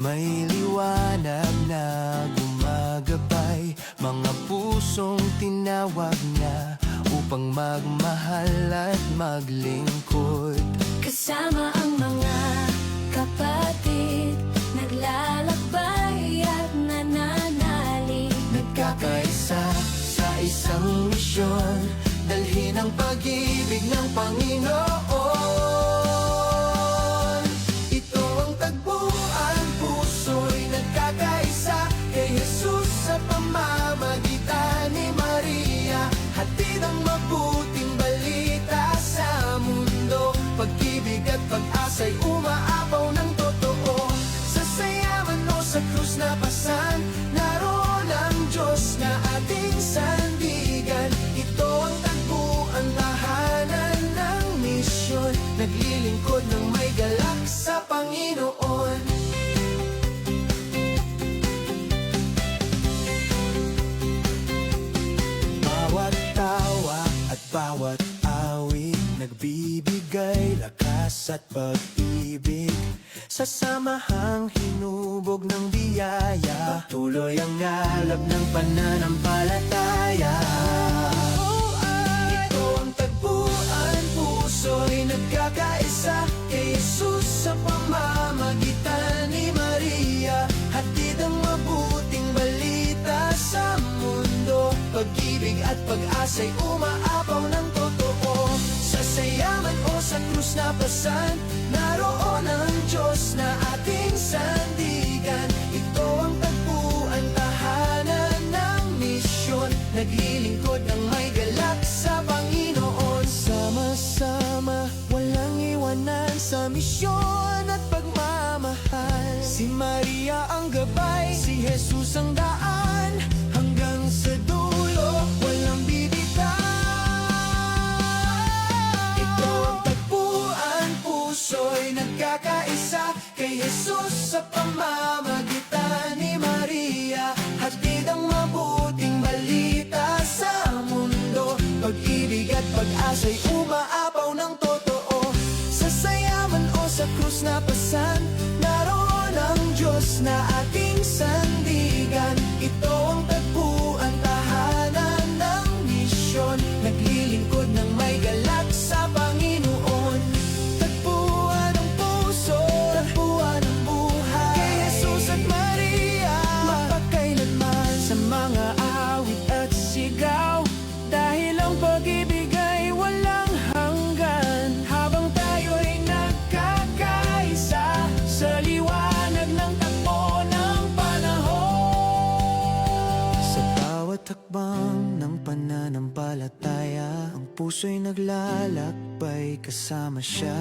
May liwanag na gumagabay, mga pusong tinawag niya upang magmahal at maglingkod. Kasama ang mga kapatid, naglalakbay at nananalig. Nagkakaisa sa isang misyon, dalhin ang pag-ibig ng Panginoon. Ito ang tagpuan, puso'y nagkakaisa kay Jesus sa pamamagitan ni Maria. Hatid ang mabuting balita sa mundo, pag-ibig at pag-asa'y umaapaw ng totoo. Sa saya man o sa krus na pasan, naroon ang Diyos na ating sandigan. Ito ang tagpuan, tahanan ng misyon, naglilingkod ng may galak sa Panginoon. Bawat tawa at bawat awit, nagbibigay lakas at pag-ibig. Sa samahang hinubog ng biyaya, patuloy ang alab ng pananampalataya. Ito ang tagpuan, puso'y nagkakaisa kay Jesus sa pamamagitan ni Maria. Hatid ang mabuting balita sa mundo, pag-ibig at pag-asa'y umaapaw ng totoo. Sa sayaman o sa krus na pasan, naroon ang Diyos na ating sandigan. Ito ang tagpuan, tahanan ng misyon, naglilingkod ng may galak sa Panginoon. Sama-sama, walang iwanan sa misyon at pagmamahal. Si Maria ang gabay, si Jesus ang daan, hanggang sa dulo, walang bibitaw. Ito ang tagpuan, puso'y nagkakaisa kay Jesus sa pamamagitan ni Maria. Hatid ang mabuting balita sa mundo, pag-ibig at pag-asa'y umaapaw ng totoo. Sa sayaman o sa krus na pasan, naroon ang Diyos na ating sandigan. Ito ang tagpuan, tahanan ng misyon, naglilingkod ng may galak sa Panginoon. Tagpuan ang puso, tagpuan ang buhay, kay Jesus at Maria, mapagkailanman. Sa mga awit at sigaw, dahil ang pag-ibig ay walang hanggan. Habang tayo'y nagkakaisa sa liwanag ng takbo ng panahon. Sa bawat hakbang ng pananampalataya, ang puso'y naglalakbay kasama siya.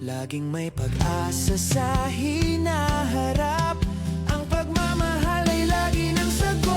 Laging may pag-asa sa hinaharap, ang pagmamahal ay lagi ng sagot.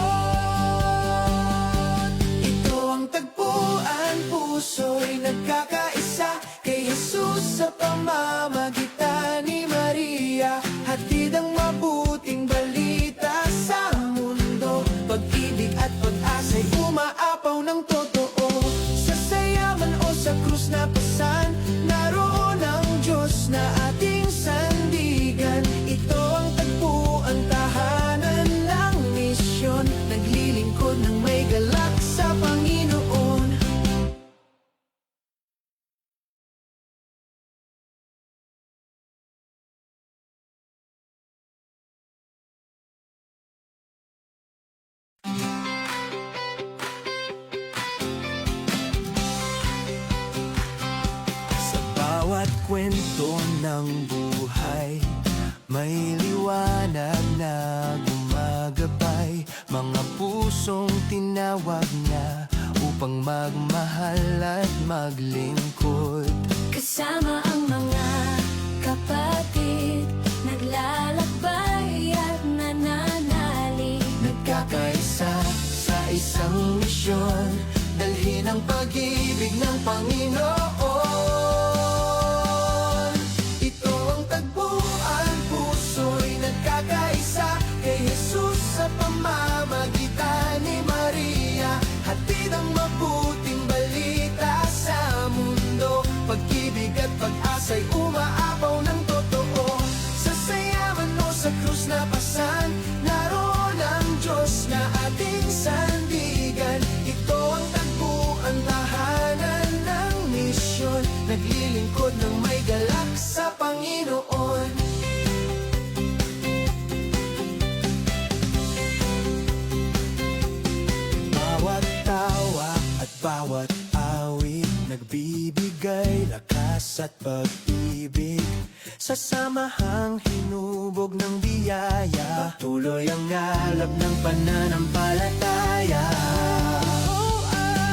Ito ang tagpuan, puso'y nagkakaisa kay Jesus sa pamamagitan ni Maria. Hatid ang mabuting balita sa mundo, pag-ibig at pag-asa'y umaapaw ng totoo. Sa sayaman o sa krus na pasan, naroon ang Diyos na ating sandigan. Ito ang tagpuan, tahanan ng misyon, naglilingkod ng may galak sa Panginoon. Sa bawat kwento ng buhay, may liwanag na gumagabay, mga pusong tinawag niya upang magmahal at maglingkod. Kasama ang mga kapatid, naglalakbay at nananalig. Nagkakaisa sa isang misyon, dalhin ang pag-ibig ng Panginoon. Ito ang tagpuan, puso'y nagkakaisa kay Jesus sa pamamagitan ni Maria. Hatid ang mabuting balita sa mundo, pag-ibig at pag-asa'y umaapaw ng totoo. Sa sayaman o sa krus na pasan, naroon ang Diyos na ating sandigan. Ito ang tagpuan, tahanan ng misyon, naglilingkod ng may galak sa Panginoon. Bawat tawa at bawat awit, nagbibigay lakas at pag-ibig. Sa samahang hinubog ng biyaya, patuloy ang alab ng pananampalataya.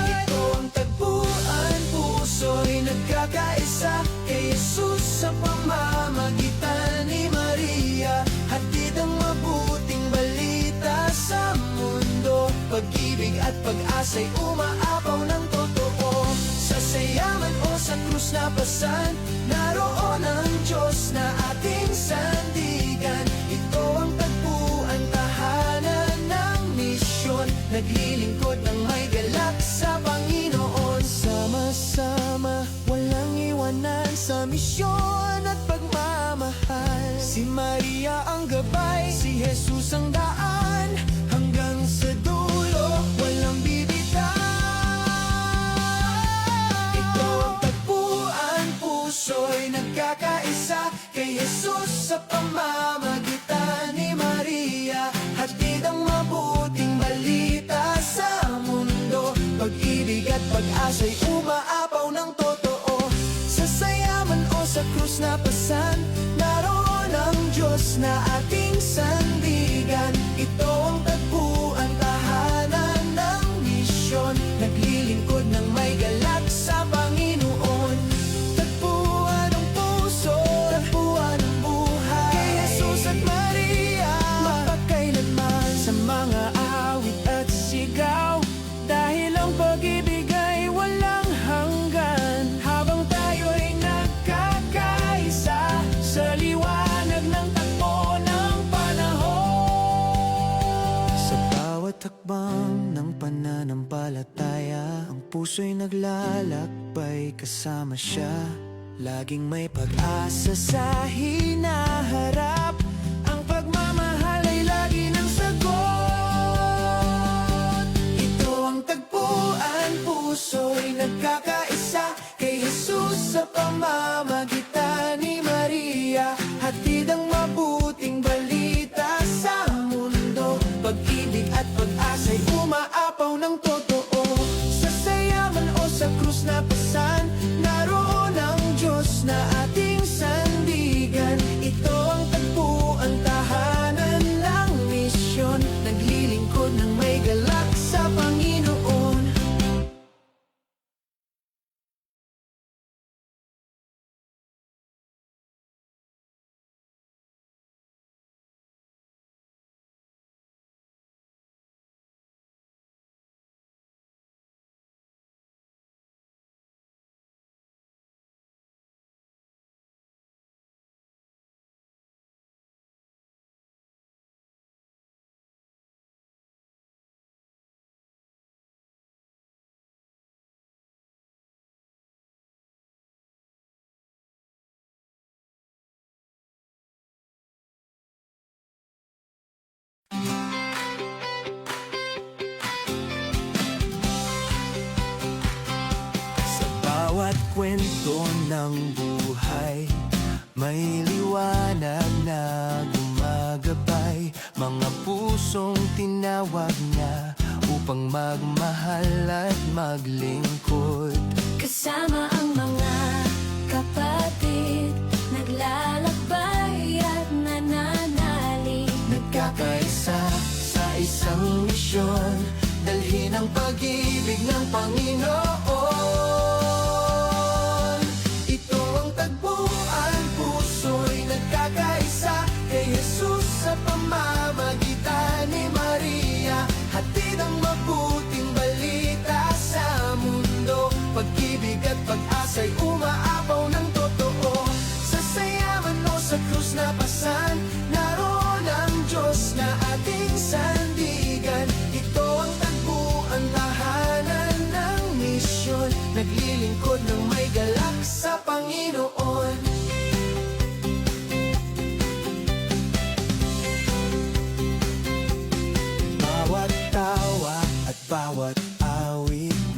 Ito ang tagpuan, puso'y nagkakaisa kay Jesus sa pamamagitan ni Maria. Hatid ang mabuting balita sa mundo, pag-ibig at pag-asa'y umaapaw ng totoo. Sa sayaman o sa krus na pasan, naroon ang Diyos na ating sandigan. Ito ang tagpuan, tahanan ng misyon, naglilingkod ng may galak sa Panginoon. Sama-sama, walang iwanan sa misyon at pagmamahal. Si Maria ang gabay, si Jesus ang daan, hanggang sa dulo, walang bibitaw. Ito ang tagpuan, puso'y nagkakaisa kay Jesus sa pamamagitan ni Maria. Hatid ang mabuting balita sa mundo, pag-ibig at pag-asa'y umaapaw ng totoo. Sa sayaman o sa krus na pasan, naroon ang Diyos na ating sandigan. Ito ang tagpuan, tahanan ng misyon, naglilingkod ng may galak sa Panginoon. Tagpuan ng puso, tagpuan ng buhay, kay Jesus at Maria, mapagkailanman sa mga awit at sigaw. Dahil ang pag-ibig ay walang hanggan, habang tayo'y nagkakaisa sa liwanag ng takbo ng panahon. Sa bawat hakbang ng pananampalataya, ang puso'y naglalakbay kasama siya. Laging may pag-asa sa hinaharap, ang pagmamahal ay lagi ng sagot. Ito ang tagpuan, puso'y nagkakaisa kay Jesus sa pamamagitan ni Maria. Hatid ang mabuting balita sa mundo, pag-ibig at pag-asa'y umaapaw ng totoo. Sa sayaman o sa krus na pasan, naroon ang Diyos na ating sandigan. Ito ang tagpuan, tahanan ng misyon, naglilingkod ng may galak sa Panginoon. Bawat kwento ng buhay, may liwanag na gumagabay. Mga pusong tinawag niya upang magmahal at maglingkod. Kasama ang mga kapatid, naglalakbay at nananalig. Nagkakaisa sa isang misyon, dalhin ang pag-ibig ng Panginoon. Ito ang tagpuan, puso'y nagkakaisa kay Jesus sa pamamagitan ni Maria. Hatid ang mabuting balita sa mundo, pag-ibig at pag-asa'y umaapaw ng totoo. Sa sayaman o sa krus na pasan, naroon ang Diyos na ating sandigan. Ito ang tagpuan, tahanan ng misyon,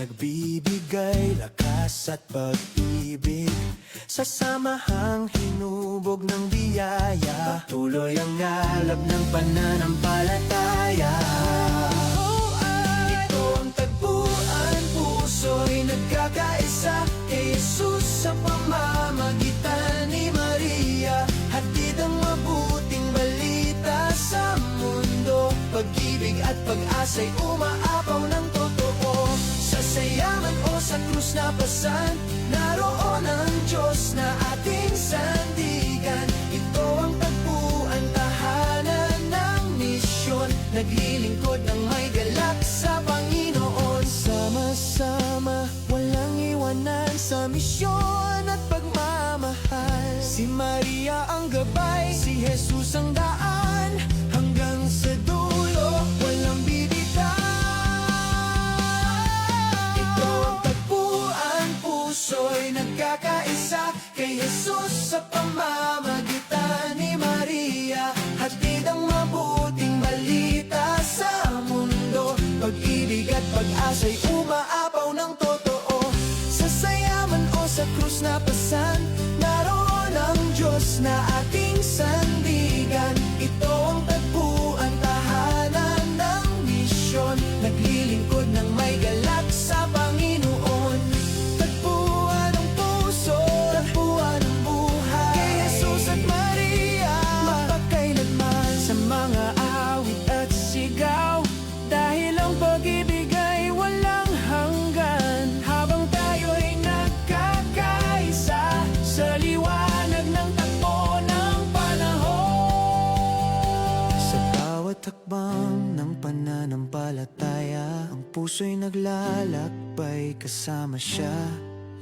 nagbibigay lakas at pag-ibig. Sa samahang hinubog ng biyaya, patuloy ang alab ng pananampalataya. Ito ang tagpuan, puso'y nagkakaisa kay Jesus sa pamamagitan ni Maria. Hatid ang mabuting balita sa mundo, pag-ibig at pag-asa'y umaapaw ng totoo. Sa sayaman o sa krus na pasan, naroon ang Diyos na ating sandigan. Ito ang tagpuan, tahanan ng misyon, naglilingkod ng may galak sa Panginoon. Sama-sama, walang iwanan sa misyon at pagmamahal. Si Maria ang gabay, si Jesus ang daan, hanggang sa dulo, walang bibitaw. Ito ang tagpuan, puso'y nagkakaisa kay Jesus sa pamamagitan ni Maria. Hatid ang mabuting balita sa mundo, pag-ibig at pag-asa'y umaapaw ng totoo. Sa sayaman o sa krus na pasan, naroon ang Diyos na ating sandigan. Ito ang tagpuan, tahanan ng misyon, naglilingkod ng may galak sa Panginoon. Tagpuan ng puso, tagpuan ng buhay, kay Jesus at Maria, mapagkailanman sa mga awit at sigaw. Dahil ang pag-ibig ay walang hanggan, habang tayo'y nagkakaisa sa liwanag ng takbo ng panahon. Sa bawat hakbang ng pananampalataya, ang puso'y naglalakbay kasama siya.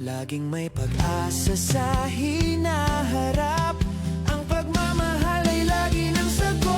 Laging may pag-asa sa hinaharap, ang pagmamahal ay lagi ng sagot.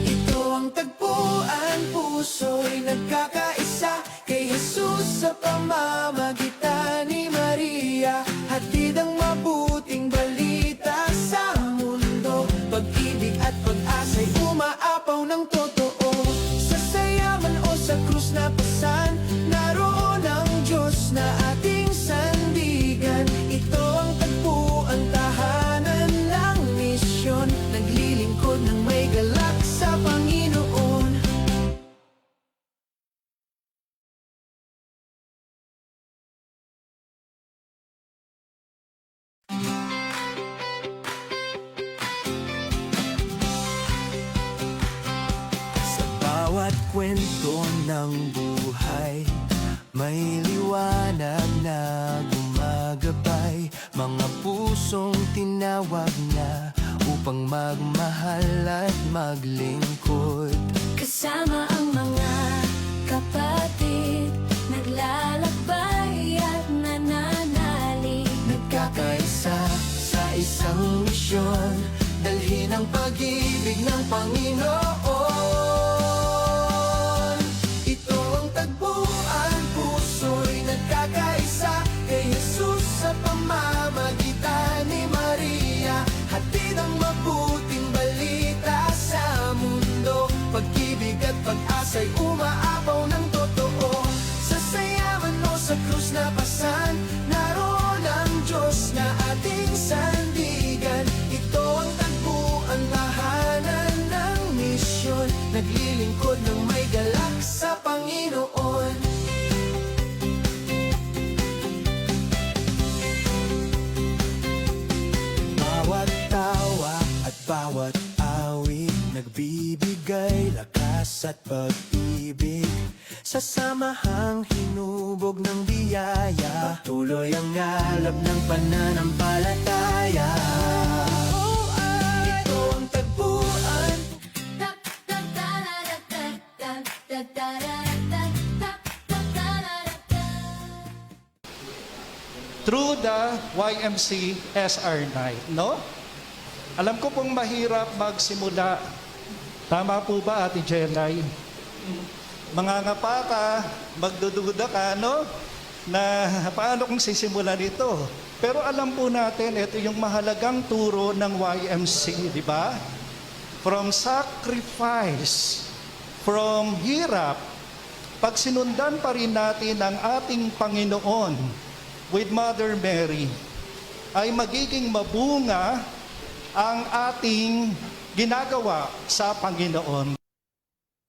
Ito ang tagpuan, puso'y nagkakaisa kay Jesus sa pamamagitan ni Maria. Hatid ang mabuting balita sa mundo, pag-ibig at pag-asa'y umaapaw ng totoo. Sa sayaman o sa krus na pasan, naroon ang Diyos na ating sandigan. Ito ang tagpuan, tahanan ng misyon, naglilingkod ng may galak sa Panginoon. Sa bawat kwento ng buhay, may liwanag na gumagabay. Mga pusong tinawag na upang magmahal at maglingkod. Kasama ang mga kapatid, naglalakbay at nananalig. Nagkakaisa sa isang misyon, dalhin ang pag-ibig ng Panginoon. Ito ang tagpuan, puso'y nagkakaisa kay Jesus sa pamamagitan ni Maria. Hatid ang mabuting balita sa mundo, pag-ibig at pag-asa'y umaapaw ng totoo. Sa sayaman o sa krus na pasan, naroon ang Diyos na ating sandigan. Ito ang tagpuan, tahanan ng misyon, naglilingkod ng may galak sa Panginoon. Bawat tawa at bawat awit, nagbibigay lakas at pag-ibig. Sa samahang hinubog ng biyaya, patuloy ang alab ng pananampalataya. Ito ang tagpuan, through the YMC SR Night, no? Alam ko pong mahirap magsimula. Tama po ba, Ate Jelay? Mangangapa ka, magdududa ka, no? Na paano kung sisimulan ito? Pero alam po natin, ito yung mahalagang turo ng YMC, di ba? From sacrifice, from hirap, pag sinundan pa rin natin ang ating Panginoon with Mother Mary, ay magiging mabunga ang ating ginagawa sa Panginoon.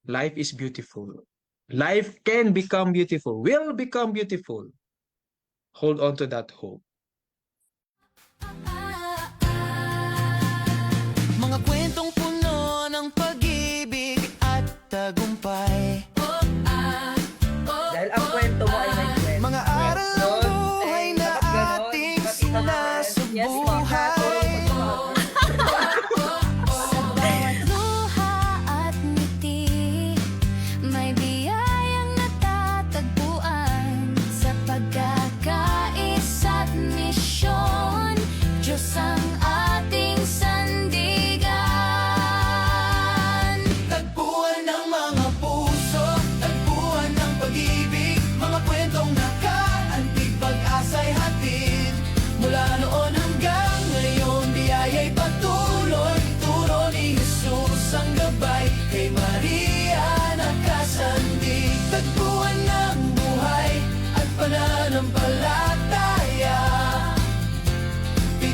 Life is beautiful. Life can become beautiful, will become beautiful. Hold on to that hope. Mga kwentong puno ng pag-ibig at tagumpay. Dahil ang kwento mo ay may kwento. Mga aral ng buhay na ating sinasubuhay. Sa bawat luha at ngiti, may biyayang natatagpuan. Sa pagkakaisa't misyon, Diyos ang ating sandigan. Tagpuan ng mga puso, tagpuan ng pag-ibig, mga kwentong nakaantig, pag-asa'y hatid. Mula noon hanggang ngayon, biyaya'y patuloy, turo ni Jesus ang gabay, kay Maria nakasandig. Tagpuan ng buhay at pananampalataya, 7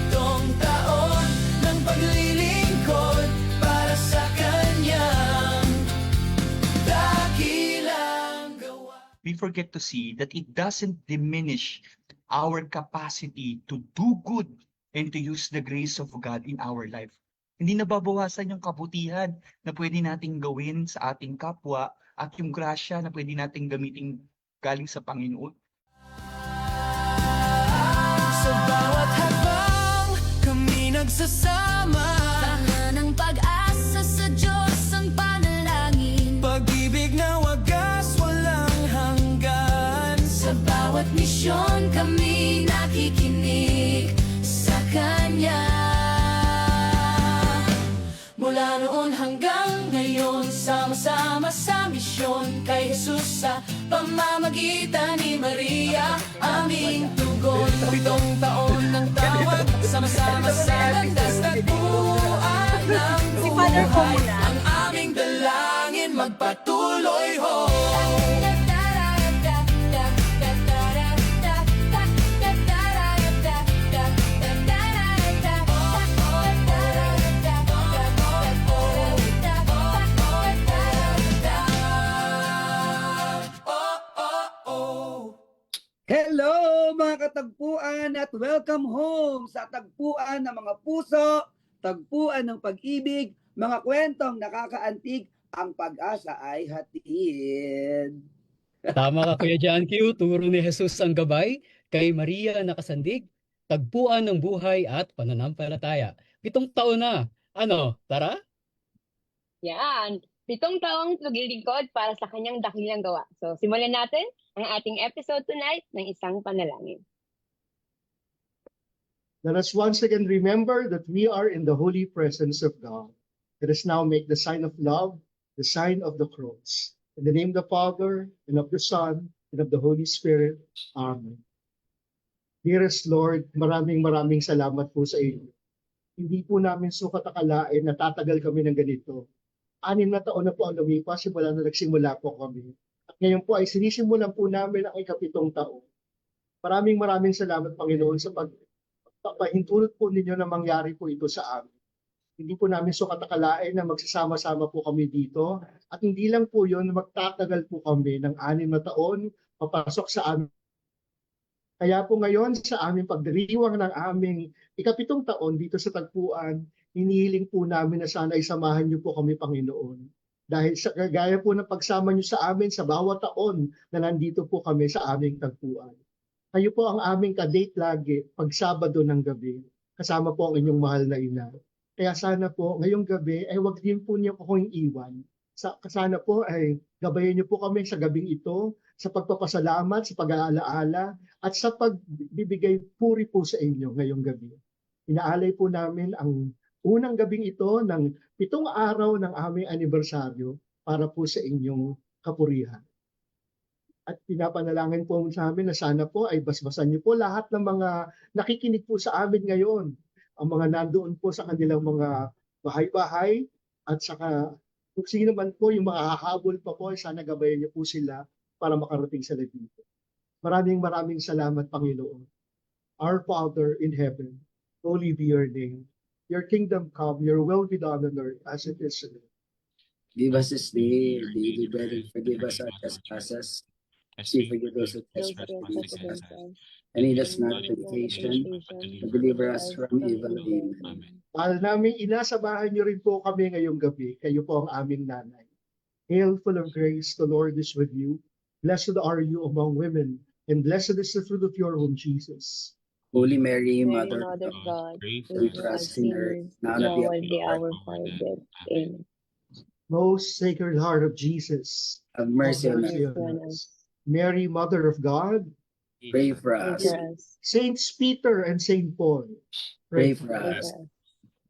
taon ng paglilingkod para sa kanyang dakilang gawa. we forget to see that it doesn't diminish our capacity to do good and to use the grace of God in our life. Hindi nababawasan yung kabutihan na pwede nating gawin sa ating kapwa at yung grasya na pwede nating gamitin galing sa Panginoon. Sa bawat habang kami nagsasama, Tanga ng pag-asa sa Diyos ang panalangin. pag-ibig na wagas walang hanggan. Sa bawat misyon kami nakikinig sa Kanya. Mula noon hanggang ngayon, sama-sama sa misyon kay Jesus sa pamamagitan ni Maria, aming tugon. 7 taon ng tawag, sama-sama sa landas, tagpuan ng buhay. Ang aming dalangin magpatuloy ho. Hello mga katagpuan at welcome home sa tagpuan ng mga puso, tagpuan ng pag-ibig, mga kwentong nakakaantig, ang pag-asa ay hatid. Tama ka Kuya John Q, turo ni Jesus ang gabay, kay Maria nakasandig, tagpuan ng buhay at pananampalataya. 7 taon na. Ano, tara? Yan. 7 taong paglilingkod para sa kanyang dakilang gawa. So, simulan natin ang ating episode tonight ng isang panalangin. Let us once again remember that we are in the holy presence of God. Let us now make the sign of love, the sign of the cross. In the name of the Father, and of the Son, and of the Holy Spirit. Amen. Dearest Lord, maraming salamat po sa inyo. Hindi po namin sukat akalain na tatagal kami ng ganito. 6 na taon na po ang lumipas simula na nagsimula po kami. At ngayon po ay sinisimulan po namin ang ika-7 taon. Maraming salamat Panginoon sa pagpapahintulot po ninyo na mangyari po ito sa amin. Hindi po namin sukat akalain na magsasama-sama po kami dito. At hindi lang po yun, magtatagal po kami ng 6 na taon papasok sa amin. Kaya po ngayon sa aming pagdiriwang ng aming ika-7 taon dito sa tagpuan, hinihiling po namin na sana isamahan niyo po kami, Panginoon. Dahil sa kagaya po ng pagsama niyo sa amin sa bawat taon na nandito po kami sa aming tagpuan. Kayo po ang aming kadate lagi pag Sabado ng gabi. Kasama po ang inyong mahal na ina. Kaya sana po ngayong gabi ay wag din po niyo akong iwan. Sana po ay gabayan niyo po kami sa gabing ito sa pagpapasalamat, sa pag-aalaala at sa pagbibigay puri po sa inyo ngayong gabi. Inaalay po namin ang unang gabing ito ng 7 araw ng aming anibersaryo para po sa inyong kapurihan. At pinapanalangin po sa amin na sana po ay basbasan niyo po lahat ng mga nakikinig po sa amin ngayon. Ang mga nandoon po sa kanilang mga bahay-bahay at saka kung sino man po yung mga hahabol pa po, sana gabayan niyo po sila para makarating sila dito. Maraming salamat, Panginoon. Our Father in heaven, holy be your name. Your kingdom come, your will be done on earth as it is in heaven. Give us this day our daily bread and forgive us our trespasses, as we forgive those who Those trespass who against trespass us. against us. And lead us And not lead into us not into temptation, temptation, but deliver us from evil. evil. Amen. Mahal namin inasabahan niyo rin po kami ngayong gabi. Kayo po ang aming nanay. Hail, full of grace, the Lord is with you. Blessed are you among women, and blessed is the fruit of your womb, Jesus. Holy Mary, Mary, Mother of Mother of God, God, pray pray for for us us sinners, sinners, now and at now the and the hour hour of of our our death. death. Amen. Most Sacred Heart of Jesus, Have mercy on mercy us. on us. Mary, Mother of God, Pray for Pray us. for us. Saints Peter and Saint Paul, Pray for Pray us. for us.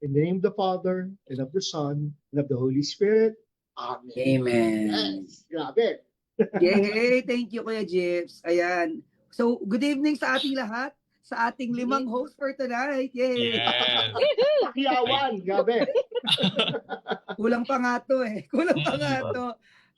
In the name of the Father, and of the Son, and of the Holy Spirit. Amen. Amen. Yes, grabe. Yay! Thank you, Kuya Jips. Ayan. So, good evening sa ating lahat, sa ating 5 host for tonight. Yay! Yes. Pakiyawan, grabe. Kulang pa nga to eh. Kulang pa nga to.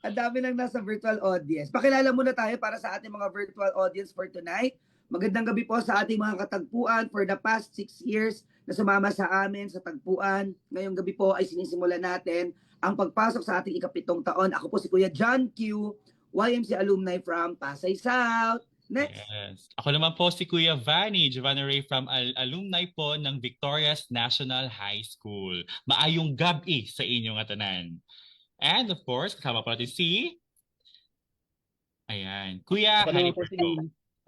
Ang dami lang nasa virtual audience. Pakilala muna tayo para sa ating mga virtual audience for tonight. Magandang gabi po sa ating mga katagpuan for the past 6 years na sumama sa amin sa tagpuan. Ngayong gabi po ay sinisimulan natin ang pagpasok sa ating ika-7 taon. Ako po si Kuya John Q, YMC alumni from Pasay South. Next. Yes. Ako naman po si Kuya Vanny, Giovanna Ray from alumni po ng Victorias National High School. Maayong gabi sa inyong atanan. And of course, kasama po natin si Kuya Ako naman po Hannibert si, po.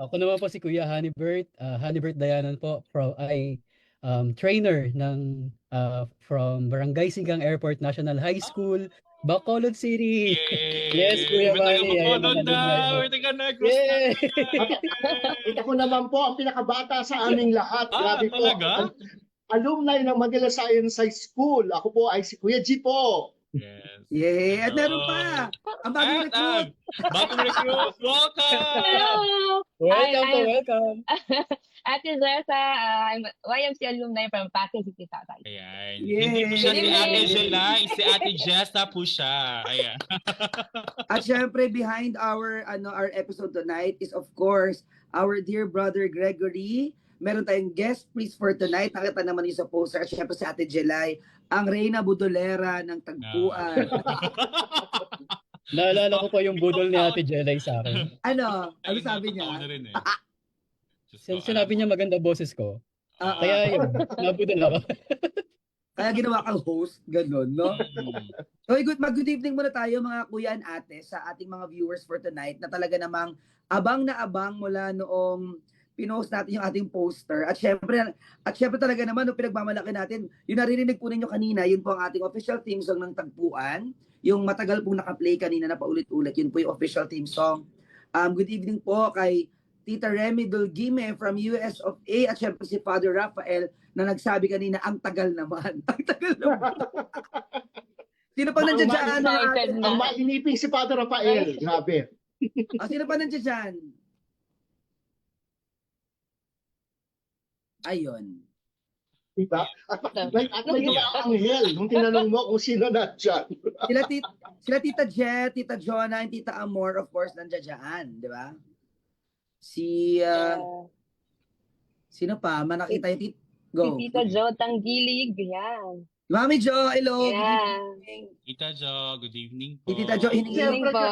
ako naman po si Kuya Hannibert, Hannibert Dayanan po, trainer ng from Barangay Sigang Airport National High School, Bacolod City. Yay! Yes, Kuya May Vanny. taga-Bacolod Ayan, na! alumni po. May taga-Negros na! Yay! Ito ko naman po ang pinakabata sa aming lahat. Grabe po. Talaga? Alumni ng Manila Science High School. Ako po ay si Kuya G po. Yes. Yay! At meron Hello. pa! Ang bagong At recruit! bagong recruit! Welcome! Hello! Welcome po, I'm- welcome. Ate Zesa, I'm YMC alumni from Pasay City, Tatay. Ayan. Yay! Hindi po siya si Good Ate evening. Jelay, si Ate Jessa po siya. Ayan. At syempre, behind our episode tonight is of course our dear brother Gregory. Meron tayong guest please for tonight. Nakita naman yung sa poster. At syempre si Ate Jelay, ang Reyna Budolera ng Tagpuan. Naalala ko po yung budol ni Ate Jelay sa akin. Ano sabi Nakakatawa niya? na rin eh. Diyos ko, Sinabi niya maganda boses ko. Ah, Kaya yun, nabudol ako. Kaya ginawa kang host, ganun, no? So, good evening muna tayo mga kuya and ate sa ating mga viewers for tonight na talaga namang abang na abang mula noong pinost natin yung ating poster. At syempre talaga naman, no, pinagmamalaki natin, yung naririnig po ninyo kanina, yun po ang ating official theme song ng Tagpuan. Yung matagal pong naka-play kanina na paulit-ulit, yun po yung official theme song. Good evening po kay Tita Remy Dulgime from US of A at syempre si Father Rafael na nagsabi kanina, ang tagal naman. Ang tagal naman. Sino pa nandiyan dyan? Excited na. Ang mainiping si Father Rafael. Grabe. Sino pa nandiyan dyan? Ayun. Diba? At may mga anghel nung tinanong mo kung sino na dyan. Sila Tita Jet, Tita Jonah, and Tita Amor, of course, nandiyan dyan. Di ba? Sino pa? Manakita yung Go. Si Tita Jo Tanggilig, yan. Mami Jo, hello. Yeah. Good evening. Tita Jo, good evening po. Si Tita Jo, Good evening Siyempre, po.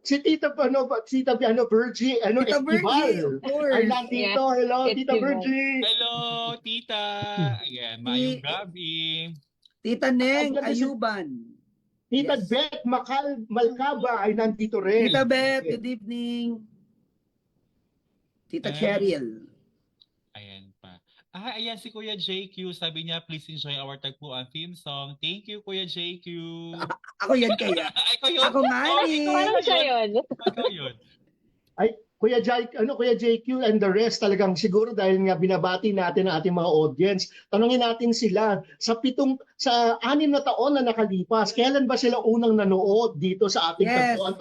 si Tita Virgie, Tita Virgie, Estival. of course. Ay, nandito. Hello, Tita Estival. Virgie. Hello, Tita. Ayan, mayong gabi. Tita Neng Ay, Ayuban. Tita Yes. Beth Malcaba ay nandito rin. Tita Beth, good evening. Tita Cheryl. Ayan pa. Ayan si Kuya JQ. Sabi niya, please enjoy our Tagpuan theme song. Thank you, Kuya JQ. Ako yan kaya. Ay, ko yun. Ako nga ni. Parang siya yun. Ikaw yun. Kuya JQ and the rest talagang siguro dahil nga binabati natin ang ating mga audience. Tanungin natin sila sa 6 na taon na nakalipas, kailan ba sila unang nanood dito sa ating Yes. tagpuan?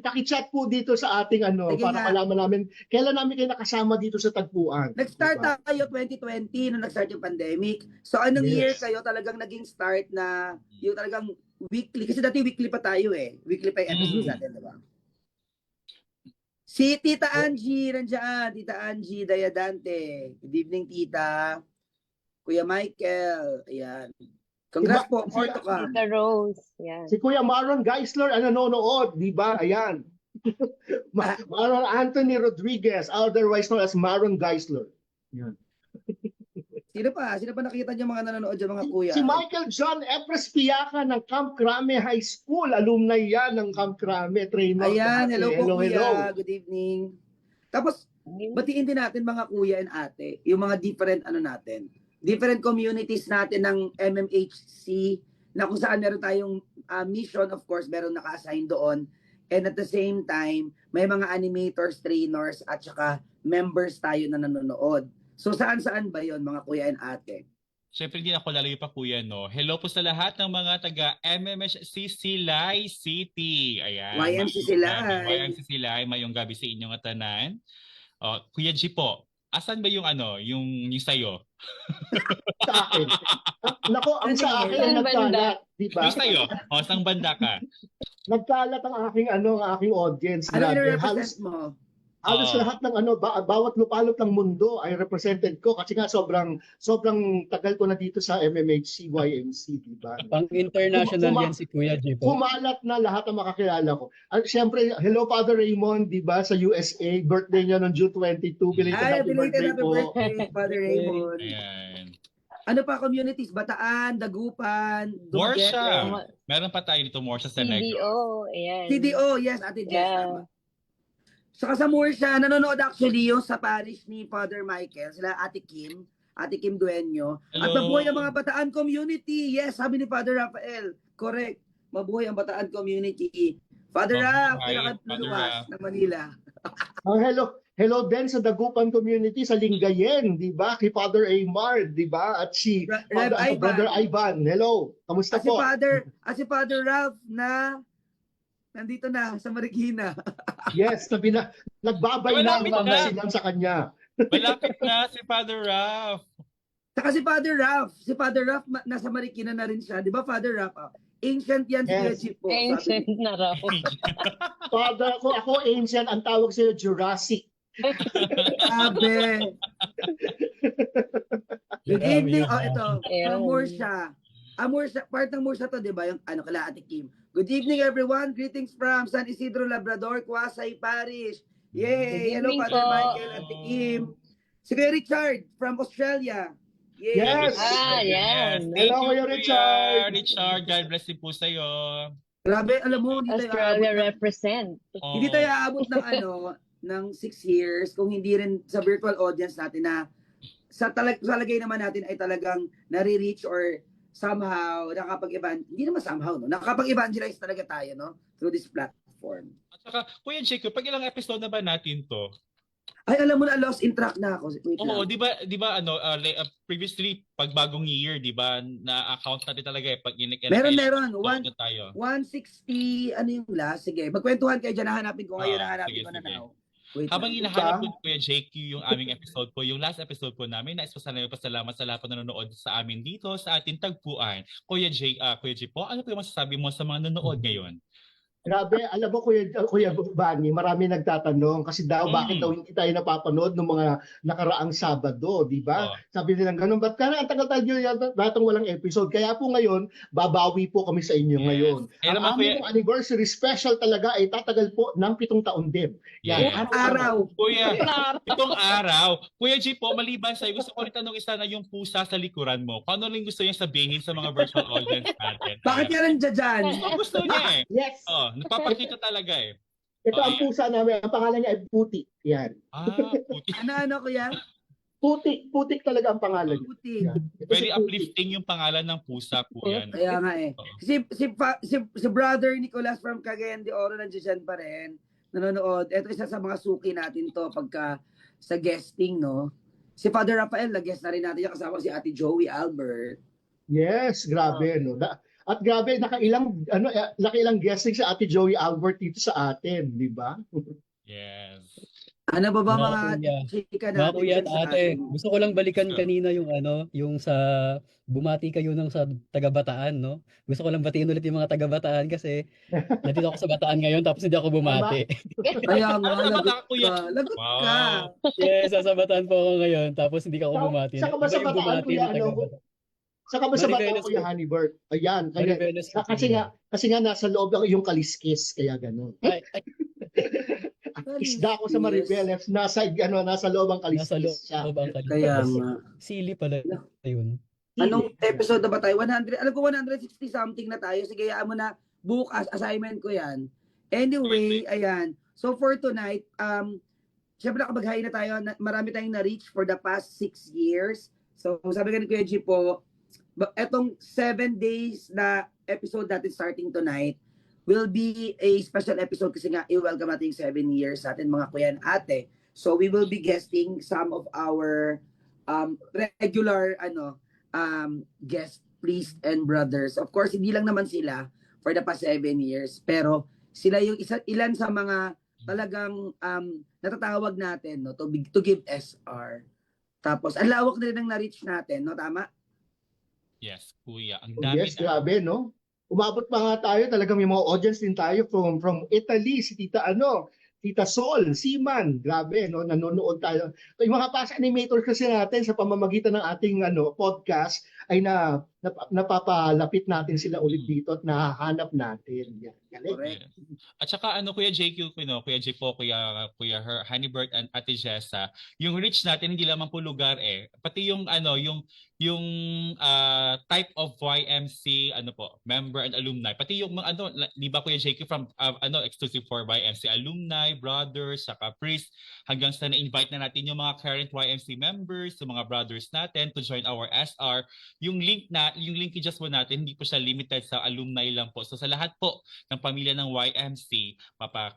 Pakichat po dito sa ating Sige para nga. malaman namin kailan namin kayo nakasama dito sa tagpuan. Nag-start Diba? tayo 2020 nung nag-start yung pandemic. So anong Yes. year kayo talagang naging start na yung talagang weekly? Kasi dati weekly pa tayo eh. Weekly pa yung episodes natin, di ba? Si Tita Angie, nandiyan. Tita Angie Dayadante. Good evening, Tita. Kuya Michael. Ayan. Congrats po. Porto ka. Tita Rose. Yan. Si Kuya Maron Geisler ang nanonood, di ba? Ayan. Maron Anthony Rodriguez, otherwise known as Maron Geisler. Yan. Sino pa? Sino pa nakita niyo mga nanonood dyan, mga kuya? Si Michael John Efres Piaca ng Camp Crame High School. Alumni yan ng Camp Crame. Trainer. Ayan, dati. hello po kuya. Hello. Good evening. Tapos, batiin din natin mga kuya and ate, yung mga different natin. Different communities natin ng MMHC na kung saan meron tayong mission, of course, meron naka-assign doon. And at the same time, may mga animators, trainers, at saka members tayo na nanonood. So saan-saan ba yon mga kuya and ate? Siyempre, hindi ako lalayo pa, kuya, no? Hello po sa lahat ng mga taga MMHC Silay City. Ayan. YMC Silay. YMC Silay, mayong gabi sa inyong atanan. Kuya G po, asan ba yung yung sayo? Sa akin. Nako, ang sa akin Saan ang nagkalat, di ba? Yung sayo? Saan banda ka? Nagkalat ang aking audience. Ano Grabe. i-represent mo? Halos lahat ng bawat lupalop ng mundo ay represented ko kasi nga sobrang tagal ko na dito sa MMHC, YMC, di ba? Pang-international yan si Kuya G po. Kumalat na lahat ang makakilala ko. At syempre, hello Father Raymond, di ba, sa USA, birthday niya noong June 22. Belated happy birthday po. Father Raymond. Ayan. Ano pa communities? Bataan, Dagupan, Dumaguete. Morsha. Meron pa tayo dito, Morsha sa Negro. CDO. Ayan. CDO, yes, Ate Jess. Yeah. Saka sa Morsha, nanonood actually yung sa parish ni Father Michael, sila Ate Kim Dueño. At Hello. mabuhay ang mga Bataan community. Yes, sabi ni Father Rafael. Correct. Mabuhay ang Bataan community. Father Raf, Mabuhay, pinakaduluwas Father Raf. ng Manila. Hello din sa Dagupan community sa Lingayen, di ba? Kay Father Aymar, di ba? At si Rev. Ivan. Brother Ivan. Hello. Kamusta At si po? Father Raf na nandito na sa Marikina. Yes, nagbabay na ang Malapit na. Pangasinan sa kanya. Malapit na si Father Raf. Saka si Father Raf nasa Marikina na rin siya. Di ba Father Raf? Ancient yan si Yes. Kuya Chip po. Ancient na raw. Father, ako ancient, ang tawag sa'yo Jurassic. Sabi. Good evening. Ito. Ayun. Morsha. Part ng Morsha to, di ba? Yung kala Ate Kim. Good evening, everyone. Greetings from San Isidro, Labrador, Quasay Parish. Yay! Good Hello, evening Father po. Michael, Ate Kim. Si Kuya Richard from Australia. Yay! Yes! Yan. Thank Hello, you, Kuya Richard. Richard, God bless you po sa'yo. Grabe, alam mo, hindi tayo Australia aabot represent. hindi tayo aabot ng ng 6 years kung hindi rin sa virtual audience natin na sa lagay naman natin ay talagang nare-reach or somehow hindi naman somehow, no? Nakapag-evangelize talaga tayo, no? Through this platform. At saka, Kuya Jacob, pag ilang episode na ba natin to? Ay, alam mo na, lost in track na ako. Wait Oo, lang. di ba previously pag bagong year, di ba, na account natin talaga pag Meron. na tayo. 160, ano yung last? Sige, magkwentuhan kayo dyan. Nahanapin ko ngayon. Nahanapin sige, ko na sige. now. Wait Habang lang. hinahanap po ni Kuya JQ yung aming episode po, yung last episode po namin, pasalamat sa lahat po nanonood sa amin dito sa ating tagpuan. Kuya J po, ano po yung masasabi mo sa mga nanonood ngayon? Grabe, alam mo Kuya Bani, marami nagtatanong kasi bakit daw hindi tayo napapanood ng mga nakaraang Sabado, di ba? Oh. Sabi nilang ganun, ba't ang tagal tayo natong walang episode? Kaya po ngayon, babawi po kami sa inyo ngayon. Eh, Ang naman, aming anniversary special talaga ay tatagal po ng 7 taon din. Yes. Araw. Kuya, itong araw. Kuya G po, maliban sa'yo, gusto ko rin tanong isa na yung pusa sa likuran mo. Kung ano rin gusto niya sabihin sa mga virtual audience natin? Bakit yan nandiyan dyan? Gusto niya eh. Yes! Nagpapakita talaga eh. Ito ang pusa namin. Ang pangalan niya ay Puti. Yan. Puti. Ano kuya? Putik talaga ang pangalan niya. Puti. Yan. Ito Very si Putik. uplifting yung pangalan ng pusa po yan. Kaya nga eh. Si brother Nicolas from Cagayan de Oro nandiyan pa rin. Nanonood. Ito isa sa mga suki natin to pagka sa guesting, no? Si Father Rafael, na-guest na rin natin yung kasama si Ate Joey Albert. Yes, grabe no. At grabe nakailang guesting sa Ate Joey Albert dito sa atin, di ba? Yes. Ano ba Mga mga kuya, chika mga natin kuya dyan at sa ate, ating... gusto ko lang balikan Go. kanina yung yung sa bumati kayo ng sa taga-Bataan, no? Gusto ko lang batiin ulit yung mga taga-Bataan kasi nandito ako sa Bataan ngayon tapos hindi ako Tama. bumati. Kaya nga, Ano lagot ba, kuya? ka. Lagot ka. Wow. Yes, sa Bataan po ako ngayon tapos hindi ka ako bumati. Saka ba Iba sa yung Bataan, bumati Kuya, ng taga-Bataan. Saka ba sa Bataan, Maribeles Kuya po. Honeybird? Ayan, kaya, Maribeles po. kasi nga nasa loob ako yung kaliskis, kaya ganun. Ay, Isda ako sa Maribeles, nasa loob ang nasa kaliskis siya. loob ang kaliskis. Kaya nga. Sili pala yun. Anong episode na ba tayo? 100, alam ko 160 something na tayo. Sige, hayaan mo na. Bukas, assignment ko yan. Anyway, ayan. So for tonight, syempre nakapaghain na tayo. Marami tayong na-reach for the past 6 years. So sabi ka ni Kuya G po, etong 7 days na episode natin starting tonight will be a special episode kasi nga i-welcome natin yung 7 years sa atin mga kuya and ate. So we will be guesting some of our regular guest priest and brothers. Of course, hindi lang naman sila for the past 7 years, pero sila yung ilan sa mga talagang natatawag natin no to give SR. Tapos ang lawak na rin ng na-reach natin, no, tama? Yes, kuya. Ang dami Yes, grabe, no? Umabot pa nga tayo, talagang may mga audience din tayo from Italy, si Tita Sol, Seaman, grabe, no? Nanonood tayo. Yung mga past animators kasi natin sa pamamagitan ng ating podcast ay napapalapit natin sila ulit dito at nahahanap natin. Yan. Correct. At saka Kuya JQ, Kuya J po, Kuya Honeybird and Ate Jessa, yung reach natin hindi lamang po lugar pati yung yung type of YMC member and alumni, pati yung di ba Kuya JQ from exclusive for YMC alumni, brothers, saka priest, hanggang sa na-invite na natin yung mga current YMC members, yung mga brothers natin to join our SR. Yung linkages po natin, hindi po siya limited sa alumni lang po. So sa lahat po ng pamilya ng YMC,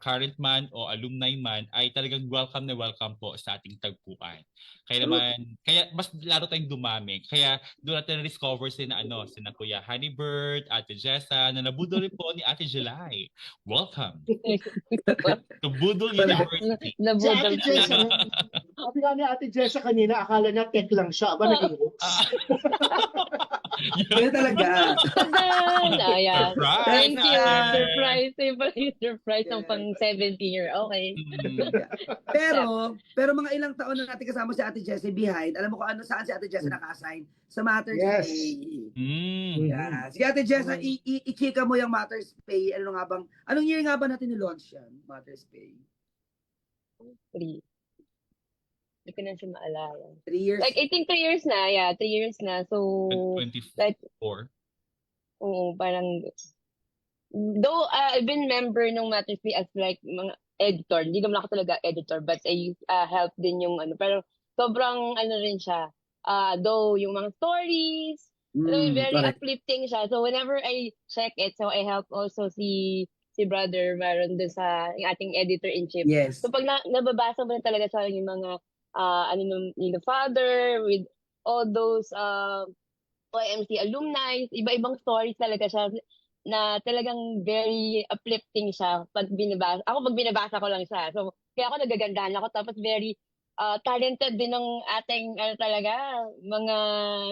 current man o alumni man, ay talagang welcome na welcome po sa ating tagpuan. Kaya mas lalo tayong dumami. Kaya doon natin na-discover sina Kuya Honeybird, Ate Jessa, na nabudol rin po ni Ate July. Welcome to Budol University. Si Ate Jessa, sabi nga ni Ate Jessa kanina, akala niya tech lang siya. Aba, naging hooks. Kaya talaga. Ayan. Surprise! Thank you. Surprise ng pang 17-year. Okay. Pero mga ilang taon na natin kasama si Ate Jessie behind, alam mo kung saan si Ate Jessie naka-assign? Sa Matters Yes. Pay. Mm. Yeah. Sige Ate Jessie, i-chika mo yung Matters Pay. Anong year nga ba natin ni-launch yan? Matters Pay. 3. Hindi ko na siya maalala. 3 years? Like, I think 3 years na. Yeah, 3 years na. So, 24. oo, parang... Though, I've been member ng Matters Pay as like mga editor. Hindi naman ako talaga editor, but I help din yung Pero sobrang rin siya. Though, yung mga stories, very correct. uplifting siya. So, whenever I check it, so I help also si brother Maron dun sa yung ating editor-in-chief. Yes. So, pag nababasa mo na talaga sa yung mga ni the father with all those YMC alumni, iba-ibang stories talaga siya na talagang very uplifting siya pag binabasa. Pag binabasa ko lang siya. So, kaya ako nagagandahan ako. Tapos very talented din ng ating talaga mga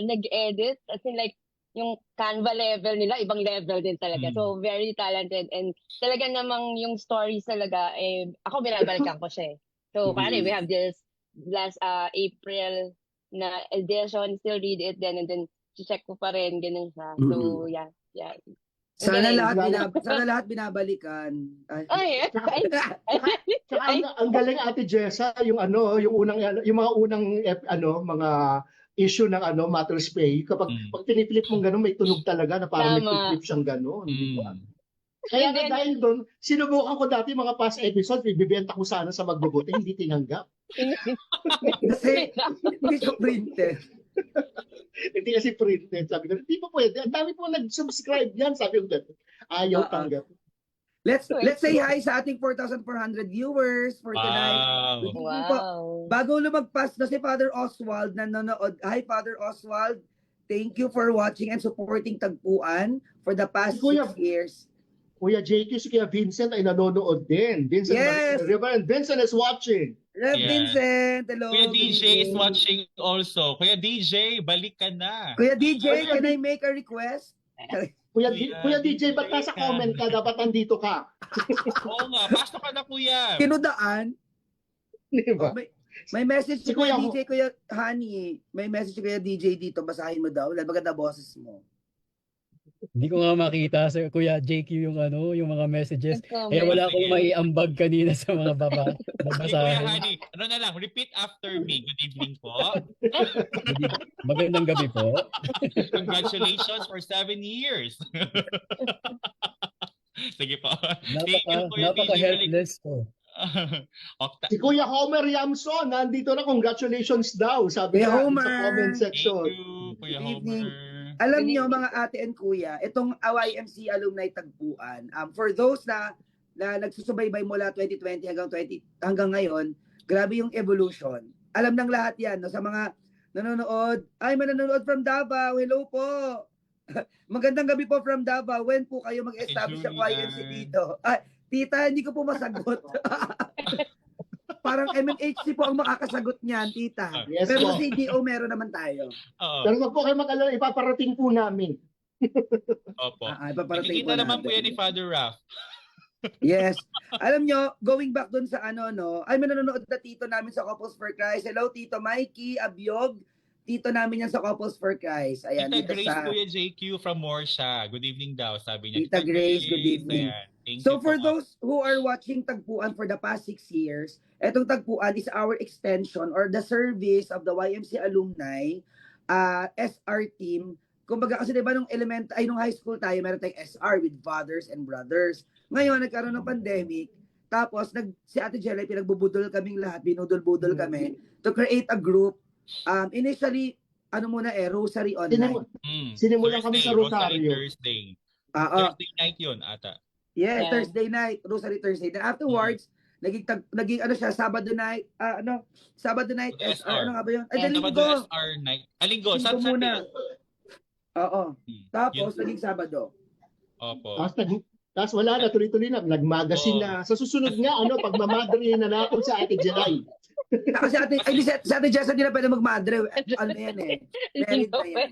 nag-edit. As in like, yung Canva level nila, ibang level din talaga. So, very talented. And talaga namang yung stories talaga, ako binabalikan ko siya. So, we have this last April na edition, still read it then and then check ko pa rin, ganun siya. So, yeah. Sana lahat binabalikan. Ang galing Ate Jessa, yung mga unang mga issue ng Matters Pay, pag tiniflip mong gano'n, may tunog talaga na parang may flip siyang gano'n. Kaya dahil doon, sinubukan ko dati mga past episodes, ibibenta ko sana sa magbubuti, hindi tinanggap. Kasi hindi siya printed. Hindi kasi printed. Sabi ko, hindi pa pwede. Ang dami po nag-subscribe yan. Sabi ko, ayaw tanggap. Let's say hi sa ating 4,400 viewers for tonight. Wow. Bago lumagpas na si Father Oswald nanonood. Hi Father Oswald. Thank you for watching and supporting Tagpuan for the past 6 years. Kuya JQ, si Kuya Vincent ay nanonood din. Vincent, Yes! Reverend Vincent is watching. Rev Yeah. Vincent, hello. Kuya good DJ is evening. watching also. Kuya DJ, balik ka na. Kuya DJ, Kuya can I make a request? Kuya DJ, ba't nasa comment ka? Dapat nandito ka. Oo nga, pasok ka na kuya. Kinudaan. Di ba? May message si Si Kuya Kuya DJ, Kuya Honey. May message si Kuya DJ dito. Basahin mo daw. Maganda boses mo. Hindi ko nga makita sa Kuya JQ yung yung mga messages. Kaya Comment. wala akong maiambag kanina sa mga Hey, Kuya babasahin. Hani, ano na lang, repeat after me. Good evening po. Magandang gabi po. Congratulations for 7 years. Sige po. Thank you, Kuya DJ. Balik. Napaka-helpless ko. Okta. Si Kuya Homer Yamson, nandito na. Congratulations daw. Sabi Kuya niya Homer. sa comment Thank section. you, Kuya Good evening. Homer. Alam nyo mga ate and kuya, itong YMC Alumni Tagpuan, for those na nagsusubaybay mula 2020 hanggang ngayon, grabe yung evolution. Alam ng lahat yan, no? Sa mga nanonood, may nanonood from Davao, hello po. Magandang gabi po from Davao. When po kayo mag-establish ang YMC dito? Tita, hindi ko po masagot. Parang MMHC po ang makakasagot niyan, tita. Yes Pero po. sa CDO meron naman tayo. Oo. Pero wag po kayo mag-alala, ipaparating po namin. Opo. Paparating po Nakikita naman po natin. yan ni Father Raf. Yes. Alam nyo, going back dun sa may nanonood na tito namin sa Couples for Christ. Hello, Tito Mikey Abiog. Tito namin yan sa Couples for Christ. Ayan, Tita dito Grace, sa... Kuya JQ from Morsha. Good evening daw, sabi niya. Tita Grace, good evening. Ayan. Thank So you for po. those who are watching Tagpuan for the past 6 years, etong Tagpuan is our extension or the service of the YMC alumni SR team. Kumbaga kasi 'di ba nung nung high school tayo, meron tayong SR with fathers and brothers. Ngayon nagkaroon ng pandemic, tapos si Ate Jelly pinagbubudol kaming lahat, binudol-budol kami to create a group. Initially Rosary Online. Sinimulan kami sa Rosario. Thursday. Thursday night yun ata. Yeah, Yeah. Thursday night, Rosary Thursday. Then afterwards, naging siya, Sabado night, Sabado night, SR. SR, ano nga ba yun? Ay, Sabado Linggo. SR night. Linggo. Linggo Sunday. muna. Oo. Tapos, Yun. naging Sabado. Opo. Tapos wala na, tuloy-tuloy na. Nag-magazine na. Sa susunod nga, pagmamadre na ako sa Ate Jelay. Kasi si Ate Jessa, hindi na pwede magmadre. Ano yan eh. Married na yan.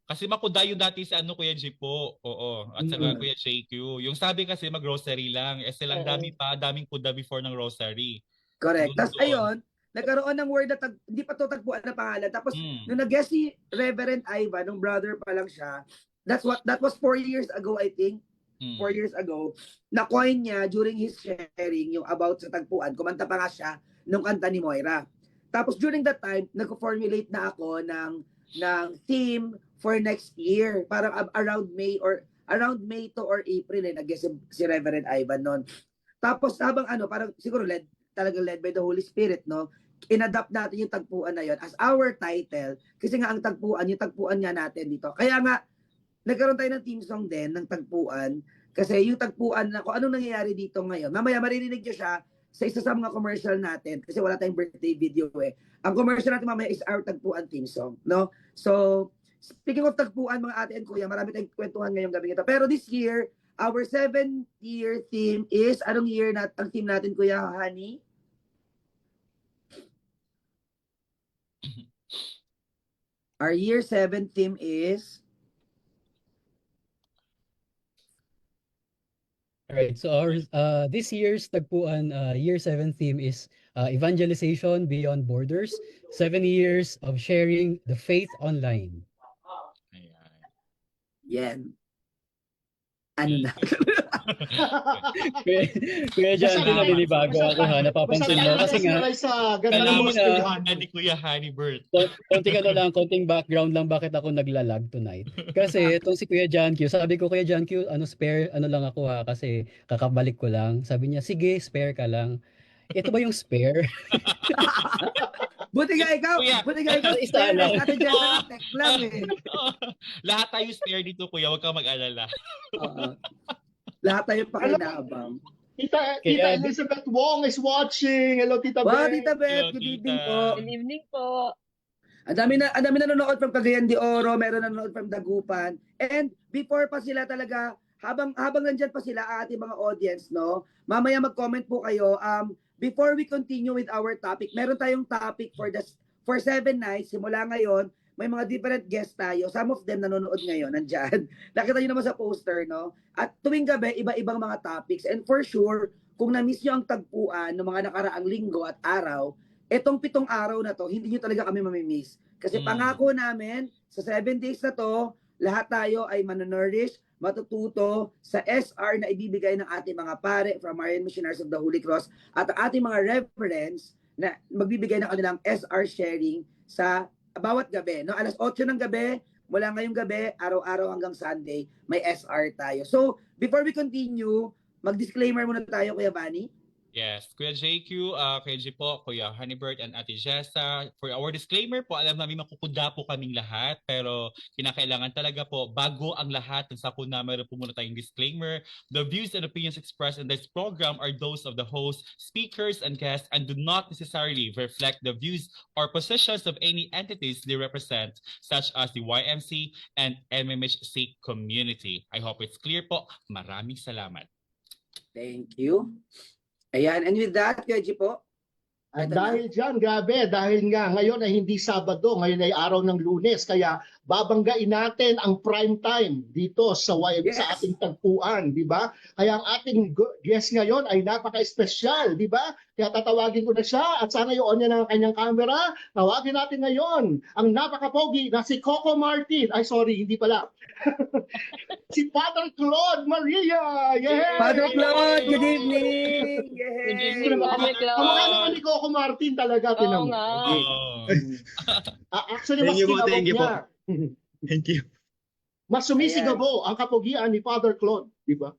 Kasi makudayo dati si Kuya G po. Oo. At saka Kuya JQ. Yung sabi kasi mag-rosary lang. Silang daming kuda before ng rosary. Correct. Doon. Tapos ayun, nagkaroon ng word na hindi pa to Tagpuan na pangalan. Tapos nung nag-guest si Reverend Ivan, nung brother pa lang siya, that was 4 years ago, I think. 4 years ago, na-coin niya during his sharing yung about sa Tagpuan. Kumanta pa nga siya nung kanta ni Moira. Tapos during that time, nag-formulate na ako ng theme for next year. Parang around May to or April nag-guest si Reverend Ivan noon. Tapos habang parang siguro talagang led by the Holy Spirit, no? Inadapt natin yung Tagpuan na yon as our title. Kasi nga ang Tagpuan, yung Tagpuan nga natin dito. Kaya nga, nagkaroon tayo ng team song din ng Tagpuan. Kasi yung Tagpuan na kung anong nangyayari dito ngayon. Mamaya maririnig nyo siya sa isa sa mga commercial natin. Kasi wala tayong birthday video eh. Ang commercial natin mamaya is our Tagpuan team song. No? So, speaking of Tagpuan, mga ate and kuya, marami tayong kwentuhan ngayong gabi ito. Pero this year, our 7-year theme is, anong year ang team natin, Kuya Honey? Our year 7 theme is... Alright, so our this year's Tagpuan year 7 theme is evangelization beyond borders, 7 years of sharing the faith online. Yan. Ano na? Kuya John, naninibago ako ha, napapansin mo. Kasi nga, ni Kuya Honeybird. konting background lang bakit ako naglalag tonight. Kasi itong si Kuya John Q, sabi ko Kuya John Q, spare, lang ako ha, kasi kakabalik ko lang. Sabi niya, sige, spare ka lang. Ito ba yung spare? Buti nga ikaw, Isa lang. Ate Jessa, tech lang eh. Lahat tayo spare dito, Kuya. Huwag kang mag-alala. Lahat tayo pakinabang. Tita Elizabeth Wong is watching. Hello, Tita Beth. Wow, Tita Beth, Hello, good Tita. evening po. Good evening po. Ang dami nanonood from Cagayan de Oro, meron nanonood from Dagupan. And before pa sila talaga habang nandiyan pa sila ang ating mga audience, no? Mamaya mag-comment po kayo. Before we continue with our topic, meron tayong topic for 7 nights. Simula ngayon, may mga different guests tayo. Some of them nanonood ngayon, nandyan. Nakita nyo naman sa poster, no? At tuwing gabi, iba-ibang mga topics. And for sure, kung na-miss nyo ang tagpuan ng mga nakaraang linggo at araw, etong 7 araw na to, hindi nyo talaga kami mamimiss. Kasi pangako namin, sa 7 days na to, lahat tayo ay manonurish, matututo sa SR na ibibigay ng ating mga pare from Marian Missionaries of the Holy Cross at ang ating mga reverends na magbibigay ng kanilang SR sharing sa bawat gabi. No? Alas 8 ng gabi, mula ngayong gabi, araw-araw hanggang Sunday, may SR tayo. So, before we continue, mag-disclaimer muna tayo, Kuya Bani. Yes, Kuya JQ, Kuya G po, Kuya Honeybird, and Ate Jessa. For our disclaimer po, alam namin makukuda po kaming lahat, pero kinakailangan talaga po, bago ang lahat, sa kuna meron po muna tayong disclaimer. The views and opinions expressed in this program are those of the host, speakers, and guests, and do not necessarily reflect the views or positions of any entities they represent, such as the YMC and MMHC community. I hope it's clear po. Maraming salamat. Thank you. Ayan, and with that, Kuya G po. At dahil dyan, grabe, dahil nga ngayon ay hindi Sabado, ngayon ay araw ng Lunes, kaya babanggain natin ang prime time dito sa sa ating tagpuan, di ba? Kaya ang ating guest ngayon ay napaka-espesyal, di ba? Kaya tatawagin ko na siya at sana i-on niya ng kanyang camera. Tawagin natin ngayon ang napaka-pogi na si Coco Martin. Ay, sorry, hindi pala. Si Father Claude Maria! Yay! Father Claude, good evening! Yay! Good evening, Father Claude. Kamukha naman ni Coco Martin talaga. Oo nga. Actually, mas Thank you po. niya. Thank you. Mas sumisigabo ang kapugian ni Father Claude, di ba?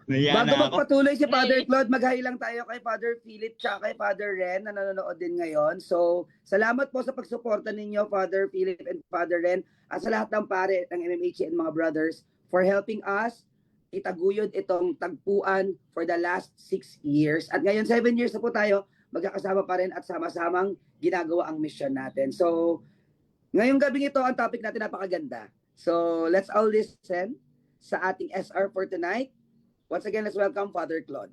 Bago magpatuloy si Father Claude, mag-hi lang tayo kay Father Philip tsaka kay Father Ren na nanonood din ngayon. So, salamat po sa pagsuporta ninyo, Father Philip and Father Ren, at sa lahat ng pare ng MMHC and mga brothers for helping us itaguyod itong tagpuan for the last 6 years. At ngayon, 7 years na po tayo, magkakasama pa rin at sama-samang ginagawa ang mission natin. So, ngayong gabi ito, ang topic natin napakaganda. So, let's all listen sa ating SR for tonight. Once again, let's welcome Father Claude.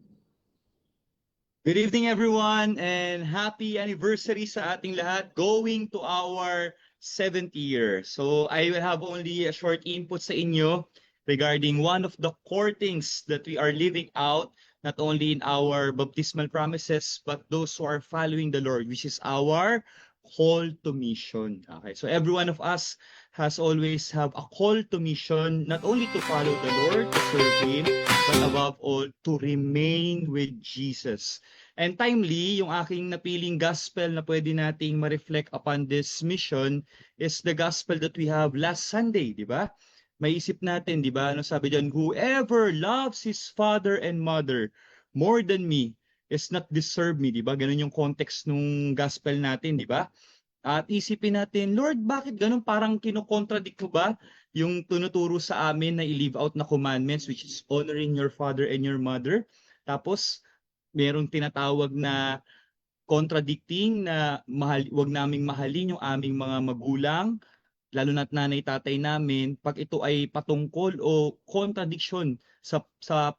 Good evening everyone and happy anniversary sa ating lahat going to our 7th year. So I will have only a short input sa inyo regarding one of the core things that we are living out, not only in our baptismal promises, but those who are following the Lord, which is our call to mission. Okay, so every one of us has always have a call to mission, not only to follow the Lord, to serve Him, but above all, to remain with Jesus. And timely, yung aking napiling gospel na pwede nating ma-reflect upon this mission is the gospel that we have last Sunday, di ba? Maisip natin, di ba? Ano sabi dyan? Whoever loves his father and mother more than me is not deserve me, di ba? Ganun yung context nung gospel natin, di ba? At isipin natin, Lord, bakit ganun? Parang kinokontradict ko ba yung tunuturo sa amin na i-live out na commandments, which is honoring your father and your mother. Tapos, merong tinatawag na contradicting na wag naming mahalin yung aming mga magulang, lalo na't nanay tatay namin, pag ito ay patungkol o contradiction sa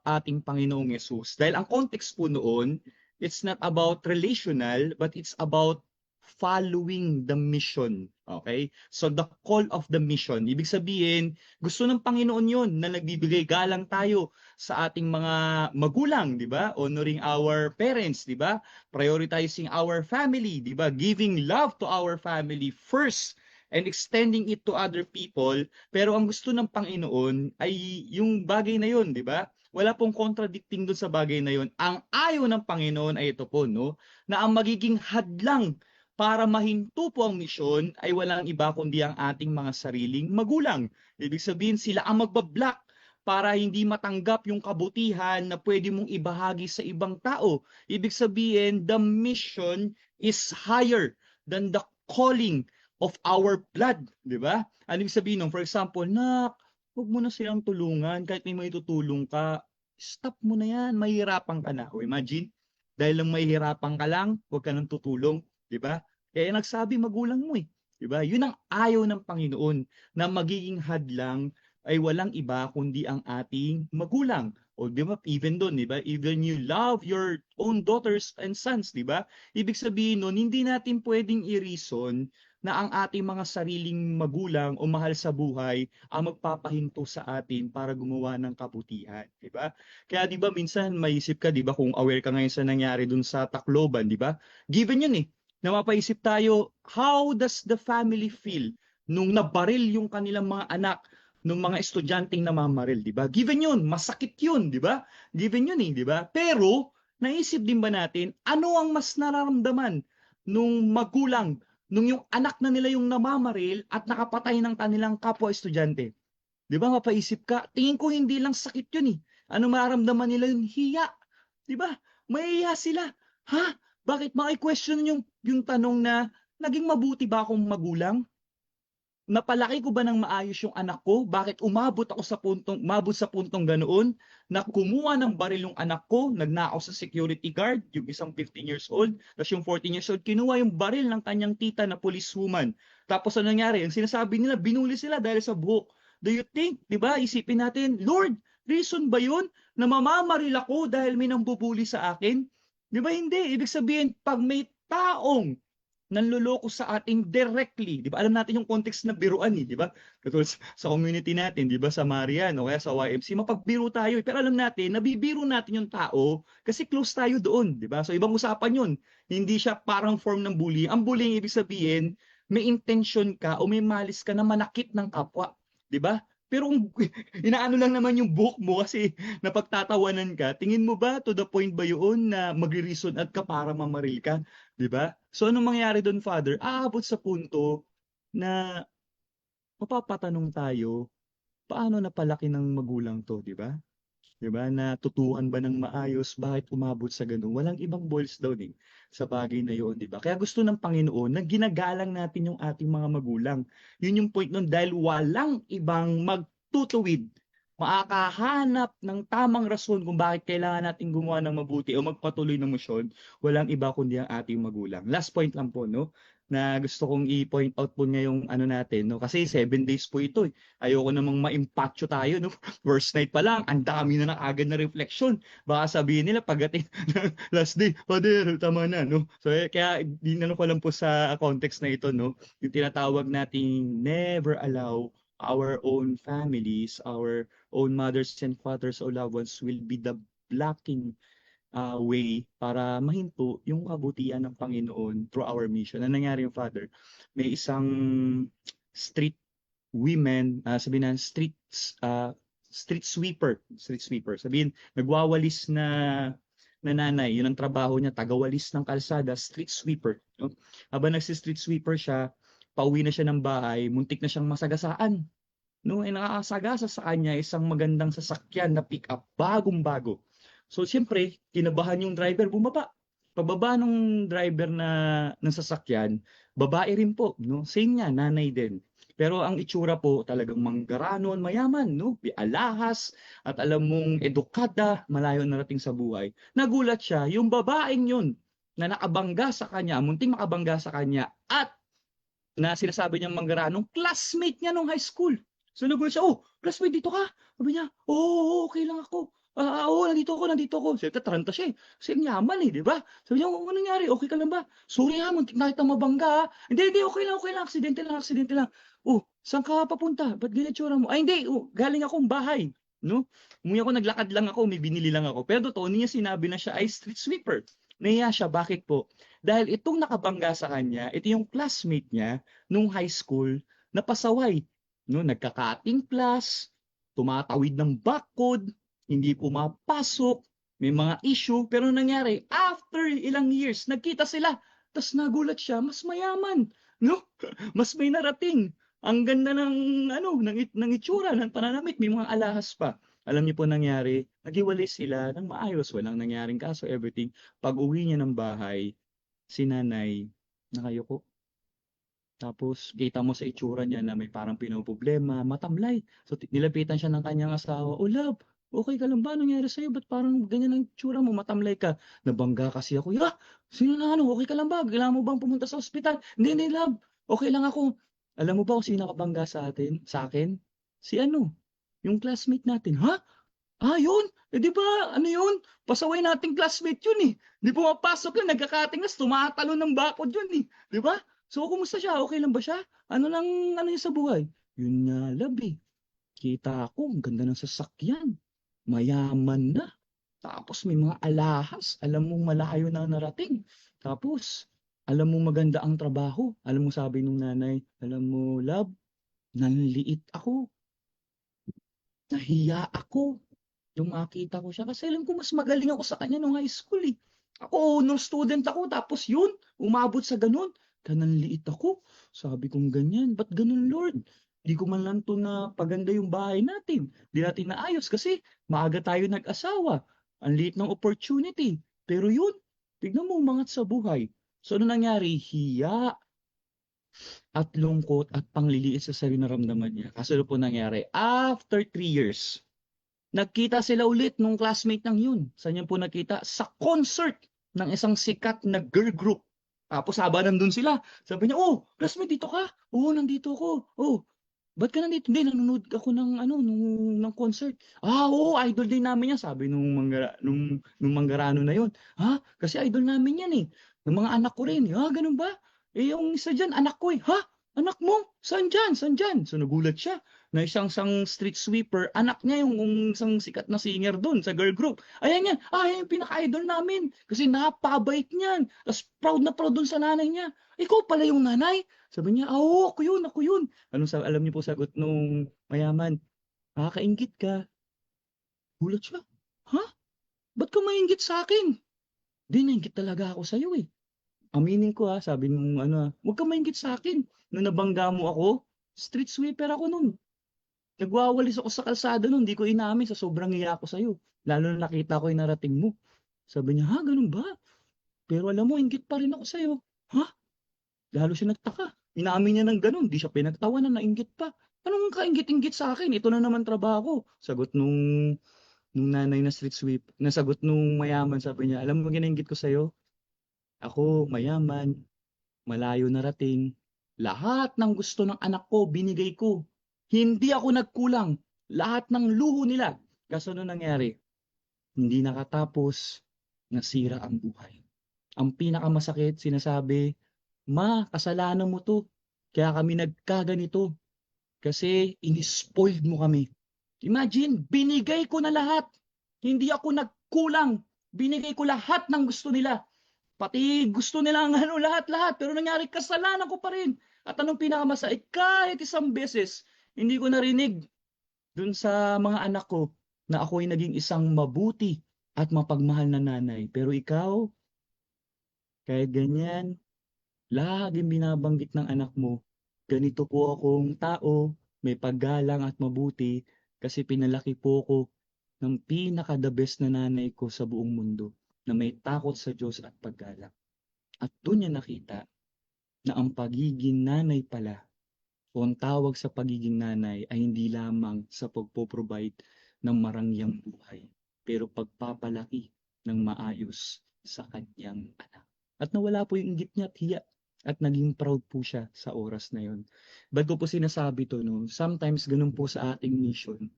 ating Panginoong Yesus. Dahil ang context po noon, it's not about relational, but it's about following the mission. Okay? So the call of the mission, ibig sabihin, gusto ng Panginoon yon na nagbibigay galang tayo sa ating mga magulang, di ba? Honoring our parents, di ba? Prioritizing our family, di ba? Giving love to our family first and extending it to other people. Pero ang gusto ng Panginoon ay yung bagay na yon, di ba? Wala pong contradicting doon sa bagay na yon. Ang ayaw ng Panginoon ay ito po, no? Na ang magiging hadlang para mahinto po ang misyon ay walang iba kundi ang ating mga sariling magulang. Ibig sabihin sila ang magbablock para hindi matanggap yung kabutihan na pwede mong ibahagi sa ibang tao. Ibig sabihin, the mission is higher than the calling of our blood. Di ba? Ano ibig sabihin nung, for example, nak, huwag mo na silang tulungan kahit may maitutulong ka. Stop mo na yan, mahihirapan ka na. O imagine, dahil lang mahihirapan ka lang, huwag ka nang tutulong. Diba? Kaya nagsabi magulang mo eh. Diba? Yun ang ayaw ng Panginoon na magiging hadlang ay walang iba kundi ang ating magulang. O di ba, even doon, di ba? Even you love your own daughters and sons, di ba? Ibig sabihin nun, hindi natin pwedeng i-reason na ang ating mga sariling magulang o mahal sa buhay ang magpapahinto sa atin para gumawa ng kabutihan, di ba? Kaya di ba minsan maisip ka, di ba, kung aware ka ngayon sa nangyari dun sa Tacloban, di ba? Given yun na mapaisip tayo, how does the family feel nung nabaril yung kanilang mga anak nung mga estudyanteng namamaril, di ba? Given yun, masakit yun, di ba? Given yun di ba? Pero, naisip din ba natin, ano ang mas nararamdaman nung magulang, nung yung anak na nila yung namamaril at nakapatay ng kanilang kapwa estudyante? Di ba, mapaisip ka, tingin ko hindi lang sakit yun Ano mararamdaman nila yung hiya? Di ba? Mahiya sila. Ha? Bakit maki-question yung tanong na, naging mabuti ba akong magulang? Napalaki ko ba ng maayos yung anak ko? Bakit umabot sa puntong ganoon na kumuha ng baril yung anak ko, nagnakaw sa security guard, yung isang 15 years old, tapos yung 14 years old, kinuha yung baril ng kanyang tita na policewoman. Tapos ano nangyari? Ang sinasabi nila, binuli sila dahil sa buhok. Do you think, di ba, isipin natin, Lord, reason ba yun na mamamaril ako dahil may nambubuli sa akin? Di ba hindi? Ibig sabihin, pag may taong nanloloko sa ating directly, di ba? Alam natin yung context na biruan di ba? Katulad sa community natin, di ba? Sa Marian o kaya sa YMC, mapagbiro tayo. Pero alam natin, nabibiro natin yung tao kasi close tayo doon, di ba? So ibang usapan yun. Hindi siya parang form ng bullying. Ang bullying, ibig sabihin, may intention ka o may malis ka na manakit ng kapwa, di ba? Pero kung inaano lang naman yung book mo kasi napagtatawanan ka, tingin mo ba to the point ba yun na magre-reason at ka para mamaril ka? Di ba? So anong mangyari doon, Father? Aabot sa punto na mapapatanong tayo, paano napalaki ng magulang to, di ba? Di ba? Natutuhan ba ng maayos? Bakit umabot sa ganun? Walang ibang boils down sa bagay na yun, di ba? Kaya gusto ng Panginoon na ginagalang natin yung ating mga magulang. Yun yung point nun dahil walang ibang magtutuwid, makakahanap ng tamang rason kung bakit kailangan natin gumawa ng mabuti o magpatuloy ng misyon, walang iba kundi ang ating magulang. Last point lang po, no? Na gusto kong i-point out po ngayong ano natin, no? Kasi 7 days po ito. Ayoko namang ma-impatcho tayo, no? First night pa lang, ang dami na agad na reflection. Baka sabihin nila pagdating ng last day, Father, tama na, no? So kaya dinano ko lang po sa context na ito, no? Yung tinatawag nating never allow our own families, our own mothers and fathers or loved ones will be the blocking way para mahinto yung kabutihan ng Panginoon through our mission. Ano nangyari yung Father? May isang street women, sabihin na street sweeper. Sabihin, nagwawalis na nanay, yun ang trabaho niya, tagawalis ng kalsada, street sweeper. No? Habang nagsi-street sweeper siya, pauwi na siya ng bahay, muntik na siyang masagasaan. No, ay nakakasagasa sa kanya isang magandang sasakyan na pick-up, bagong-bago. So siyempre, kinabahan yung driver, bumaba. Pababa ng driver ng sasakyan, babae rin po, no? Same niya, nanay din. Pero ang itsura po talagang manggaranon, mayaman, no? Alahas at alam mong edukada, malayo narating sa buhay. Nagulat siya, yung babaeng yun na nakabangga sa kanya, munting makabangga sa kanya at na sinasabi niyang manggaranong classmate niya nung high school. So nagulat siya, oh, classmate dito ka? Sabi niya, oh, okay lang ako. Oo, nandito ako. Siyempre, taranta siya Kasi yaman di ba? Sabi niya, ano nangyari? Okay ka lang ba? Sorry muntik na kita mabangga Hindi, okay lang. Aksidente lang. Oh, saan ka papunta? Ba't ganyan tsura mo? Ay, hindi. Galing akong bahay. No? Umuwi ako, naglakad lang ako, may binili lang ako. Pero totoo niya sinabi na siya ay street sweeper. Nahiya siya. Bakit po? Dahil itong nakabangga sa kanya, ito yung classmate niya nung high school na pasaway. No? Nagka-cutting class, tumatawid ng backcode, hindi pumapasok, may mga issue, pero nangyari, after ilang years, nagkita sila, tapos nagulat siya, mas mayaman, no? Mas may narating. Ang ganda ng itsura, ng pananamit, may mga alahas pa. Alam niyo po nangyari, naghiwalay sila ng maayos, walang nangyaring kaso, everything. Pag uwi niya ng bahay, si nanay, nakayuko. Tapos, kita mo sa itsura niya na may parang pinoproblema, matamlay. So, nilapitan siya ng kanyang asawa, oh love, okay ka lang ba? Nangyari sa'yo? Ba't parang ganyan ang tsura mo? Matamlay ka. Nabangga kasi ako. Sino na okay ka lang ba? Kailangan mo bang pumunta sa ospital? Hindi, love. Okay lang ako. Alam mo ba kung sino nakabangga sa akin? Si yung classmate natin. Ha? Ah, yun? Eh di ba, ano yun? Pasaway nating classmate yun eh. Di pumapasok yun, nagkakatingas, tumatalo ng bakod yun eh. Di ba? So, kumusta siya? Okay lang ba siya? Ano lang, ano yun sa buhay? Yun nga, love eh. Kita ko, ang ganda ng sasakyan. Mayaman na. Tapos may mga alahas. Alam mong malayo na narating. Tapos, alam mong maganda ang trabaho. Alam mo sabi nung nanay, alam mo, love, nanliit ako. Nahiya ako. Yung makita ko siya. Kasi alam ko mas magaling ako sa kanya nung high school eh. Ako, nung student ako, tapos yun, umabot sa ganun. Kananliit ako. Sabi kong ganyan. Ba't ganun, Lord? Di ko man lang to na paganda yung bahay natin. Di natin naayos kasi maaga tayo nag-asawa. Ang liit ng opportunity. Pero yun, tignan mo umangat sa buhay. So ano nangyari? Hiya at lungkot at pangliliit sa sarili na ramdaman niya. Kaso ano po nangyari? After 3 years, nagkita sila ulit nung classmate ng yun. Saan niya po nakita? Sa concert ng isang sikat na girl group. Tapos habang nandun sila, sabi niya, oh, classmate, dito ka? Oo, nandito ako. Oh, ba't ka nandito? Hindi, nanonood ako ng, ng concert. Ah, oo, idol din namin yan. Sabi nung manggarano na yun. Ha? Kasi idol namin yan eh. Ng mga anak ko rin. Ha, ganun ba? Eh, yung isa dyan, anak ko eh. Ha? Anak mo? Saan dyan? Saan dyan? So nagulat siya na isang street sweeper, anak niya yung isang sikat na singer doon sa girl group. Ayan yan, ayan yung pinaka-idol namin. Kasi napabait niyan. Tapos proud na proud doon sa nanay niya. Ikaw pala yung nanay? Sabi niya, oo, ako yun, ako yun. Alam niyo po sagot nung mayaman? Nakakaingit ka. Gulat siya. Ha? Ba't ka maingit sa akin? Di, naingit talaga ako sa'yo eh. Aminin ko ha, sabi nung huwag ka maingit sa akin. Nung nabangga mo ako, street sweeper ako nun. Nagwawalis ako sa kalsada nun, di ko inamin sa sobrang iya ko sa'yo. Lalo na nakita ko yung narating mo. Sabi niya, ha, ganun ba? Pero alam mo, inggit pa rin ako sa'yo. Ha? Lalo siya nagtaka. Inamin niya ng ganun, di siya pinagtawanan, nainggit pa. Anong kainggit-inggit sa akin? Ito na naman trabaho. Sagot nung nanay na street sweep, nasagot nung mayaman, sabi niya, alam mo ginainggit ko sa'yo? Ako, mayaman, malayo narating. Lahat ng gusto ng anak ko, binigay ko. Hindi ako nagkulang. Lahat ng luho nila. Kaso ano nangyari? Hindi nakatapos, nasira ang buhay. Ang pinakamasakit, sinasabi, ma, kasalanan mo to. Kaya kami nagkaganito. Kasi inispoiled mo kami. Imagine, binigay ko na lahat. Hindi ako nagkulang. Binigay ko lahat ng gusto nila. Pati gusto nila ang lahat-lahat. Pero nangyari, kasalanan ko pa rin. At anong pinakamasakit? Kahit isang beses, hindi ko narinig dun sa mga anak ko na ako ay naging isang mabuti at mapagmahal na nanay. Pero ikaw, kahit ganyan, laging binabanggit ng anak mo, ganito po akong tao, may paggalang at mabuti kasi pinalaki po ako ng pinaka-the best na nanay ko sa buong mundo na may takot sa Diyos at paggalang. At doon niya nakita na ang pagiging nanay pala o ang tawag sa pagiging nanay ay hindi lamang sa pagpo-provide ng marangyang buhay, pero pagpapalaki ng maayos sa kanyang anak. At nawala po yung inggit niya at hiya at naging proud po siya sa oras na yon. Ba't ko po sinasabi to, no? Sometimes ganun po sa ating mission.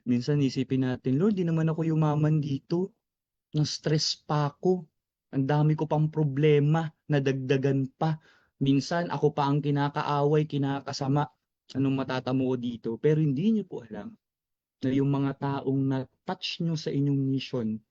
Minsan isipin natin, Lord, di naman ako yumaman dito. Na-stress pa ako. Ang dami ko pang problema, nadagdagan pa. Minsan ako pa ang kinakaaway, kinakasama. Anong matatamo ko dito? Pero hindi niyo po alam na yung mga taong na-touch nyo sa inyong mission,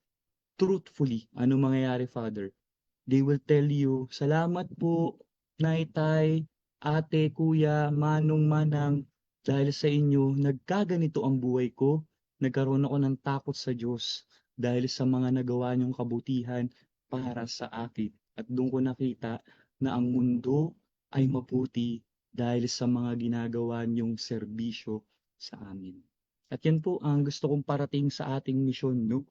truthfully, ano mangyayari, Father? They will tell you, salamat po, Naitay, ate, kuya, manong, manang, dahil sa inyo, nagkaganito ang buhay ko, nagkaroon ako ng takot sa Diyos dahil sa mga nagawa niyong kabutihan para sa akin. At doon ko nakita na ang mundo ay mabuti dahil sa mga ginagawa niyong serbisyo sa amin. At yan po ang gusto kong parating sa ating mission, no?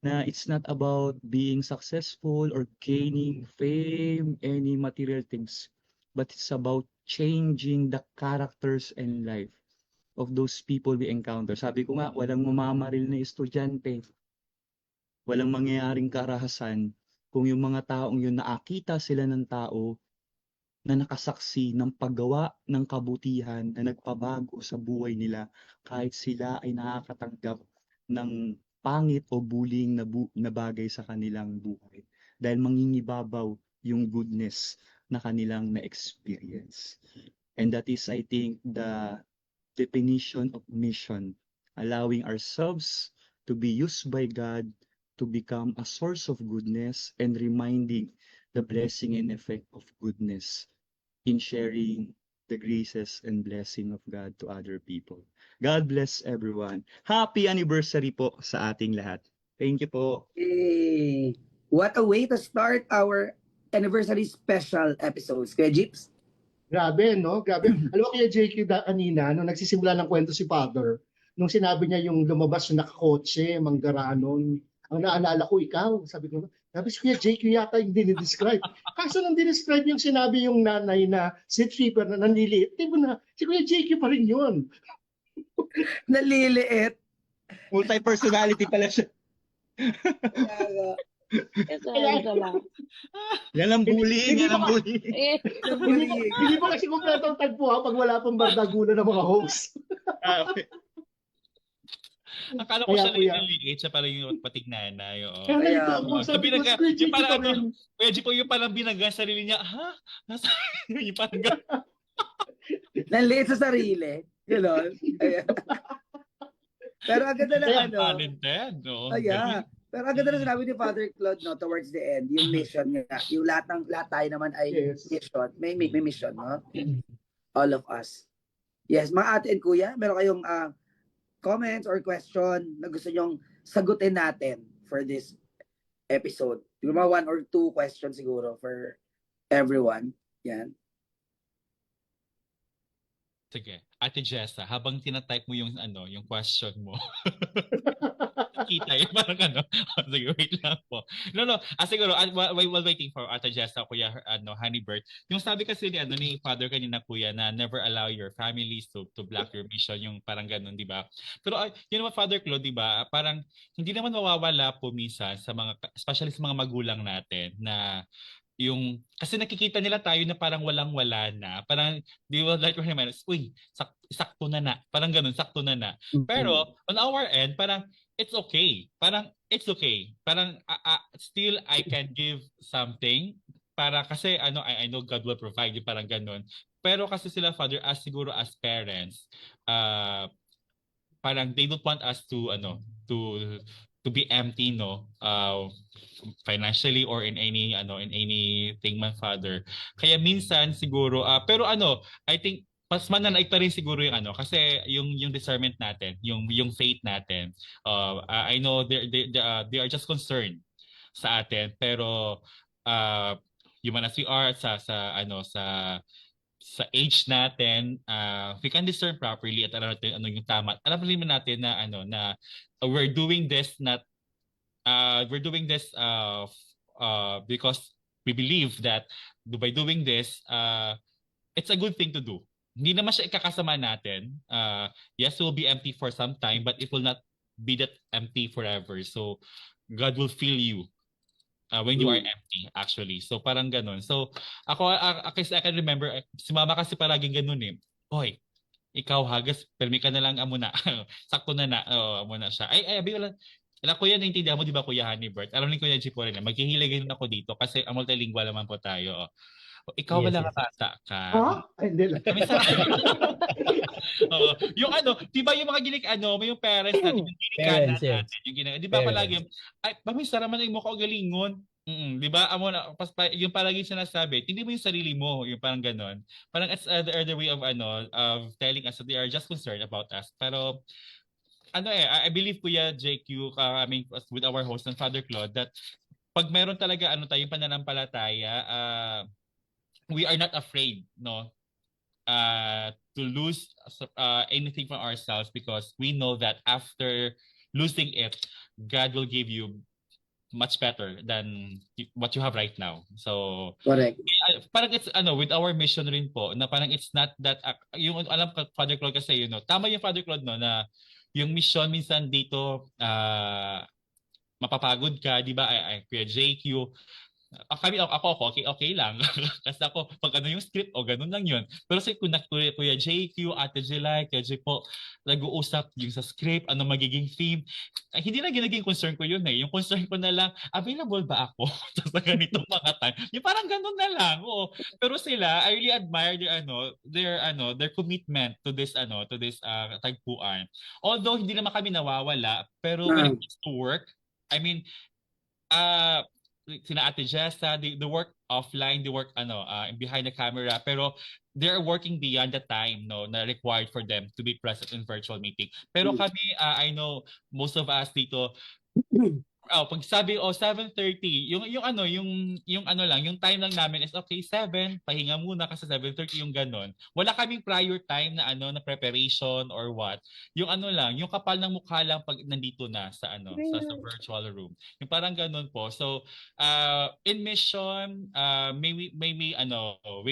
Na it's not about being successful or gaining fame, any material things, but it's about changing the characters and life of those people we encounter. Sabi ko nga, walang mamamaril na estudyante, walang mangyayaring karahasan kung yung mga taong yun nakakita sila ng tao na nakasaksi ng paggawa ng kabutihan na nagpabago sa buhay nila kahit sila ay nakakatanggap ng pangit o bullying na bagay sa kanilang buhay. Dahil mangingibabaw yung goodness na kanilang na-experience. And that is, I think, the definition of mission, allowing ourselves to be used by God to become a source of goodness and reminding the blessing and effect of goodness in sharing the graces and blessing of God to other people. God bless everyone. Happy anniversary po sa ating lahat. Thank you po. Hey, what a way to start our anniversary special episodes. Kuya Jeeps? Grabe, no? Grabe. Alam mo kaya JQ kanina, nung nagsisimula ng kwento si Father, nung sinabi niya yung lumabas yung nakakotse, manggaranon, ang naalala ko, ikaw. Sabi ko, sabi si Kuya JQ yata yung dinidescribe. Kaso nang dinidescribe yung sinabi yung nanay na seat sweeper na nanliliit, di ba na, si Kuya JQ pa rin yun. Naliliit. Multi-personality pala siya. Yan ang bullying, yan ang bullying. Hindi mo kasi kompletong tagpo ha pag wala pang bardagulo ng mga host. Akala ko Kaya, siya kuya. naliliit, siya pala yung patignan na yun. Kaya nalito ako, So, sabi ko, binaga, Kuya yung JQ parang pa ano, rin. medyo po yung parang binaga sa sarili niya, ha? Yung parang Naliliit sa sarili. Ganon. Ayan. Pero ang ganda na ano. talented, no? Ayan. Pero ang ganda na sinabi ni Father Claude, no, towards the end, yung mission nga, yung lahat tayo naman ay Yes. mission. May mission, no? All of us. Yes, mga ate and kuya, meron kayong comments or question na gusto nyong sagutin natin for this episode. Siguro mga 1 or 2 questions siguro for everyone. Yan. Sige. Ate Jessa, habang tinatype mo yung ano, yung question mo. Kita yung parang ano. Sige, wait lang po. No. Siguro, while waiting for Ate Jessa, Kuya Honeybird, yung sabi kasi ni Father kanina, Kuya, na never allow your families to block your mission, yung parang ganun, di ba? Pero yun naman, Father Claude, di ba? Parang hindi naman mawawala po minsan sa mga, especially sa mga magulang natin, na yung, kasi nakikita nila tayo na parang walang-wala na. Parang, they will like to remind us, uy, sakto na. Parang ganun, sakto na. Pero, on our end, parang, it's okay. Parang, it's okay. Parang, still, I can give something. Para, kasi, I know God will provide you, parang ganun. Pero kasi sila, Father, siguro as parents, parang they don't want us to, to be empty, no? Financially or in anything, man, Father. Kaya minsan siguro pero I think mas mananaig pa rin siguro yung kasi yung discernment natin, yung faith natin. I know they are just concerned sa atin, pero human as we are sa age natin, we can discern properly at alam natin ano yung tama. Alam natin na na we're doing this because we believe that by doing this, it's a good thing to do. Hindi naman siya ikakasama natin. Yes, it will be empty for some time, but it will not be that empty forever. So God will fill you when you are empty, actually. So parang ganun. So ako, kasi I can remember, si mama kasi paraging ganun eh. Hoy, ikaw hagas, permi ka na lang muna. Sakto na muna siya. Abi wala. Kuya, naintindihan mo, di ba, Kuya Honeybird? Alam ni Kuya G po rin, maghihiligay ako dito kasi multilingual naman po tayo. Ikaw wala ka bata ka. Hindi lang. Yung di ba yung mga may yung parents natin, yung ginikana natin, yung di ba palagi, pamisa naman yung mukha galingon. Di ba? Yung palagi sinasabi, hindi mo yung sarili mo, yung parang ganon. Parang it's the other way of telling us that they are just concerned about us. Pero I believe, Kuya JQ, with our host and Father Claude, that pag meron talaga tayong pananampalataya, we are not afraid, no, to lose anything from ourselves, because we know that after losing it, God will give you much better than what you have right now. So Correct. Parang it's with our mission rin po, na parang it's not that yung alam ka, Father Claude, kasi tama yung Father Claude, no, na yung mission minsan dito mapapagod ka, di ba? Kuya JQ, Ako, okay lang. Kasi ako, pag ano yung script, o ganun lang yun. Pero si Kuya JQ, Ate Jelay, Kuya J po, nag-uusap yung sa script, ano magiging theme. Hindi na ginaging concern ko yun eh. Yung concern ko na lang, available ba ako sa ganitong mga time? Yung parang ganun na lang. Oo. Pero sila, I really admire their commitment to this tagpuan. Although hindi naman kami nawawala, pero when it comes to work, I mean, uh, sina Ate Jessa, the work offline, the work behind the camera, pero they're working beyond the time no na required for them to be present in virtual meeting. Pero kami, I know most of us dito, pag sabi 7:30, yung ano lang, yung time lang namin is okay 7, pahinga muna kasi 7:30 yung ganon. Wala kaming prior time na na preparation or what. Yung ano lang, yung kapal ng mukha lang pag nandito na sa sa virtual room. Yung parang ganon po. So, in mission, we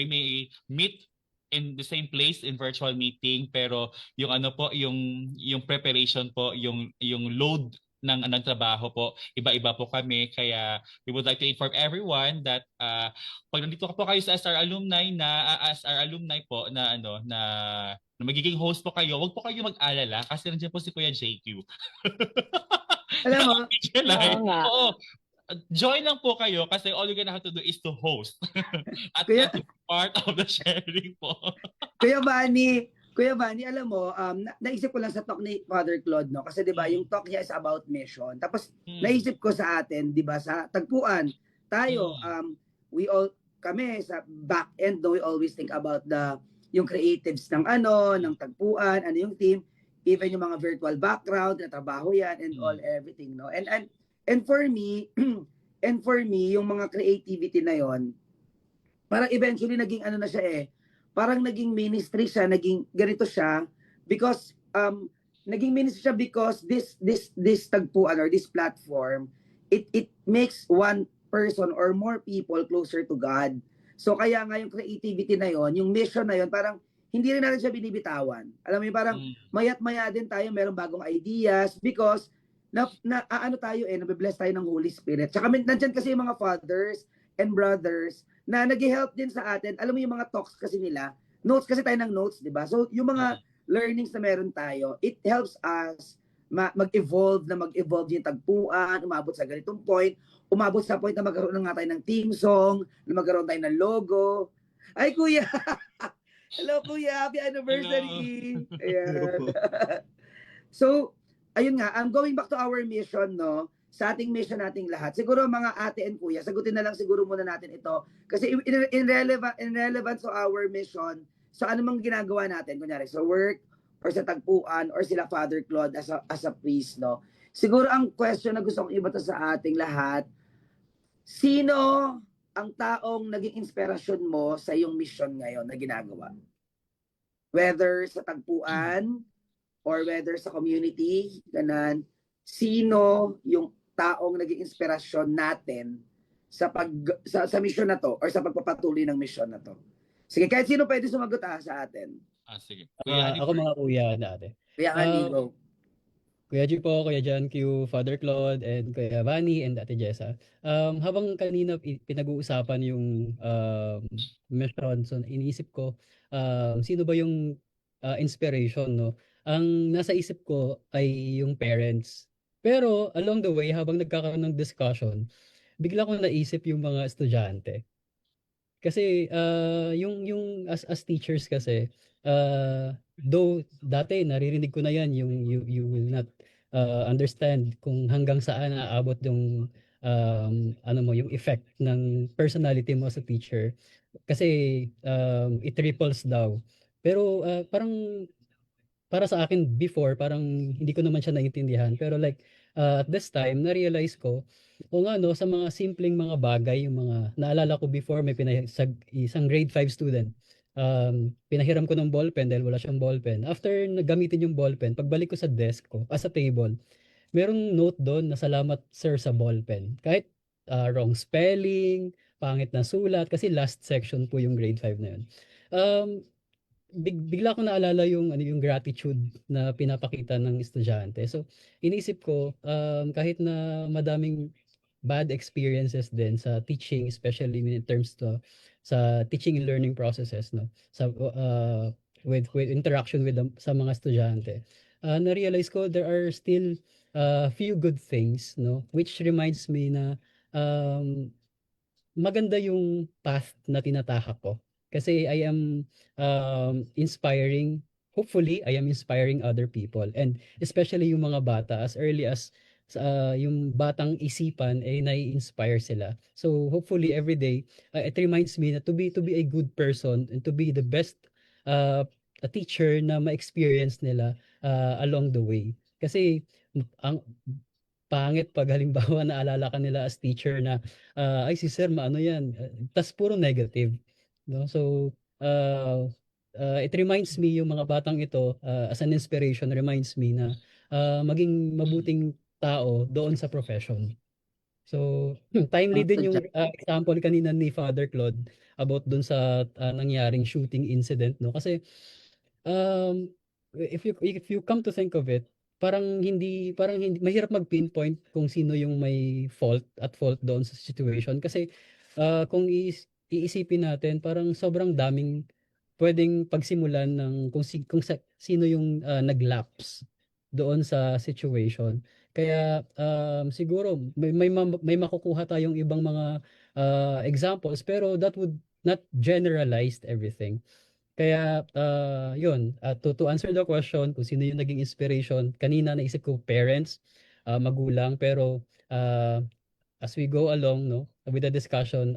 may meet in the same place in virtual meeting, pero yung yung preparation po, yung load ng trabaho po, iba-iba po kami, kaya we would like to inform everyone that pag nandito po kayo sa SR alumni po na magiging host po kayo, wag po kayo mag-alala kasi nandiyan po si Kuya JQ. Alam mo, Oo nga. Oo. Join lang po kayo kasi all you're gonna have to do is to host at Kuya- not to be part of the sharing po. Kuya Bani, alam mo, naisip ko lang sa talk ni Father Claude, no? Kasi 'di ba, yung talk niya is about mission. Tapos naisip ko sa atin, 'di ba, sa tagpuan, tayo kami sa back end, no, we always think about yung creatives ng ng tagpuan, ano yung team, even yung mga virtual background, na trabaho yan and all everything, no? And for me, yung mga creativity na yon, parang eventually naging na siya parang naging ministry siya, naging ganito siya because naging ministry siya because this tagpuan or this platform, it makes one person or more people closer to God. So kaya nga yung creativity na yon, yung mission na yon, parang hindi rin natin siya binibitawan. Alam mo yun, parang mayat-maya din tayo, merong bagong ideas because nabe-bless tayo ng Holy Spirit. Tsaka nandyan kasi yung mga fathers and brothers na nag-help din sa atin. Alam mo yung mga talks kasi nila, notes kasi tayo ng notes, di ba? So yung mga learnings na meron tayo, it helps us mag-evolve yung tagpuan, umabot sa ganitong point, umabot sa point na magkaroon na nga tayo ng team song, na magkaroon tayo ng logo. Ay, Kuya! Hello, Kuya! Happy anniversary! Ayan. So, ayun nga, I'm going back to our mission, no? Sa ating mission nating lahat. Siguro mga ate and kuya, sagutin na lang siguro muna natin ito. Kasi in relevance to our mission, so ano mang ginagawa natin, kunyari sa work, or sa tagpuan, or sila Father Claude as a priest, no? Siguro ang question na gusto kong ibata sa ating lahat, sino ang taong naging inspirasyon mo sa iyong mission ngayon na ginagawa? Whether sa tagpuan, or whether sa community, ganan, sino yung taong naging inspirasyon natin sa mission na to or sa pagpapatuloy ng mission na to? Sige, kahit sino pwede sumagot sa atin. Sige. Ako mga kuya dati. Kuya Ani, go. Kuya G po, Kuya John Q, Father Claude, and Kuya Vani, and Ate Jessa. Habang kanina pinag-uusapan yung mission, so iniisip ko, sino ba yung inspiration, no? Ang nasa isip ko ay yung parents. Pero along the way, habang nagkakaroon ng discussion, bigla ko naisip yung mga estudyante. Kasi yung as teachers kasi, though dati naririnig ko na yan, yung you will not understand kung hanggang saan aabot yung yung effect ng personality mo as a teacher. Kasi it ripples daw. Pero parang para sa akin before, parang hindi ko naman siya naintindihan. Pero like, at this time, na-realize ko, o nga no, sa mga simpleng mga bagay, yung mga, naalala ko before, may isang grade 5 student, pinahiram ko ng ballpen dahil wala siyang ballpen. After nagamitin yung ballpen, pagbalik ko sa desk ko, sa table, merong note doon na salamat sir sa ballpen. Kahit wrong spelling, pangit na sulat, kasi last section po yung grade 5 na yun. Bigla ko naalala yung gratitude na pinapakita ng estudyante. So iniisip ko kahit na madaming bad experiences din sa teaching, especially in terms to sa teaching and learning processes, no, sa with interaction with sa mga estudyante. Na-realize ko there are still few good things, no, which reminds me na maganda yung path na tinatahak ko. Kasi I am inspiring, hopefully, I am inspiring other people. And especially yung mga bata, as early as yung batang isipan, eh, nai-inspire sila. So hopefully every day, it reminds me na to be a good person and to be the best a teacher na ma-experience nila along the way. Kasi ang pangit pag halimbawa naalala ka nila as teacher na ay si sir maano yan, tas puro negative, no? So it reminds me yung mga batang ito as an inspiration, reminds me na maging mabuting tao doon sa profession. So timely din yung example kanina ni Father Claude about doon sa nangyaring shooting incident, no? Kasi if you come to think of it, parang hindi mahirap mag-pinpoint kung sino yung may fault doon sa situation kasi kung iisipin natin parang sobrang daming pwedeng pagsimulan ng sino yung nag-lapse doon sa situation. Kaya siguro may makukuha tayong ibang mga examples pero that would not generalize everything. Kaya yun, to answer the question kung sino yung naging inspiration, kanina naisip ko parents, magulang, pero as we go along, no, with the discussion,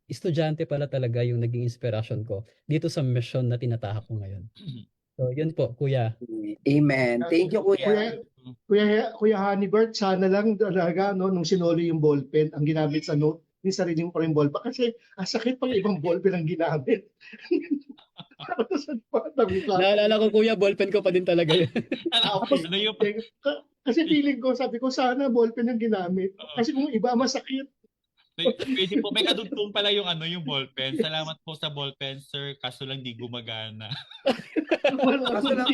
estudyante pala talaga yung naging inspiration ko dito sa mission na tinatahak ko ngayon. So yun po, kuya. Amen. Thank you, Kuya. Kuya Hanibert, sana lang talaga no, nung sinoli yung ballpen, ang ginamit sa note, yung sarili mo pa rin ballpen. Kasi sakit pang ibang ballpen ang ginamit. Naalala ko kuya, ballpen ko pa din talaga yun. Ano yung Kasi feeling ko, sabi ko sana ballpen ang ginamit. Kasi kung iba masakit. pwede po, may kadugtong pala yung yung ballpen. Salamat po sa ballpen, sir. Kaso lang di gumagana. Kaso lang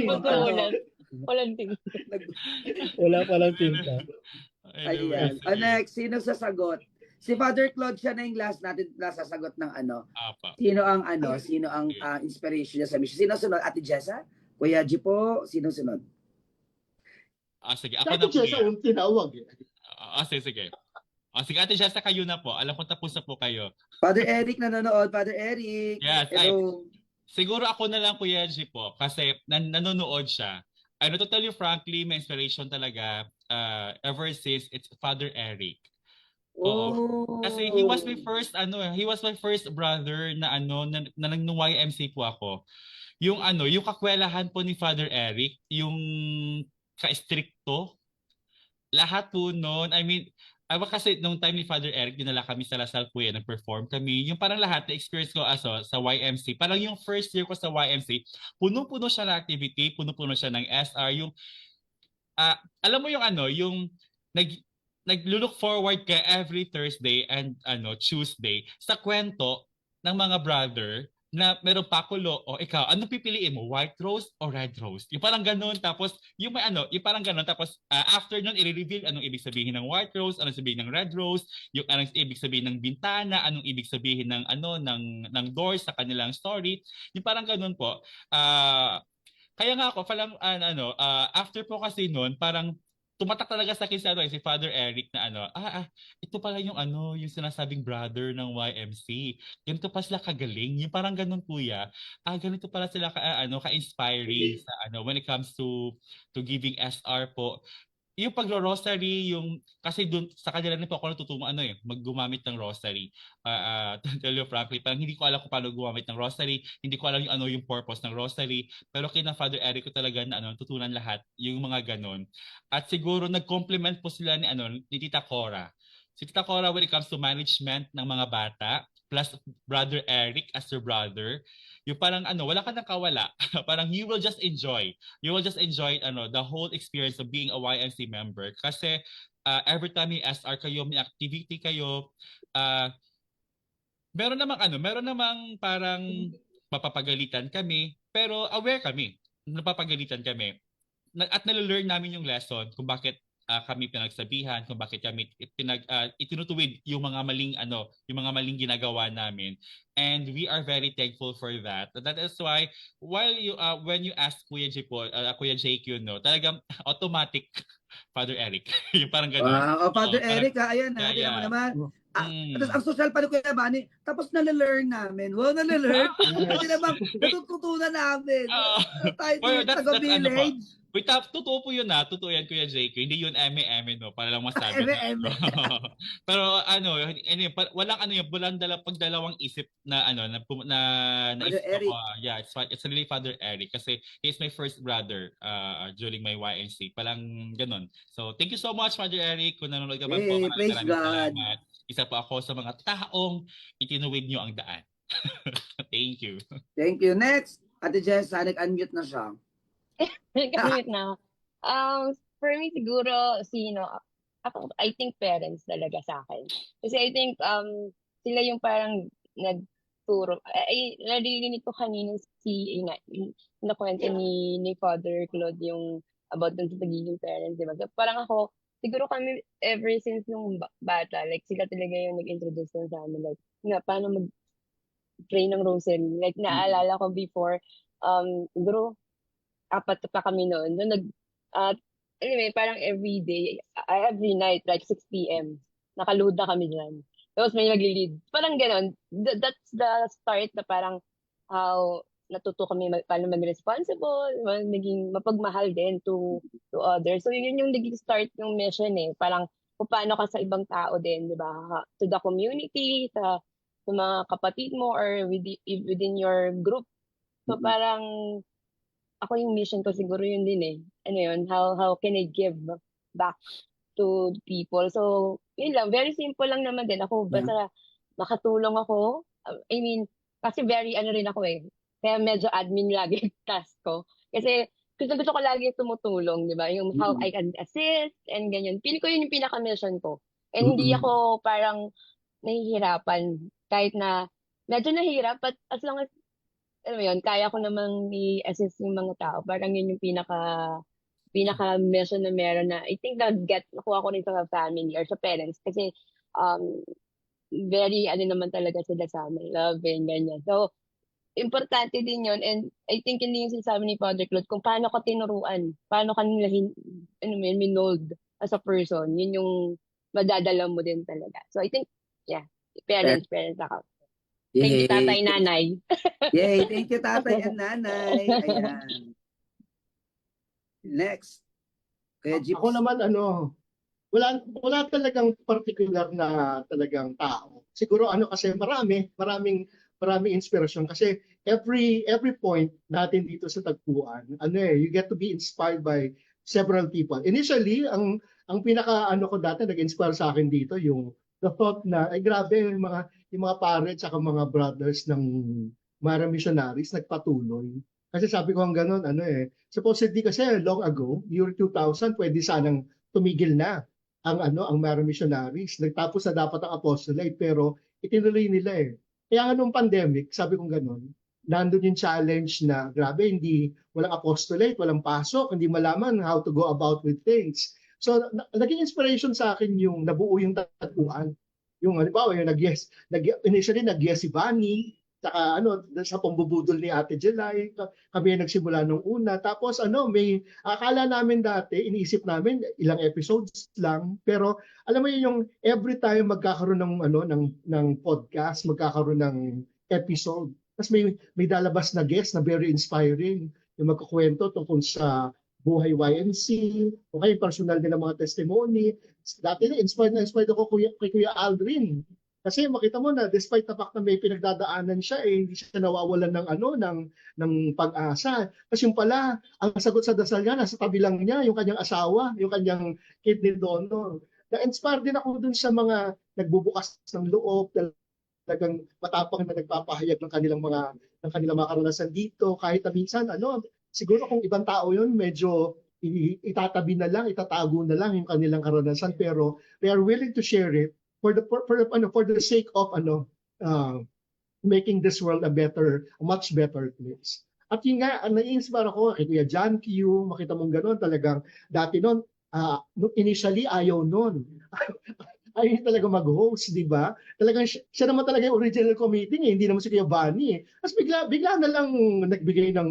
Walang ting. Wala palang tinta. Ayan. Next, sino sasagot? Si Father Claude siya na yung last natin sasagot ng Apa. Sino ang inspiration niya sa mission? Sino sunod? Ate Jessa? Kuya G po? Sino sunod? Sige. Ako Ate na po Jessa, yan. yung tinawag. Sige. Sige, Ate Jessa, kayo na po. Alam ko tapos na po kayo. Father Eric nanonood. Father Eric. Yes. Hello. Siguro ako na lang, Kuya G po. Kasi nanonood siya. To tell you frankly, my inspiration talaga ever since it's Father Eric. Oo. Kasi he was my first brother na nang YMC po ako. Yung kakwelahan po ni Father Eric, yung ka-stricto, lahat po noon, kasi nung time ni Father Eric, dinala kami sa Lasal po yan, nag-perform kami. Yung parang lahat na experience ko sa YMC, parang yung first year ko sa YMC, puno-puno siya ng activity, puno-puno siya ng SR, yung alam mo yung nag-look forward ka every Thursday and Tuesday sa kwento ng mga brother na meron pakulo o ikaw, ano pipiliin mo? White roast o red roast? Yung parang ganun, tapos yung yung parang ganun, tapos after nun, i-reveal anong ibig sabihin ng white roast, anong sabihin ng red roast, yung anong ibig sabihin ng bintana, anong ibig sabihin ng ng doors sa kanilang story. Yung parang ganun po. Kaya nga ako, after po kasi nun, parang tumatak talaga sa akin si Father Eric na ito pala yung yung sinasabing brother ng YMC. Ganito pa sila kagaling. Yung parang ganun kuya. Ganito pala sila ka-inspiring sa when it comes to giving SR po. Yung pagro-rosary, kasi dun sa kanila na po ako natutumo maggumamit ng rosary. To tell you frankly, parang hindi ko alam kung paano gumamit ng rosary, hindi ko alam yung purpose ng rosary, pero kina Father Eric ko talaga na tutunan lahat yung mga ganon. At siguro nag-compliment po sila ni Tita Cora. Si Tita Cora when it comes to management ng mga bata, plus Brother Eric as your brother, yung parang wala ka nang kawala. Parang you will just enjoy the whole experience of being a YMC member. Kasi every time may SR kayo, may activity kayo, meron namang parang mapapagalitan kami, pero aware kami, napapagalitan kami. At nalalearn namin yung lesson kung bakit kami pinagsabihan kung bakit kami itinutuwid yung mga maling yung mga maling ginagawa namin. And we are very thankful for that. That is why while you when you ask Kuya Kuya JQ, no, talagang automatic Father Eric. Yung parang gano'n. Wow, Father Parang, Eric, ayan ha, tingnan mo yeah. naman. Tapos ang social pa rin Kuya Manny, tapos nalalearn namin. Wow, nalalearn. Kasi naman, natututunan namin. Tayo that's taga ano po. village. Wait, totoo po yun Totoo yan, Kuya JQ. Hindi yun eme-eme, no? Para lang masabi na. Eme-eme. Pero walang pagdalawang isip na Father Eric. Yeah, it's really Father Eric kasi he's my first brother during my YNC. Palang ganun. So, thank you so much, Father Eric. Kung nanonood ka man po, Hey, praise maraming God. salamat. Isa po ako sa mga taong itinuwid nyo ang daan. Thank you. Thank you. Next, Ate Jessa, nag-unmute na siya. Nag-unmute na. For me siguro, ako, I think parents talaga sa akin. Kasi I think sila yung parang nagturo. Ay, narinig ko kanina nakwento ni Father Claude yung about dun sa pagiging parents, di ba? So, parang ako, siguro kami ever since nung bata, like sila talaga yung nag-introduce sa amin, like, paano mag-pray ng rosary. Like, naalala ko before, siguro, 4 pa kami noon. Anyway, parang every day, every night, like 6 p.m., nakaload na kami dyan. Tapos may nagli-lead. Parang ganon. That's the start na parang how natuto kami paano mag-responsible, naging mapagmahal din to others. So yun yung naging start ng mission eh. Parang kung paano ka sa ibang tao din, di ba? To the community, sa mga kapatid mo, or within your group. So parang ako yung mission ko siguro yun din eh. Ano yun? How can I give back to people? So, yun lang. Very simple lang naman din. Ako, basta makatulong ako. I mean, kasi very rin ako eh. Kaya medyo admin lagi yung task ko. Kasi gusto ko lagi tumutulong, di ba? Yung how I can assist and ganyan. Pili ko yun yung pinaka-mission ko. And hindi ako parang nahihirapan. Kahit na medyo nahirap, but as long as alam mo yun, kaya ko namang i-assist yung mga tao. Parang yun yung pinaka-mission na meron na I think nakuha ko rin sa family or sa parents kasi very naman talaga sila sa amin, loving, ganyan. So, importante din yun and I think hindi yung sinasabi ni Father Claude kung paano ka tinuruan, paano ka nila minold as a person, yun yung madadala mo din talaga. So, I think, yeah, parents ako. Thank you, tatay, nanay. Yay, thank you, tatay and nanay. Ayan. Next. Kaya Jeeps. Ako naman wala talagang particular na talagang tao. Siguro kasi maraming inspirasyon kasi every point natin dito sa tagpuan, you get to be inspired by several people. Initially, ang pinaka ko dati nag-inspire sa akin dito yung the thought na ay grabe yung mga parents at mga brothers ng Mara missionaries nagpatuloy. Kasi sabi ko gano'n, supposedly kasi long ago, year 2000, pwede sanang tumigil na ang Mara missionaries. Nagtapos na dapat ang apostolate, pero itinuloy nila eh. Kaya nung pandemic, sabi ko gano'n, nandun yung challenge na grabe, walang apostolate, walang pasok, hindi malaman how to go about with things. So, naging inspiration sa akin yung nabuo yung tagpuan. Yung halimbawa, initially nag-yes si Bunny, saka sa pambubudol ni Ate Jelay, kami nagsimula nung una. Tapos may akala namin dati, iniisip namin ilang episodes lang, pero alam mo yung every time magkakaroon ng podcast, magkakaroon ng episode. Tapos may dalabas na guest na very inspiring, yung magkukwento tungkol sa buhay YMC, o kaya personal nila mga testimony. Dati inspired ako kay Kuya Aldrin. Kasi makita mo na despite the fact na may pinagdadaanan siya, hindi siya nawawalan ng pag-asa. Kasi yung pala, ang sagot sa dasal niya, nasa tabi lang niya, yung kanyang asawa, yung kanyang kidney donor. Na-inspire din ako dun sa mga nagbubukas ng loob, talagang matapang na nagpapahayag ng kanilang mga karanasan dito. Kahit na minsan, siguro kung ibang tao yun, medyo itatabi na lang, itatago na lang yung kanilang karanasan, pero they are willing to share it for the sake of making this world a much better place. At yun nga, nai-inspire ako kay Kuya John Q, makita mong gano'n talagang dati noon, nung initially ayaw nun. Ayaw talaga mag-host, di ba? Talagang siya naman talaga yung original committee hindi naman si Kuya Bani eh. Tapos bigla na lang nagbigay ng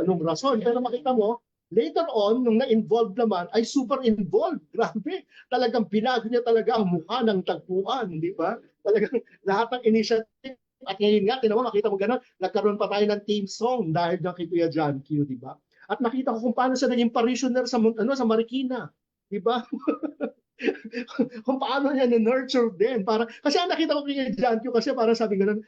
nung rason. Pero makita mo, later on, nung na-involved naman, ay super involved. Grabe. Talagang binago niya talaga ang mukha ng tagpuan, di ba? Talagang lahat ng initiative. At ngayon nga, makita mo gano'n, nagkaroon pa tayo ng team song dahil ng kay Kuya John Q, di ba? At nakita ko kung paano siya naging parishioner sa Marikina, di ba? Kung paano niya ni-nurture din. Kasi ang nakita ko kay John Q kasi para sabi ganun,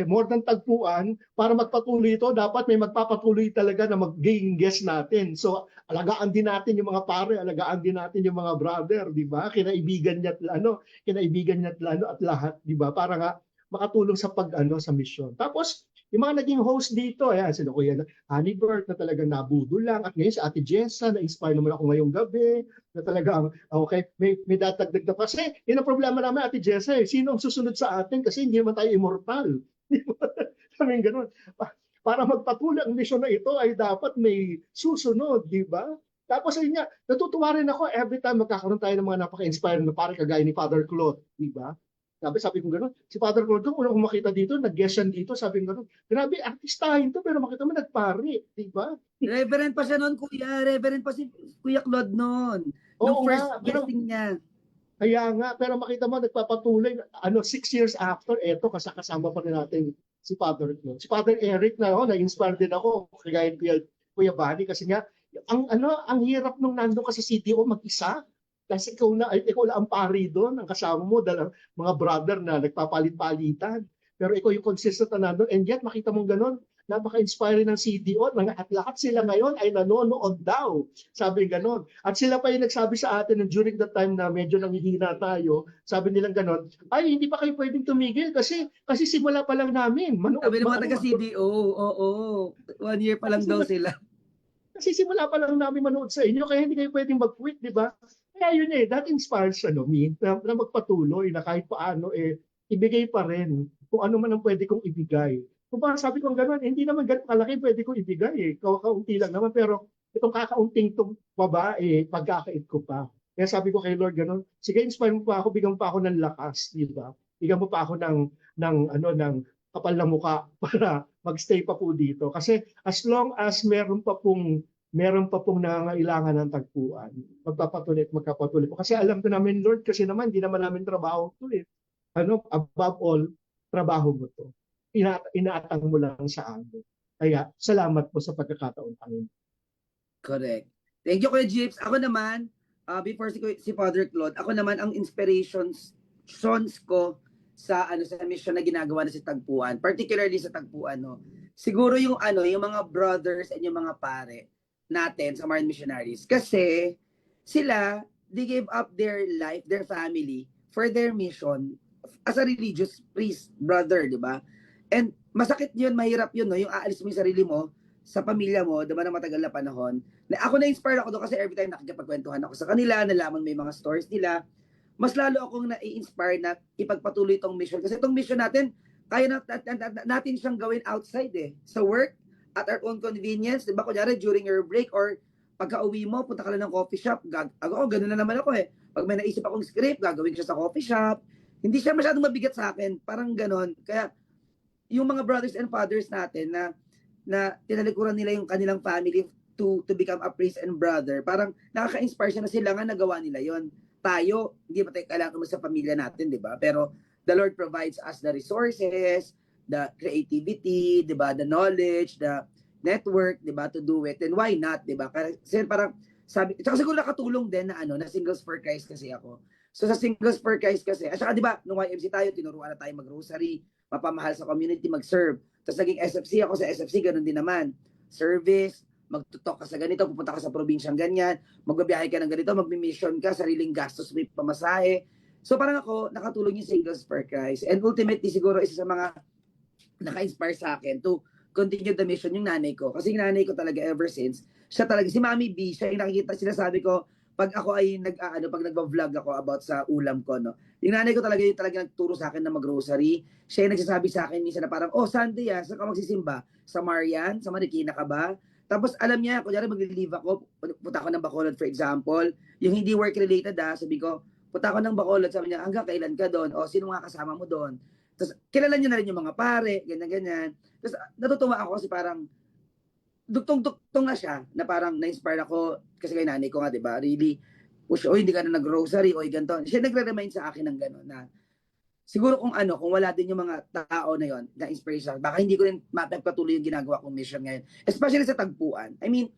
more than tagpuan, para magpatuloy ito, dapat may magpapatuloy talaga na mag-gain guest natin. So, alagaan din natin yung mga pare, alagaan din natin yung mga brother, di ba? Kinaibigan niya at lahat, di ba? Para nga makatulong sa sa mission. Tapos, yung mga naging host dito, ayan, sino Kuya Honey Bert na talagang nabudo lang. At ngayon si Ate Jessa, na-inspire naman ako ngayong gabi, na talagang, okay, may datagdag na. Kasi, yun ang problema namin, Ate Jessa, sino ang susunod sa atin? Kasi hindi naman tayo immortal. Sabi ganun. Para magpatuloy ang mission na ito, ay dapat may susunod, di ba? Tapos ayun nga, natutuwa rin ako every time magkakaroon tayo ng mga napaka-inspiring na parang kagaya ni Father Claude, di ba? Sabi ko gano'n, si Father Gordon, unang kong makita dito, nag-guest yan dito, sabi ko gano'n, grabe, artistahin to, pero makita mo nagpari, di ba? Reverend pa siya noon, Kuya. Reverend pa si Kuya Claude noon. Oo Nung first nga, guesting niya. Kaya nga, pero makita mo, nagpapatuloy, 6 years after, eto, kasama pa rin natin si Father Claude. Si Father Eric na-inspire din ako, kagaya ni Kuya Bani, kasi nga, ang hirap nung nandun ka sa CDO mag-isa, kasi ikaw lang ang pari doon, ang kasama mo, mga brother na nagpapalit-palitan. Pero ikaw yung consistent na nandun, and yet makita mong ganun, napaka-inspiring ng CDO, at lahat sila ngayon ay nanonood daw, sabi ganun. At sila pa yung nagsabi sa atin during that time na medyo nanghihina tayo, sabi nilang ganun, ay hindi pa kayo pwedeng tumigil kasi simula pa lang namin. Sabi ng mga taga-CDO, oo, 1 year pa lang daw sila. Kasi simula pa lang namin manood sa inyo, kaya hindi kayo pwedeng mag-quit, di ba? Kaya yun that inspires me na magpatuloy na kahit paano ibigay pa rin kung ano man ang pwede kong ibigay. Kung parang sabi ko gano'n, hindi naman gano'n kalaki pwede kong ibigay kaunti lang naman, pero itong kakaunting itong baba pagkakait ko pa. Kaya sabi ko kay Lord gano'n, sige inspire mo pa ako, bigyan mo pa ako ng lakas, di ba? Bigyan mo pa ako ng kapal na mukha para magstay pa po dito. Kasi as long as meron pa pong nangangailangan ng tagpuan, magkapatuloy po. Kasi alam ko namin, Lord, kasi naman, hindi naman namin trabaho ito eh. Above all, trabaho mo to. Inaatang mo lang sa amin. Kaya, salamat po sa pagkakataon, Panginoon. Correct. Thank you, Kuya Jeeps. Ako naman, before si Father Claude, ako naman ang inspirations ko sa mission na ginagawa na si Tagpuan, particularly sa Tagpuan, siguro yung mga brothers and yung mga pare natin sa Marian Missionaries, kasi sila, they gave up their life, their family for their mission as a religious priest, brother, di ba? And masakit yun, mahirap yun, yung aalis mo yung sarili mo sa pamilya mo, diba, na matagal na panahon. Ako na-inspire ako doon kasi every time nakikipagkwentuhan ako sa kanila, nalaman may mga stories nila, mas lalo akong na-inspire na ipagpatuloy itong mission. Kasi itong mission natin, kaya natin siyang gawin outside sa work, at our own convenience. Diba, kunyari, during your break or pagka-uwi mo, punta ka lang ng coffee shop. Ganun na naman ako Pag may naisip akong script, gagawin ko siya sa coffee shop. Hindi siya masyadong mabigat sa akin. Parang ganon. Kaya, yung mga brothers and fathers natin na tinalikuran nila yung kanilang family to become a priest and brother, parang nakaka-inspire siya na sila nga nagawa nila yon. Tayo, hindi ba tayo kailangan mo sa pamilya natin, di ba? Pero the Lord provides us the resources, the creativity, di ba? The knowledge, the network, di ba? To do it. And why not, di ba? Kasi parang sabi, tsaka siguro nakatulong din na Singles for Christ kasi ako. So sa Singles for Christ kasi, at saka di ba, nung YMC tayo, tinuruan na tayo mag-rosary, mapamahal sa community, mag-serve. Tapos naging SFC ako, sa SFC, ganun din naman. Service, magtutok ka sa ganito, pupunta ka sa probinsyang ganyan, magbabiyahe ka ng ganito, magmi-mission ka, sariling gastos, may pamasahe. So parang ako, nakatulong yung Singles for Christ. And ultimately, siguro, isa sa mga naka-inspire sa akin to continue the mission yung nanay ko. Kasi yung nanay ko talaga ever since, siya talaga, si Mami B, siya yung nakikita, sinasabi ko, pag ako ay pag nagva-vlog ako about sa ulam ko, yung nanay ko talaga yung nagturo sa akin na mag-grocery. Siya yung nagsasabi sa akin minsan na parang, Sunday saan ka magsisimba? Sa Marian? Sa Marikina ka ba? Tapos alam niya, kunyari mag-leave ako, punta ako ng Bacolod for example, yung hindi work-related sabi ko, punta ako ng Bacolod, sabi niya, hanggang kailan ka doon? O sino mga kasama mo doon? Tapos kilala niya na rin yung mga pare, ganyan-ganyan. Tapos natutuwa ako kasi parang, duktong-duktong na siya, na parang na-inspire ako, kasi kay nanay ko nga, di ba? Really, push, hindi ka na nag-grocery, ganito. Siya nagre-remind sa akin ng gano'n na, siguro kung wala din yung mga tao na yon na inspiration, baka hindi ko rin mapagpatuloy yung ginagawa kong mission ngayon. Especially sa tagpuan. I mean,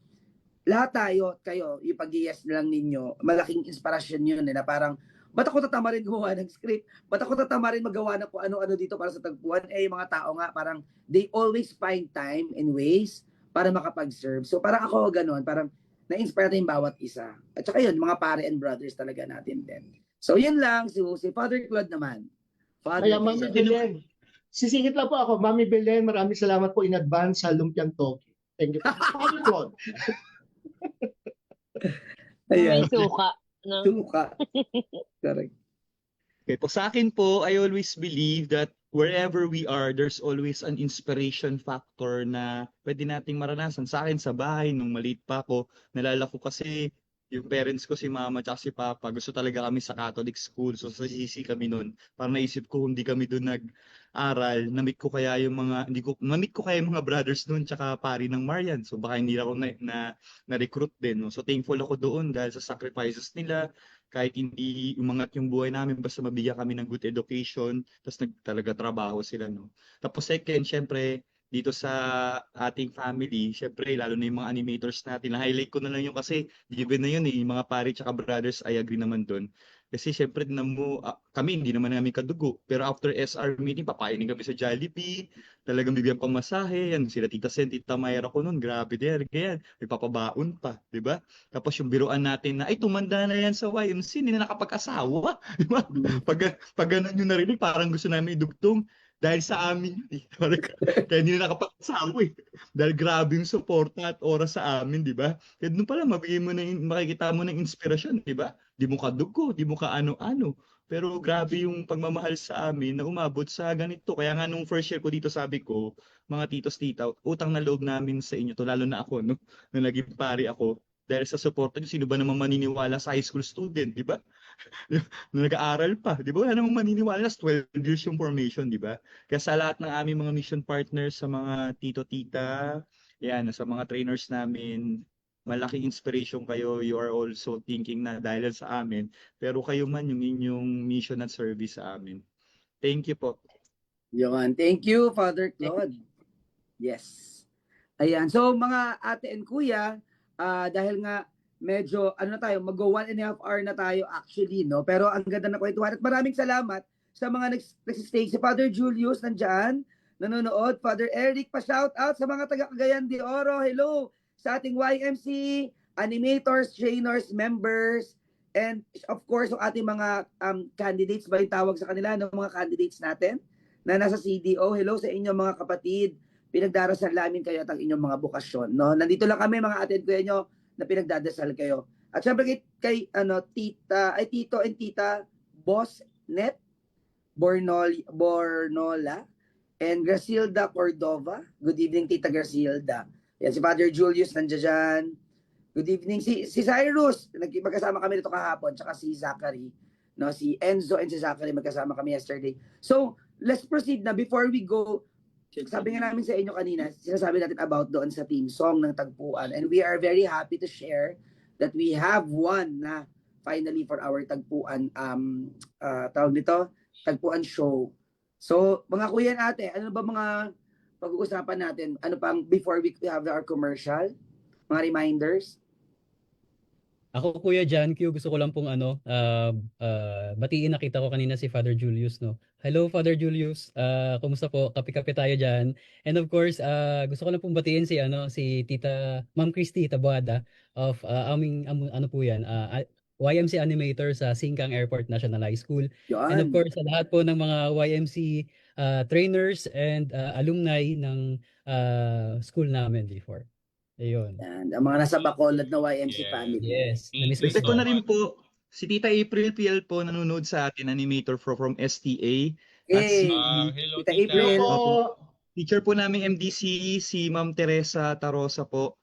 lahat kayo, yung pag-yes lang ninyo, malaking inspirasyon yun na parang, ba't ako tatama rin gumawa ng script? Ba't ako tatama rin magawa ng kung ano-ano dito para sa tagpuan? Yung mga tao nga, parang, they always find time and ways para makapag-serve. So parang ako ganun, parang na-inspire na yung bawat isa. At saka yun, mga pare and brothers talaga natin din. So yun lang, si Father Claude naman. Kaya Mami Belen, sisingit lang po ako. Mami Belen, maraming salamat po in advance sa Lumpiang Toki. Thank you. Father Claude. May Ayan. suka. No? Suka. Correct. Okay, po sa akin po, I always believe that wherever we are, there's always an inspiration factor na pwede nating maranasan. Sa akin, sa bahay, nung maliit pa ako, nalala ko kasi yung parents ko, si mama at si papa, gusto talaga kami sa Catholic school. So, sasisi kami nun. Parang naisip ko, hindi kami doon nag-aral. Namit ko kaya yung mga brothers doon, tsaka pari ng Marian. So, baka hindi ako na-recruit din. No? So, thankful ako doon dahil sa sacrifices nila. Kahit hindi umangat yung buhay namin, basta mabigyan kami ng good education, tapos talaga trabaho sila. No? Tapos second, syempre, dito sa ating family, syempre, lalo na yung mga animators natin, na-highlight ko na lang yun kasi given na yun yung mga pare tsaka brothers, I agree naman doon. Kasi syempre, kami, hindi naman namin kadugo. Pero after SR meeting, papainin kami sa Jollibee, talagang bibigyan pang masahe, yan, sila Tita Sen, Tita Mayra ko nun, grabe din, ganyan, may papabaon pa, di ba? Tapos yung biruan natin na, ay, tumanda na yan sa YMC, hindi na nakapag-asawa, di ba? Pag ganun yung narinig, parang gusto namin idugtong, dahil sa amin yun eh. Kaya hindi na nakapag-asawa eh. Dahil grabe yung suporta at oras sa amin, di ba? Kaya doon pala, makikita mo ng inspirasyon, di ba? Di mo kadugo, di mo ka ano-ano. Pero grabe yung pagmamahal sa amin na umabot sa ganito. Kaya nga nung first year ko dito, sabi ko, mga titos, tita, utang na loob namin sa inyo to, lalo na ako, no? Na naging pari ako. Dahil sa suporta nyo, sino ba naman maniniwala sa high school student, di ba? Na nag-aaral pa, di ba? Wala namang maniniwala, 12 years yung formation, di ba? Kaya sa lahat ng aming mga mission partners, sa mga tito-tita, yan, sa mga trainers namin, malaking inspiration kayo. You are also thinking na dahil sa amin, pero kayo man yung inyong mission at service sa amin. Thank you po. Yun. Thank you, Father Claude. Yes. Ayan. So, mga ate and kuya, dahil nga medyo, mag-go 1.5 hour na tayo actually, no? Pero ang ganda na kwentuhan at maraming salamat sa mga nagsistay. Si Father Julius nandyan, nanonood. Father Eric, pa-shout out sa mga taga Cagayan de Oro. Hello sa ating YMC, animators, trainers, members, and of course, ang ating mga candidates, ba yung tawag sa kanila, ng mga candidates natin na nasa CDO. Hello sa inyong mga kapatid. Pinagdarasal namin kayo at ang inyong mga bukasyon, no? Nandito lang kami, mga ate kuya nyo, na pinagdadasal kayo. At syempre kay Tito and Tita Boss Net Bornola and Gracilda Cordova. Good evening, Tita Gracilda. Yan, si Father Julius nandiyan. Good evening. Si Cyrus, magkasama kami dito kahapon, tsaka si Zachary. No, si Enzo and si Zachary magkasama kami yesterday. So, let's proceed na before we go. Sabi nga namin sa inyo kanina, sinasabi natin about doon sa team song ng Tagpuan. And we are very happy to share that we have one na finally for our Tagpuan, tawag nito, Tagpuan show. So, mga kuya and ate, ano ba mga pag-uusapan natin? Ano pang before we have our commercial? Mga reminders? Ako, Kuya John Q, gusto ko lang pong batiin, nakita ko kanina si Father Julius, no? Hello, Father Julius. Kumusta po? Kape-kape tayo dyan. And of course, gusto ko lang pong batiin si Tita Ma'am Christy Taboada of aming po yan, YMC animator sa Singkang Airport National High School. Yan. And of course, sa lahat po ng mga YMC trainers and alumni ng school namin before. Ayun. And ang mga nasa Bacolod na YMC family. Yes. Na-miss Gusto ko ko na rin po, si Tita April PL po nanonood sa atin, animator from STA. At si Hello, Tita Tita. April. teacher po namin MDC, si Ma'am Teresa Tarosa po.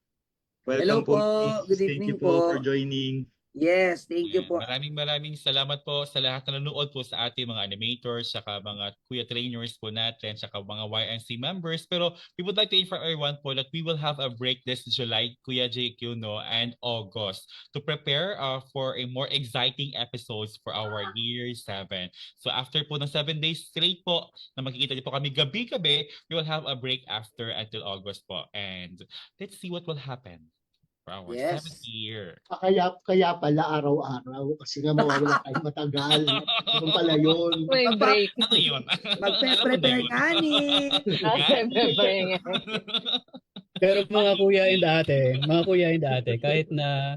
Hello Welcome po, po. Good Miss. Thank evening you po for po. joining. Yes, thank you Ayan, po. maraming salamat po sa lahat na nanonood po sa ating mga animators, saka mga kuya trainers po natin, saka mga YNC members. Pero we would like to inform everyone po that we will have a break this July, Kuya JQ, no, and August to prepare for a more exciting episodes for our Year 7. So after po ng 7 days straight po na makikita niyo po kami gabi-gabi, we will have a break after until August po. And let's see what will happen for our 7th Yes. year. Kaya pala araw-araw kasi nga mawawala tayo matagal. Ganun pala yun. May break. Ano yun? Magpe-prepare nga ni. Prepare nga. Pero mga kuya and ate, kahit na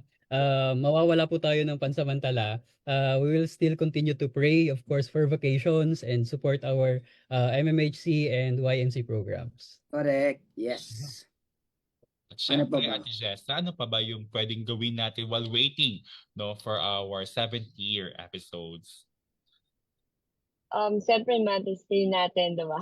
mawawala po tayo ng pansamantala, we will still continue to pray, of course, for vacations and support our MMHC and YMC programs. Correct. Yes. At Ano pa syempre, ba? Ate Jessa, ano pa ba yung pwedeng gawin natin while waiting, no, for our 7th year episodes? Siyempre, Mother's Day natin, diba?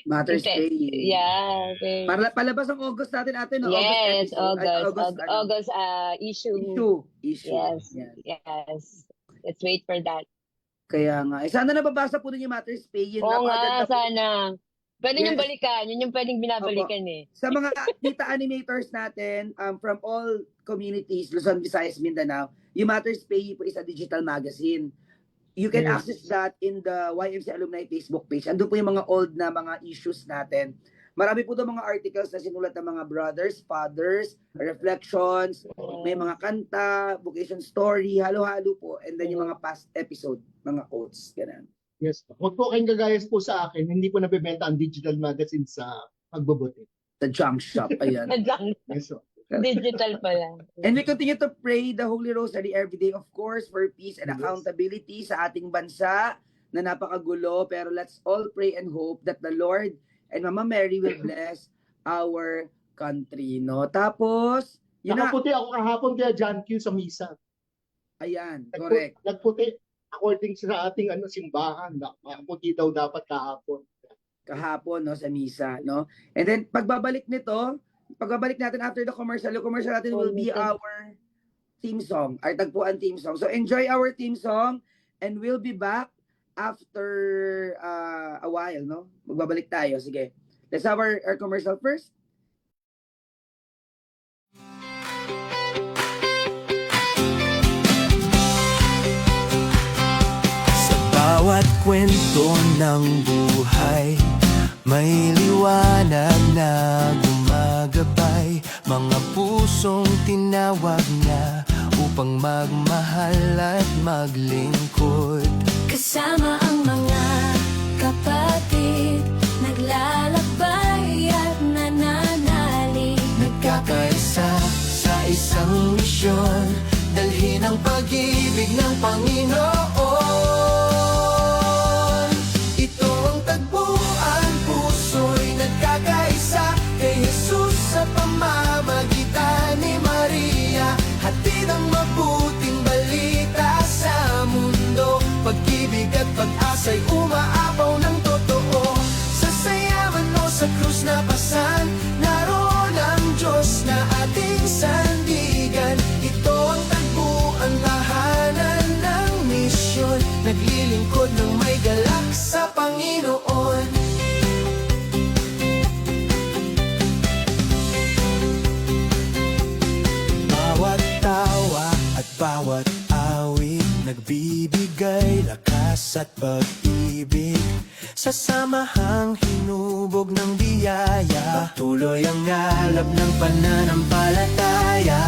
Mother's Day. Yeah. Okay. Palabas ang August natin ate, no? Yes, August. August issue. Issue. Yes, Yan. yes. Let's wait for that. Kaya nga. Sana nababasa po din yung Mother's Day. Yun, Oo nga, napakaganda po. sana. Pwede Yes. niyong balikan. Yun yung pwedeng binabalikan eh. Sa mga tita animators natin from all communities, Luzon, Visayas, Mindanao, yung Mother's Day po is a digital magazine. You can Yes. access that in the YMC Alumni Facebook page. Andun po yung mga old na mga issues natin. Marami po doon mga articles na sinulat ng mga brothers, fathers, reflections, may mga kanta, vocation story, halo-halo po, and then yung mga past episode, mga quotes, ganun. Yes. Huwag po kayong gagayas po sa akin. Hindi po nabibenta ang digital magazine sa pagbubuti. The junk shop, ayan. Yes, so. Digital pala. And we continue to pray the Holy Rosary every day, of course, for peace and Yes. accountability sa ating bansa na napakagulo. Pero let's all pray and hope that the Lord and Mama Mary will bless our country, no? Tapos, yun na. Nakaputi ako kahapon kaya John Q sa misa. Ayan, correct. Nagputi. According sa ating simbahan, nakaputi daw dapat kahapon. Kahapon, no, sa misa, no? And then, pagbabalik natin after the commercial natin will be our theme song, our Tagpuan theme song. So, enjoy our theme song and we'll be back after a while, no? Magbabalik tayo, sige. Let's have our commercial first. Sa bawat kwento ng buhay, may liwanag na gumagabay. Mga pusong tinawag na upang magmahal at maglingkod. Kasama ang mga kapatid, naglalakbay at nananalig. Nagkakaisa sa isang misyon, dalhin ang pag-ibig ng Panginoon. Ito ang tagpuan, puso'y nagkakaisa kay Jesus sa pamamagitan ni Maria. Hatid ang mabuting balita sa mundo, pag-ibig at pag-asa'y umaapaw ng totoo. Sa sayaman o sa krus na pasan, naroon ang Diyos na ating sandigan. Ito ang tagpuan, tahanan ng misyon, naglilingkod ng may galak sa Panginoon. Bawat tawa at bawat awit, nagbibigay lakas at pag-ibig. Sa samahang hinubog ng biyaya, patuloy ang alab ng pananampalataya.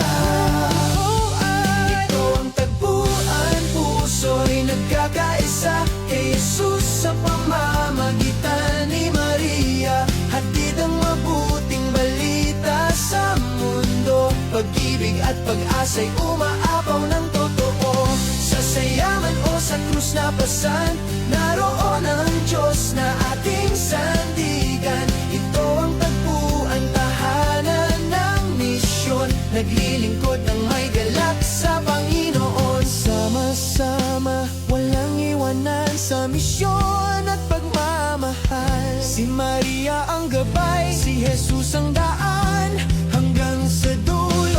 Ito ang tagpuan, puso'y nagkakaisa kay Jesus sa pamamagitan ni Maria. Hatid ang mabuting balita sa mundo, pag-ibig at pag-asa'y umaapaw ng totoo. Sa sayaman o sa krus na pasan, naroon ang Diyos na ating sandigan. Ito ang tagpuan, tahanan ng misyon, naglilingkod ng may galak sa Panginoon. Sama-sama, walang iwanan sa misyon at pagmamahal. Si Maria ang gabay, si Jesus ang daan, hanggang sa dulo.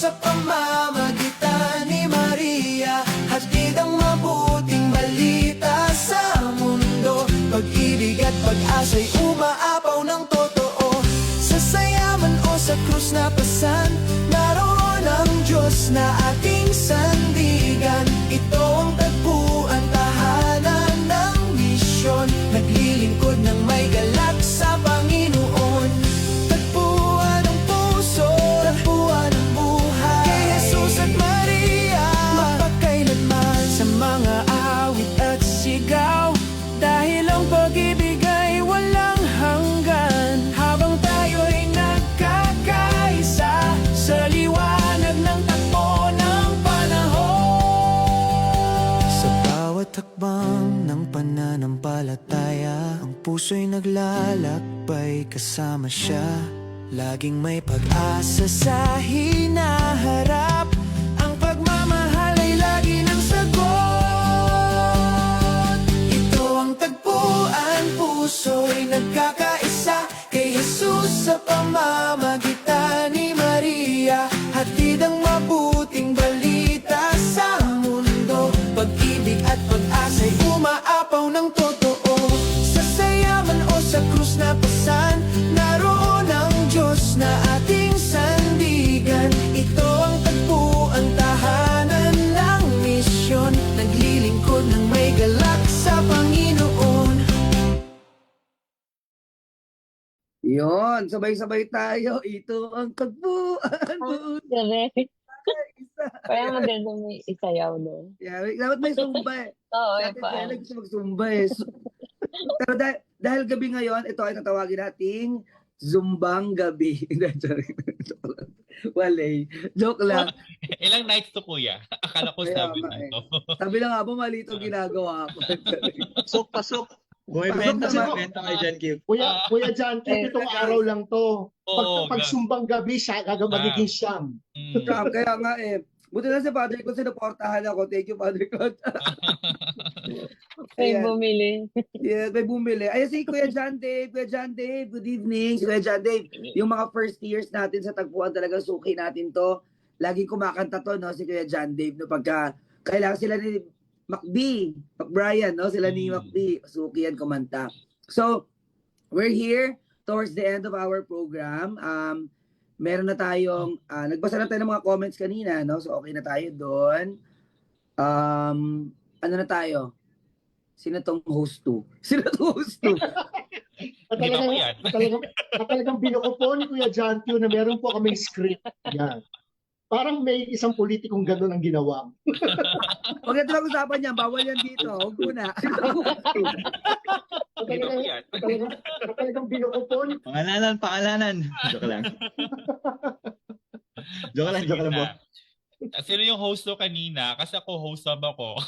sa pamamagitan ni Maria. Hatid ang mabuting balita sa mundo. Pag-ibig at pag-asa'y umaapaw ng totoo. Sa saya man o sa krus na pasan, naroon ang Diyos na ating sandigan. Ito ang tagpuan, tahanan ng misyon. Naglilingkod ng may galak sa Panginoon. Tagpuan ng puso, tagpuan ng buhay. Kay Jesus at Maria, mapagkailanman sa mga awit at sigaw. Dahil ang pag-ibig ay walang hanggan. Habang tayo'y nagkakaisa sa liwanag ng takbo ng panahon. Sa bawat hakbang ng pananampalataya, ang puso'y naglalakbay kasama siya. Laging may pag-asa sa hinaharap. Ang pagmamahal ay lagi ng sagot. Ito ang tagpuan, puso'y nagkakaisa. Kay Jesus sa pamamagitan ni Maria. Hatid ang mabuting balita sa mundo. Pag-ibig at pag-asa'y umaapaw ng totoo. Sa saya man o sa krus na pasan, naroon ang Diyos na ating sandigan. Ito ang tagpuan, tahanan ng misyon. Naglilingkod ng may galak sa Panginoon. Yun, sabay-sabay tayo. Ito ang tagpuan. Correct. Isa. Kaya maganda may isayaw, no? Yeah, dapat may zumba eh. Oo, Dati pa. kaya gusto mag-zumba eh. Pero dahil gabi ngayon, ito ay tatawagin nating Zumbang Gabi. Walay. Joke lang. Ilang nights to, kuya? Akala ko Kaya 7 nga na eh. ito. Sabi lang nga po, mali itong ginagawa ko. Pasok, pasok. Bumibenta Pasok sa naman. benta kay John Q. Kuya John, itong araw lang to. Oo, Pag sumbang gabi, siya magiging siyam. Kaya nga eh. Buti na si Father Claude, sinuportahan ako. Thank you, Father Claude. May Ayan. bumili. Yes, may bumili. Ayan si Kuya John Dave. Kuya John Dave, good evening. Si Kuya John Dave, yung mga first years natin sa tagpuan talaga suki natin to. Laging kumakanta to, no? Si Kuya John Dave, no? Pagka kailangan sila ni Brian, no? Sila ni Macb, suki yan kumanta. So, we're here towards the end of our program. Meron na tayong, nagbasa na tayo ng mga comments kanina, no? So, okay na tayo doon. Ano na tayo? Sino tong host to? Sino tong host to? Hindi ba po yan? Talagang binuko po ni Kuya John Q na meron po kaming script. Yan. Parang may isang politikong gano'n ang ginawa. Huwag natin mag-usapan yan. Bawal yan dito. Huwag muna. Hindi ba po yan? Talagang binuko po ni Pangalanan. Joke lang. Joke lang po. Sino yung host to kanina? Kasi ako host ako.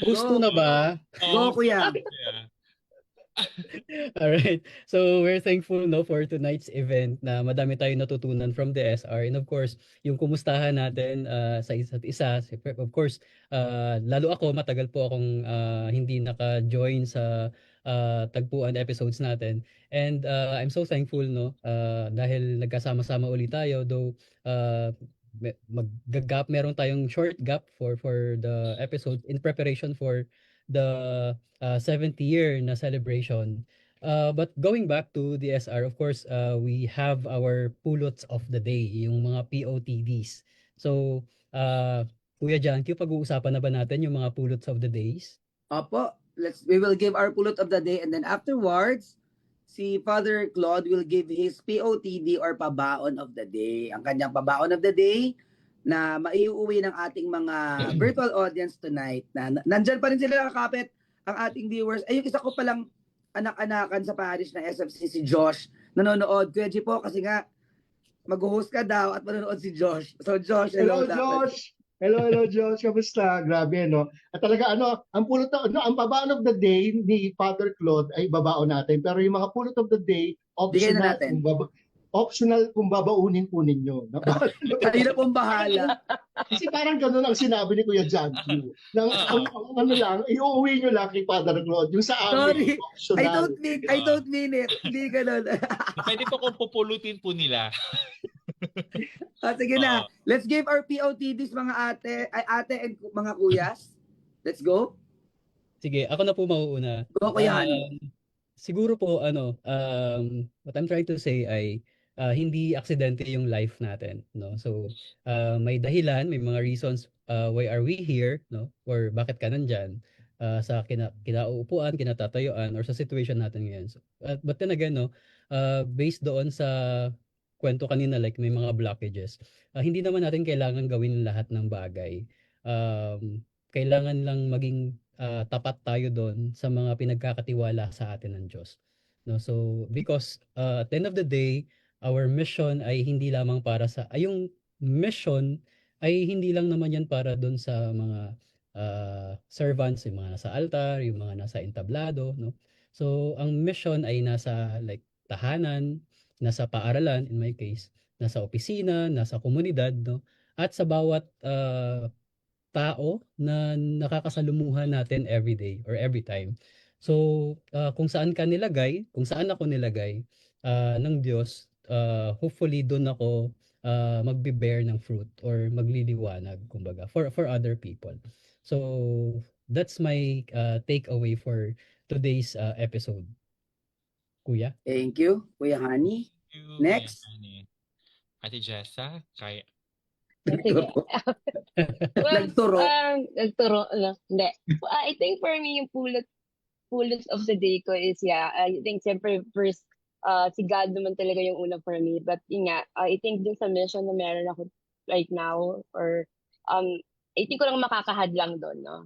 Gusto na ba? Go, Kuya. Yeah. Alright. So we're thankful no for tonight's event na madami tayong natutunan from the SR, and of course, yung kumustahan natin sa isa't isa. Of course, lalo ako, matagal po akong hindi naka-join sa tagpuan episodes natin. And I'm so thankful no dahil nagkasama-sama ulit tayo, though mag-gap, meron tayong short gap for the episode in preparation for the 70th year na celebration. But going back to the SR, of course, we have our pulots of the day, yung mga POTDs. So, Kuya John Q, pag-uusapan na ba natin yung mga pulots of the days? Opo. We will give our pulot of the day, and then afterwards, si Father Claude will give his POTD or pabaon of the day. Ang kanyang pabaon of the day na maiuwi ng ating mga virtual audience tonight. Nandyan pa rin sila nakakapit ang ating viewers. Ay, yung isa ko palang anak-anakan sa parish na SFC, si Josh, nanonood. Kuya G po, kasi nga, mag-host ka daw at manonood si Josh. So, Josh, Hello, Josh! Hello, Josh. Kamusta? Grabe, no? At talaga, ang pulot ang pabaon of the day ni Father Claude ay babaon natin. Pero yung mga pulot of the day, Bigay na natin. optional kung babaunin po ninyo. Kayo na pong bahala. Kasi parang ganun ang sinabi ni Kuya John Q. Nang ang ano lang, iuwi nyo lang kay Father Claude. Yung sa amin, Sorry. optional. I don't mean it. Hindi ganun. Pwede po kung pupulutin po nila. Sige na. Oo. Let's give our POTDs mga ate and mga kuyas. Let's go. Sige, ako na po mauuna. Go, Kuya Hani. Siguro po what I'm trying to say ay hindi aksidente yung life natin, no? So may dahilan, may mga reasons why are we here, no? Or bakit ka nandyan sa kinauupuan, kinatatayuan, or sa situation natin ngayon. So, but then again, no, based doon sa kwento kanina, like may mga blockages, hindi naman natin kailangan gawin lahat ng bagay. Kailangan lang maging tapat tayo doon sa mga pinagkakatiwala sa atin ng Diyos. No, so because at the end of the day, our mission ay hindi lamang para sa yung mission ay hindi lang naman yan para doon sa mga servants, yung mga nasa altar, yung mga nasa entablado, no? So ang mission ay nasa like tahanan, nasa paaralan in my case, nasa opisina, nasa komunidad, no? At sa bawat tao na nakakasalumuhan natin every day or every time. So, kung saan ka nilagay, kung saan ako nilagay ng Diyos, hopefully doon ako magbe-bear ng fruit or magliliwanag, kumbaga, for other people. So, that's my takeaway for today's episode. Kuya? Thank you, Kuya Hani. Thank you, Next. Kuya Hani. Ate Jessa, kaya... Sige. Well, Nagturo. Nagturo, no? Hindi. I think for me, yung pulot of the day ko is, I think siyempre first, si God naman talaga yung una for me. But yun nga, I think dun sa mission na meron ako right now, or I think ko lang makakahadlang doon, no?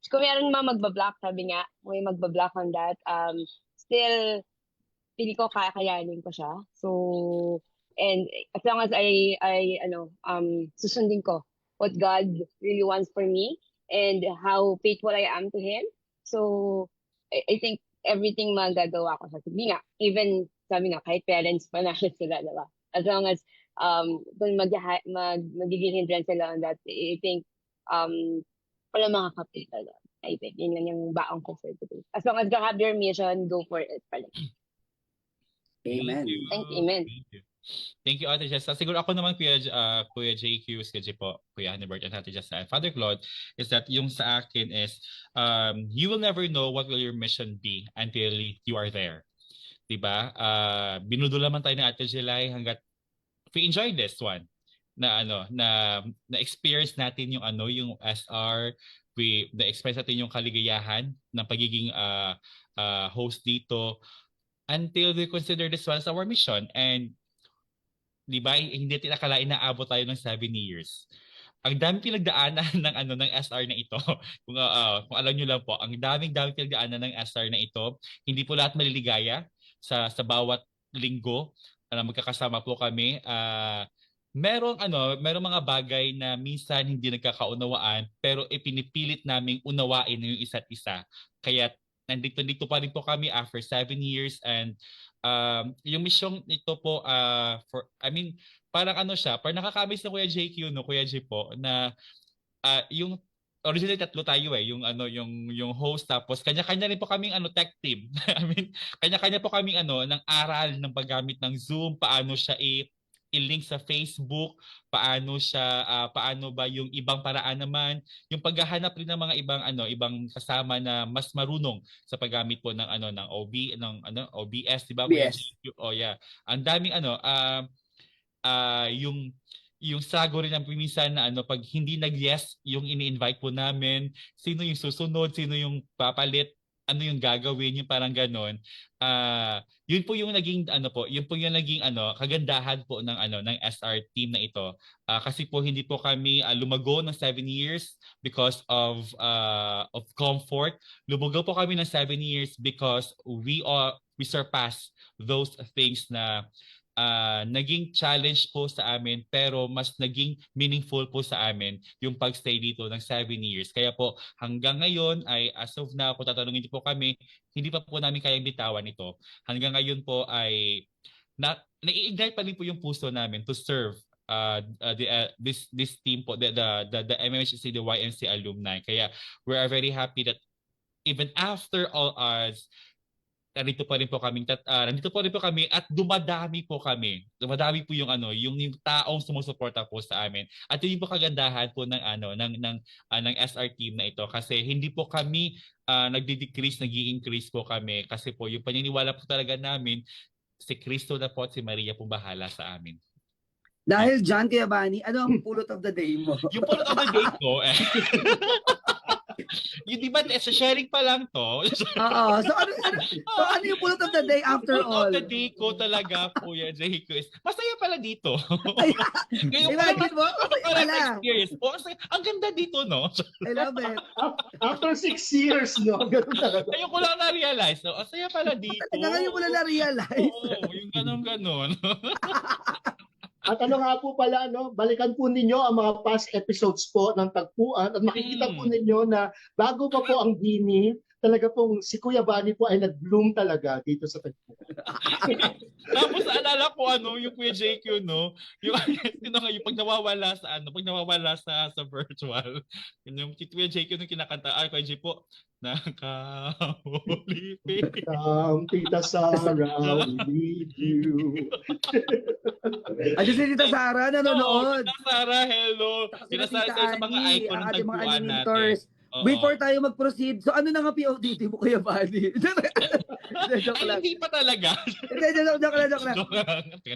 Kung meron mga magbablock, sabi nga, may magbablock on that, still, pili ko kakayanin ko siya. So, and as long as I susundin ko what God really wants for me and how faithful I am to Him. So, I think everything magagawa ko sa sabi nga, even sabi nga, kahit parents pa na sila, diba? As long as kung magiging hindrance sila on that, I think wala mga kapit. I think yun lang yung baong ko for today. As long as you have your mission, go for it pala. Amen. Amen. Thank you. Thank you, Ate Jessa. Siguro ako naman, Kuya JQ, Kuya po, Kuya Hanibert, and Ate Jessa, and Father Claude, is that yung sa akin is, you will never know what will your mission be until you are there. Diba? Binudulaman tayo ng Ate Jelay hanggat we enjoy this one. Na experience natin yung yung SR, na experience natin yung kaligayahan ng pagiging host dito until we consider this one as our mission. And di ba, hindi natin akalain na abot tayo ng 7 years. Ang daming pinagdaanan ng SR na ito. Kung alam niyo lang po, ang daming pinagdaanan ng SR na ito. Hindi po lahat maliligaya sa bawat linggo na magkakasama po kami. Merong mga bagay na minsan hindi nagkakaunawaan, pero ipinipilit naming unawain yung isa't isa. Kaya nandito pa rin po kami after 7 years, and yung misyong ito po parang siya, parang nakakamiss na Kuya JQ, no, Kuya J po, na yung originally tatlo tayo yung host, tapos kanya-kanya rin po kaming tech team. Kanya-kanya po kaming ng aral ng paggamit ng Zoom, paano siya i-link sa Facebook, paano ba yung ibang paraan naman, yung paghahanap rin ng mga ibang kasama na mas marunong sa paggamit po ng OBS, di ba? OBS. Oh yeah. Ang daming yung sago rin ng minsan na pag hindi nag-yes yung ini-invite po namin, sino yung susunod, sino yung papalit, ano yung gagawin, yung parang ganon. Yun po yung naging kagandahan po ng SR team na ito. Kasi po hindi po kami lumago ng 7 years because of comfort. Lumago po kami ng 7 years because we surpass those things na naging challenge po sa amin, pero mas naging meaningful po sa amin yung pagstay dito ng 7 years. Kaya po hanggang ngayon ay as of now, kung tatanungin po kami, hindi pa po namin kayang bitawan ito. Hanggang ngayon po ay nai-ignite pa rin po yung puso namin to serve this team po, the MMHC, the YMC alumni. Kaya we are very happy that even after all us, nandito pa rin po kami at dumadami po kami. Dumadami po yung yung taong sumusuporta po sa amin. At yun po kagandahan po ng SR team na ito kasi hindi po kami nagdi-decrease, nag-i-increase po kami kasi po yung paniniwala po talaga namin si Cristo na po at si Maria po bahala sa amin. Dahil dyan, Kuya Bani, ano ang pulot of the day mo? Yung pulot of the day ko, yung diba, sa sharing pa lang to. Oo. So ano yung pulot of the day after all? Pulot of the day ko talaga, Kuya Jericho, is masaya pala dito. Ngayon Imagine mo, masaya pala. Experience. Ang ganda dito, no? I love it. After 6 years, no? Ganun talaga. Ngayon ko lang na-realize, no? Ang saya pala dito. Ngayon mo lang na-realize. Oo, yung ganon-ganon. At ano nga po pala, no, balikan po ninyo ang mga past episodes po ng Tagpuan at makikita po ninyo na bago pa po ang Bini, talaga pong si Kuya Bani po ay nag-bloom talaga dito sa Tagpuan. Tapos naalala ko yung Kuya JQ, no? Yung pag nawawala sa virtual. Yung Kuya JQ nung kinakanta, Kuya J po, nakahulipin. Tita Sarah, we need you. Ayun si Tita Sara nanonood. Tita Sara, hello. Tita Sara sa mga icon ng ating mga Tagpuan animators. natin. Before tayo mag-proceed, so ano na nga PODT mo, Kuya Bani? Joke lang. Hindi pa talaga. Joke lang.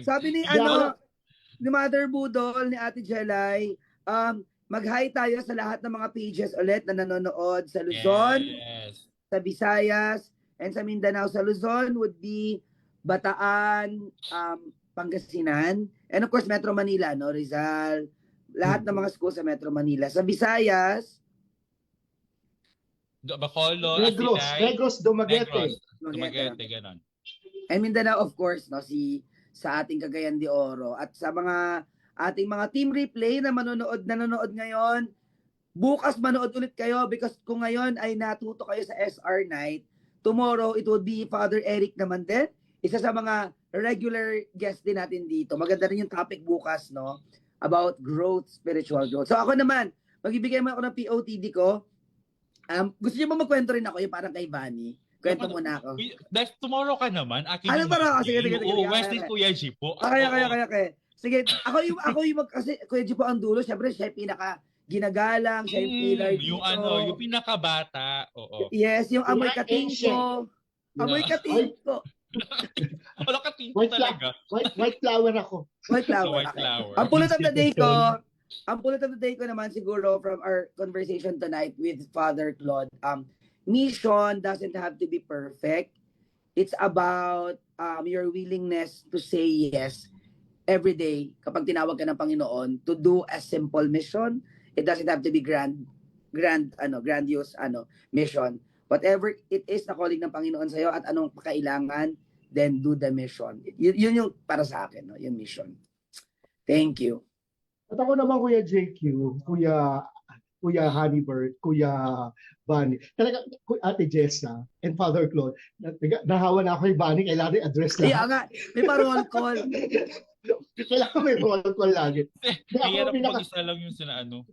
Sabi ni ni Mother Budol, ni Ate Jelay, mag-hi tayo sa lahat ng mga pages ulit na nanonood sa Luzon, sa Visayas, and sa Mindanao. Sa Luzon would be Bataan, Pangasinan, and of course Metro Manila, no? Rizal, lahat ng mga school sa Metro Manila. Sa Visayas, Bacolod, Negros, Dumaguete, ganon. And Mindanao, of course, no, sa ating Cagayan de Oro. At sa ating mga team replay na nanonood ngayon, bukas manood ulit kayo because kung ngayon ay natuto kayo sa SR Night, tomorrow it will be Father Eric naman din. Isa sa mga regular guest din natin dito. Maganda rin yung topic bukas, no? About growth, spiritual growth. So ako naman, magbibigay mo ako ng POTD ko. Gusto niyo ba magkwento rin ako yung parang kay Bani? Kwento muna ako. Tomorrow ka naman. Ano para ako? Sige. Wednesday, Kuya G po. Okay. Sige, ako yung kasi Kuya G po ang dulo. Siyempre, siya yung pinaka ginagalang, siya yung pillar dito. Yung pinakabata. Oo. Yes, yung amoy katingko. Amoy katingko. Wala katingko talaga. White flower ako. White flower. Ang pulot of the day ko, naman siguro from our conversation tonight with Father Claude, mission doesn't have to be perfect. It's about your willingness to say yes every day kapag tinawag ka ng Panginoon to do a simple mission. It doesn't have to be grandiose mission. Whatever it is na calling ng Panginoon sa'yo at anong kailangan, then do the mission. Yun yung para sa akin, no? Yung mission. Thank you. At ako naman, Kuya JQ, Kuya Honeybird, Kuya Bani. Talaga, Ate Jessa and Father Claude, nahawa na ako kay Bani, kailangan i-address na. Kaya nga, may pa-roll call. Kailangan may roll call lagi. Kaya mag-isa lang yung sinaano.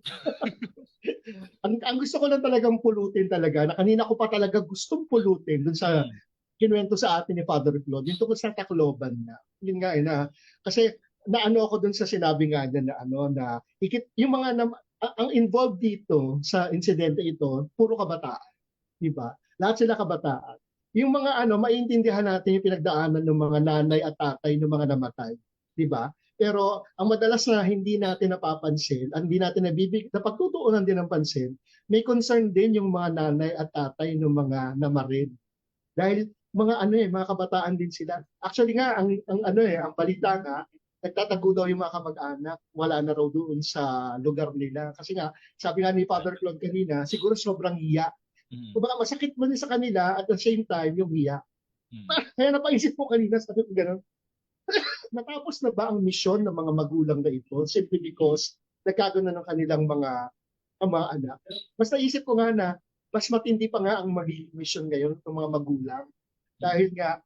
Ang gusto ko lang talagang pulutin talaga, na kanina ko pa talaga gustong pulutin dun sa kinuwento sa atin ni Father Claude, yung tungkol sa Tacloban na. Yun nga kasi naano ako dun sa sinabi nga niya na yung mga ang involved dito sa insidente ito, puro kabataan. Diba? Lahat sila kabataan. Yung mga maintindihan natin yung pinagdaanan ng mga nanay at tatay ng mga namatay. Diba? Pero ang madalas na hindi natin napapansin, hindi natin napagtutuunan din ng pansin, may concern din yung mga nanay at tatay ng mga namarin. Dahil mga kabataan din sila. Actually nga, ang balita nga, nagtatago daw yung mga kamag-anak, wala na raw doon sa lugar nila. Kasi nga, sabi nga ni Father Claude kanina, siguro sobrang hiya. Kumbaga masakit mo din sa kanila at the same time yung hiya. Kaya napaisip ko kanina, sabi ko gano'n, natapos na ba ang misyon ng mga magulang na ito simply because nagkagano na ng kanilang mga anak? Mas naisip ko nga na mas matindi pa nga ang magiging mission ngayon ng mga magulang. Dahil nga,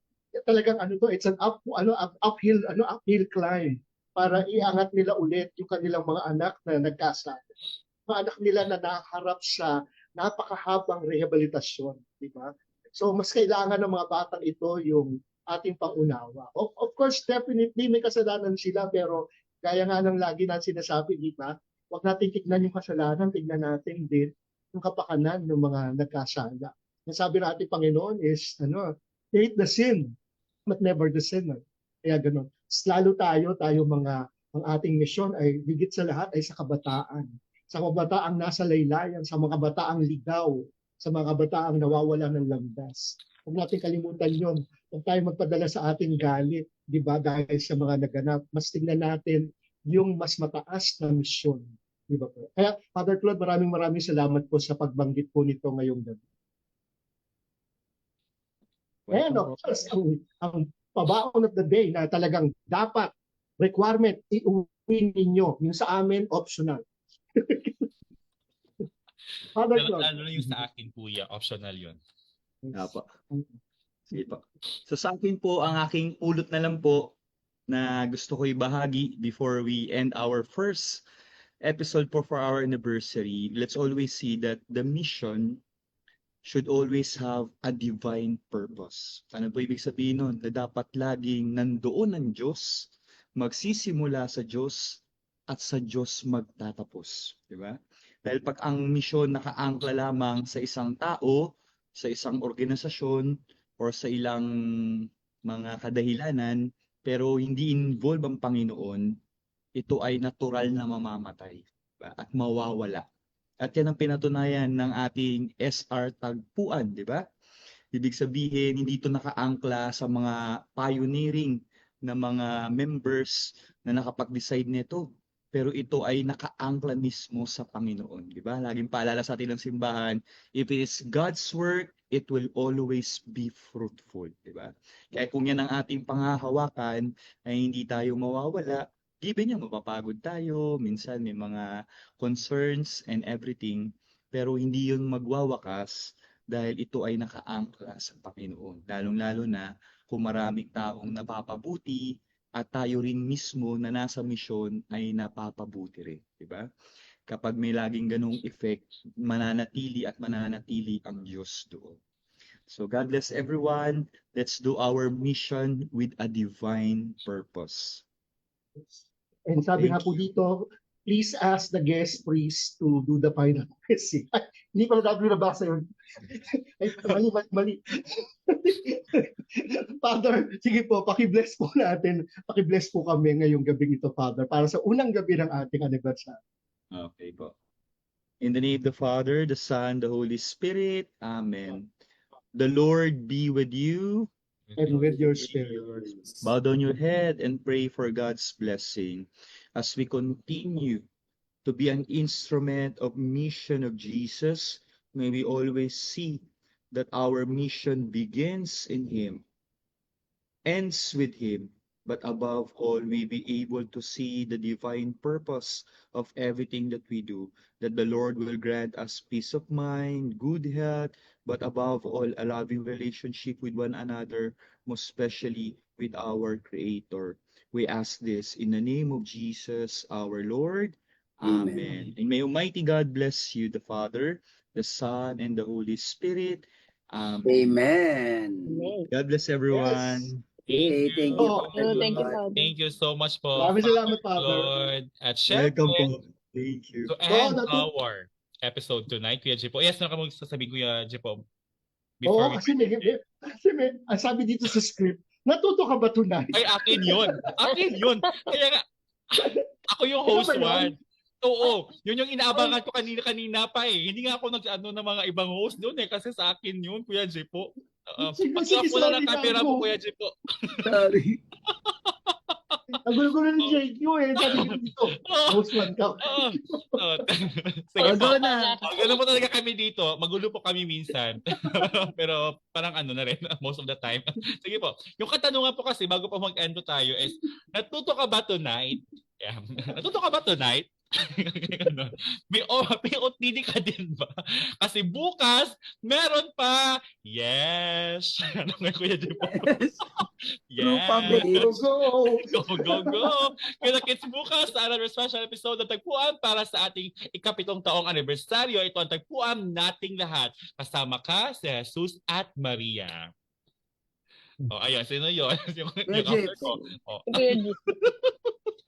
talagang ano to, it's an uphill climb para iangat nila ulit yung kanilang mga anak na nagkasala. Mga anak nila na nakaharap sa napakahabang rehabilitasyon, di ba? So mas kailangan ng mga batang ito yung ating pangunawa. Of course, definitely may kasalanan sila, pero gaya nga ng lagi na sinasabi, di ba? Huwag natin tignan yung kasalanan, tignan natin din yung kapakanan ng mga nagkasala. Ang sabi ng ating Panginoon is, hate the sin, but never the sinner. Kaya ganun. Lalo tayo ang ating misyon ay higit sa lahat ay sa kabataan. Sa mga kabataang nasa laylayan, sa mga kabataang ligaw, sa mga kabataang nawawala ng landas. Huwag natin kalimutan yon. Huwag tayo magpadala sa ating galit, di ba, dahil sa mga naganap. Mas tingnan natin yung mas mataas na misyon. Di ba po? Kaya, Father Claude, maraming salamat po sa pagbanggit po nito ngayong gabi. And of course, ang pabaon of the day na talagang dapat, requirement, iuwi ninyo. Yung sa amin, optional. Father Claude. Lalo na yung sa akin, kuya, optional yun. Apo. Sige po. So sa akin po, ang aking pulot na lang po na gusto ko ibahagi before we end our first episode for our anniversary. Let's always see that the mission should always have a divine purpose. Ano po ibig sabihin nun? Na dapat laging nandoon ang Diyos, magsisimula sa Diyos, at sa Diyos magtatapos. Di ba? Dahil pag ang misyon nakaangkla lamang sa isang tao, sa isang organisasyon, or sa ilang mga kadahilanan, pero hindi involve ang Panginoon, ito ay natural na mamamatay, diba? At mawawala. At yan ang pinatunayan ng ating SR Tagpuan, di ba? Ibig sabihin, hindi ito nakaangkla sa mga pioneering na mga members na nakapag-decide nito. Pero ito ay nakaangkla mismo sa Panginoon, di ba? Laging paalala sa atin ng simbahan, if it is God's work, it will always be fruitful, di ba? Kaya kung yan ang ating panghahawakan, ay hindi tayo mawawala. Given niya, mapapagod tayo, minsan may mga concerns and everything, pero hindi yun magwawakas dahil ito ay nakaangkla sa Panginoon. Lalong-lalo na kung maraming taong napapabuti, at tayo rin mismo na nasa misyon ay napapabuti rin, di ba? Kapag may laging ganung effect, mananatili ang Diyos doon. So God bless everyone. Let's do our mission with a divine purpose. And sabi nga po dito, please ask the guest priest to do the final blessing. Hindi pala dapat nabasa yun. Mali. Father, sige po, paki-bless po natin. Paki-bless po kami ngayong gabi ito, Father, para sa unang gabi ng ating anniversary. Okay po. In the name of the Father, the Son, the Holy Spirit. Amen. The Lord be with you. And with your spirit. Bow down your head and pray for God's blessing as we continue to be an instrument of mission of Jesus. May we always see that our mission begins in Him, ends with Him, but above all, we be able to see the divine purpose of everything that we do, that the Lord will grant us peace of mind, good health, but above all, a loving relationship with one another, most especially with our Creator. We ask this in the name of Jesus, our Lord. Amen. And may Almighty God bless you, the Father, the Son, and the Holy Spirit. Amen. Amen. God bless everyone. Okay, thank you. Thank you, Father. Thank you so much po, Maraming salamat, Father. Lord. At Welcome syempre, po. Thank you. to end our episode tonight, Kuya Jipo. Yes, ano ka magsasabi, Kuya Jipo? Oo, kasi ang sabi dito sa script, natuto ka ba tonight? Ay, akin yun. Akin yun. Kaya nga, ako yung host Ito ba yun? one. Oo, yun yung inaabangan ko kanina pa eh. Hindi nga ako nag-ano ng mga ibang host doon eh, kasi sa akin yun, Kuya Jipo. Sige, Pag-off mo na ng sorry na camera ako. mo, Kuya Jipo. Sorry. Ang gulo-gulo ng JQ eh. Sabi ko dito, host one ka. Oo. Sige po. Bago na. Ganun po talaga kami dito. Magulo po kami minsan. Pero parang ano na rin, most of the time. Sige po. Yung katanungan po kasi, bago po mag-end po tayo is, natuto ka ba tonight? Yeah. Natuto ka ba tonight? Ano, may OTD ka din ba? Kasi bukas, meron pa. Yes. Ano nga Kuya Jipo? True public. Yes. Go! Go, go. Kaya kids bukas sa another special episode ng Tagpuan para sa ating ikapitong taong anibersaryo. Ito ang Tagpuan nating lahat. Kasama ka si Jesus at Maria. Oh, ayun, sino yun? yung Legit. after ko. Oh. Good.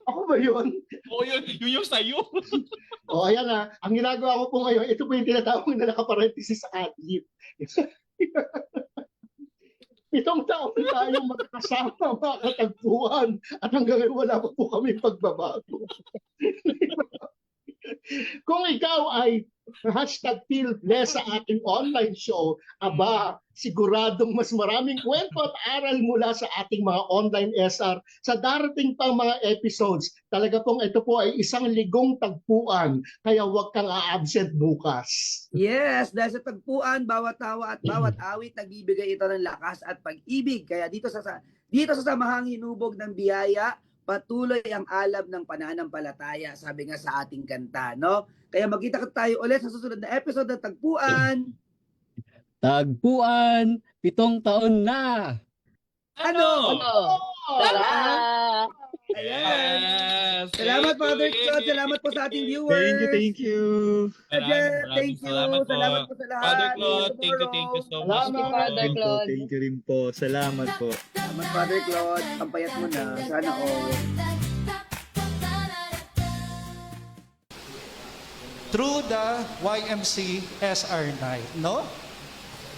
Ako ba yun? Oh, yun yung sa'yo. O ayan na, ang ginagawa ko po ngayon, ito po yung tinatawag na nakaparenthesis sa ad-lib. 7 taon na tayong magkakasama mga katagpuan at hanggang ngayon wala pa po kami pagbabago. Kung ikaw ay #feelblessed sa ating online show, aba, siguradong mas maraming kwento at aral mula sa ating mga online SR sa darating pang mga episodes. Talaga pong ito po ay isang ligong tagpuan, kaya huwag kang a-absent bukas. Yes, dahil sa tagpuan, bawat tawa at bawat awit, nagbibigay ito ng lakas at pag-ibig. Kaya dito sa samahang hinubog ng biyaya, patuloy ang alab ng pananampalataya, sabi nga sa ating kanta, no? Kaya magkita tayo ulit sa susunod na episode ng Tagpuan. Tagpuan, 7 taon na! Ano? Tara! Yes! Salamat, Father Claude. Salamat po sa ating viewers. Thank you. Thank you. Salamat po. Salamat po sa lahat. Father See you Claude, thank you so much. Salamat. Father Claude. Thank you rin po. Salamat po. Salamat, Father Claude. Ang payat mo na. Sana all. Through the YMC SR Night, no?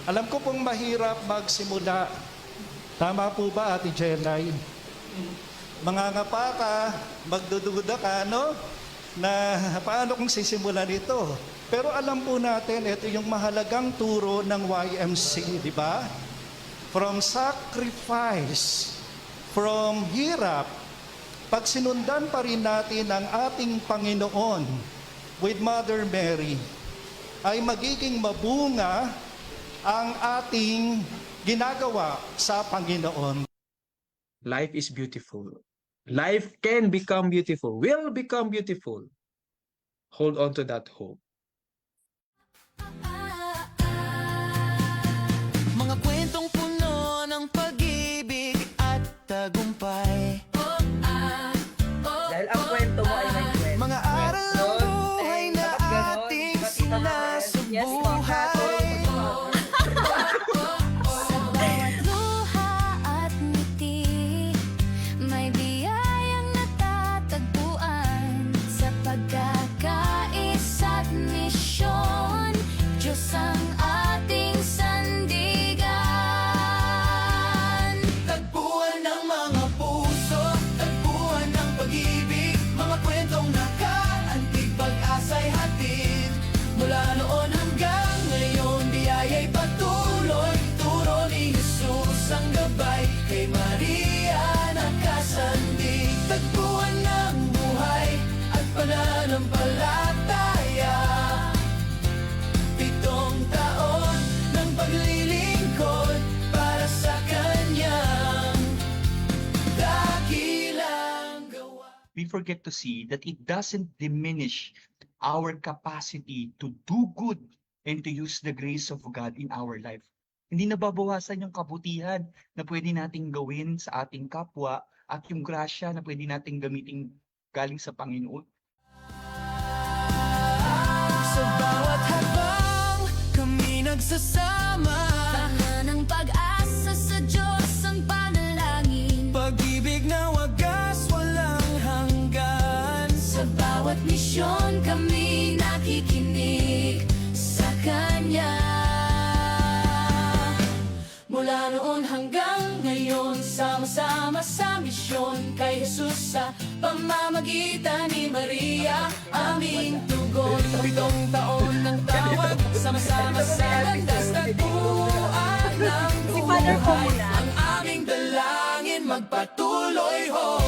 Alam ko pong mahirap magsimula. Tama po ba, Ate Jelay? Mangangapa ka, magdududa ka, no? Na paano kung sisimulan ito? Pero alam po natin, ito yung mahalagang turo ng YMC, di ba? From sacrifice, from hirap, pag sinundan pa rin natin ang ating Panginoon with Mother Mary, ay magiging mabunga ang ating ginagawa sa Panginoon. Life is beautiful. Life can become beautiful, will become beautiful. Hold on to that hope. Mga kwentong puno ng pag-ibig at tagumpay. Dahil ang kwento mo ay may kwento. Mga aral ng buhay na ating sinasubuhay. Sa bawat luha at ngiti, may biyayang natatagpuan. Sa pagkakaisa't misyon, Diyos ang ating sandigan. Tagpuan ng mga puso, tagpuan ng pag-ibig, mga kwentong nakaantig, pag-asa'y hatid. Mula noon hanggang ngayon, biyaya'y patuloy, turo ni Jesus ang gabay, kay Maria nakasandig. Tagpuan ng buhay at pananampalataya, 7 taon ng paglilingkod para sa Kanyang dakilang gawa. We forget to see that it doesn't diminish our capacity to do good and to use the grace of God in our life. Hindi nababawasan yung kabutihan na pwede nating gawin sa ating kapwa at yung grasya na pwede nating gamitin galing sa Panginoon. Sa bawat habang kami nagsasama, Tanga ng pag-asa sa Diyos ang panalangin. pag-ibig na wagas walang hanggan. Sa bawat misyon kami nakikinig sa Kanya. Mula noon hanggang ngayon, sama-sama sa misyon kay Jesus sa pamamagitan ni Maria, aming tugon. 7 taon ng tawag, sama-sama sa landas, tagpuan ng buhay. Ang aming dalangin magpatuloy ho.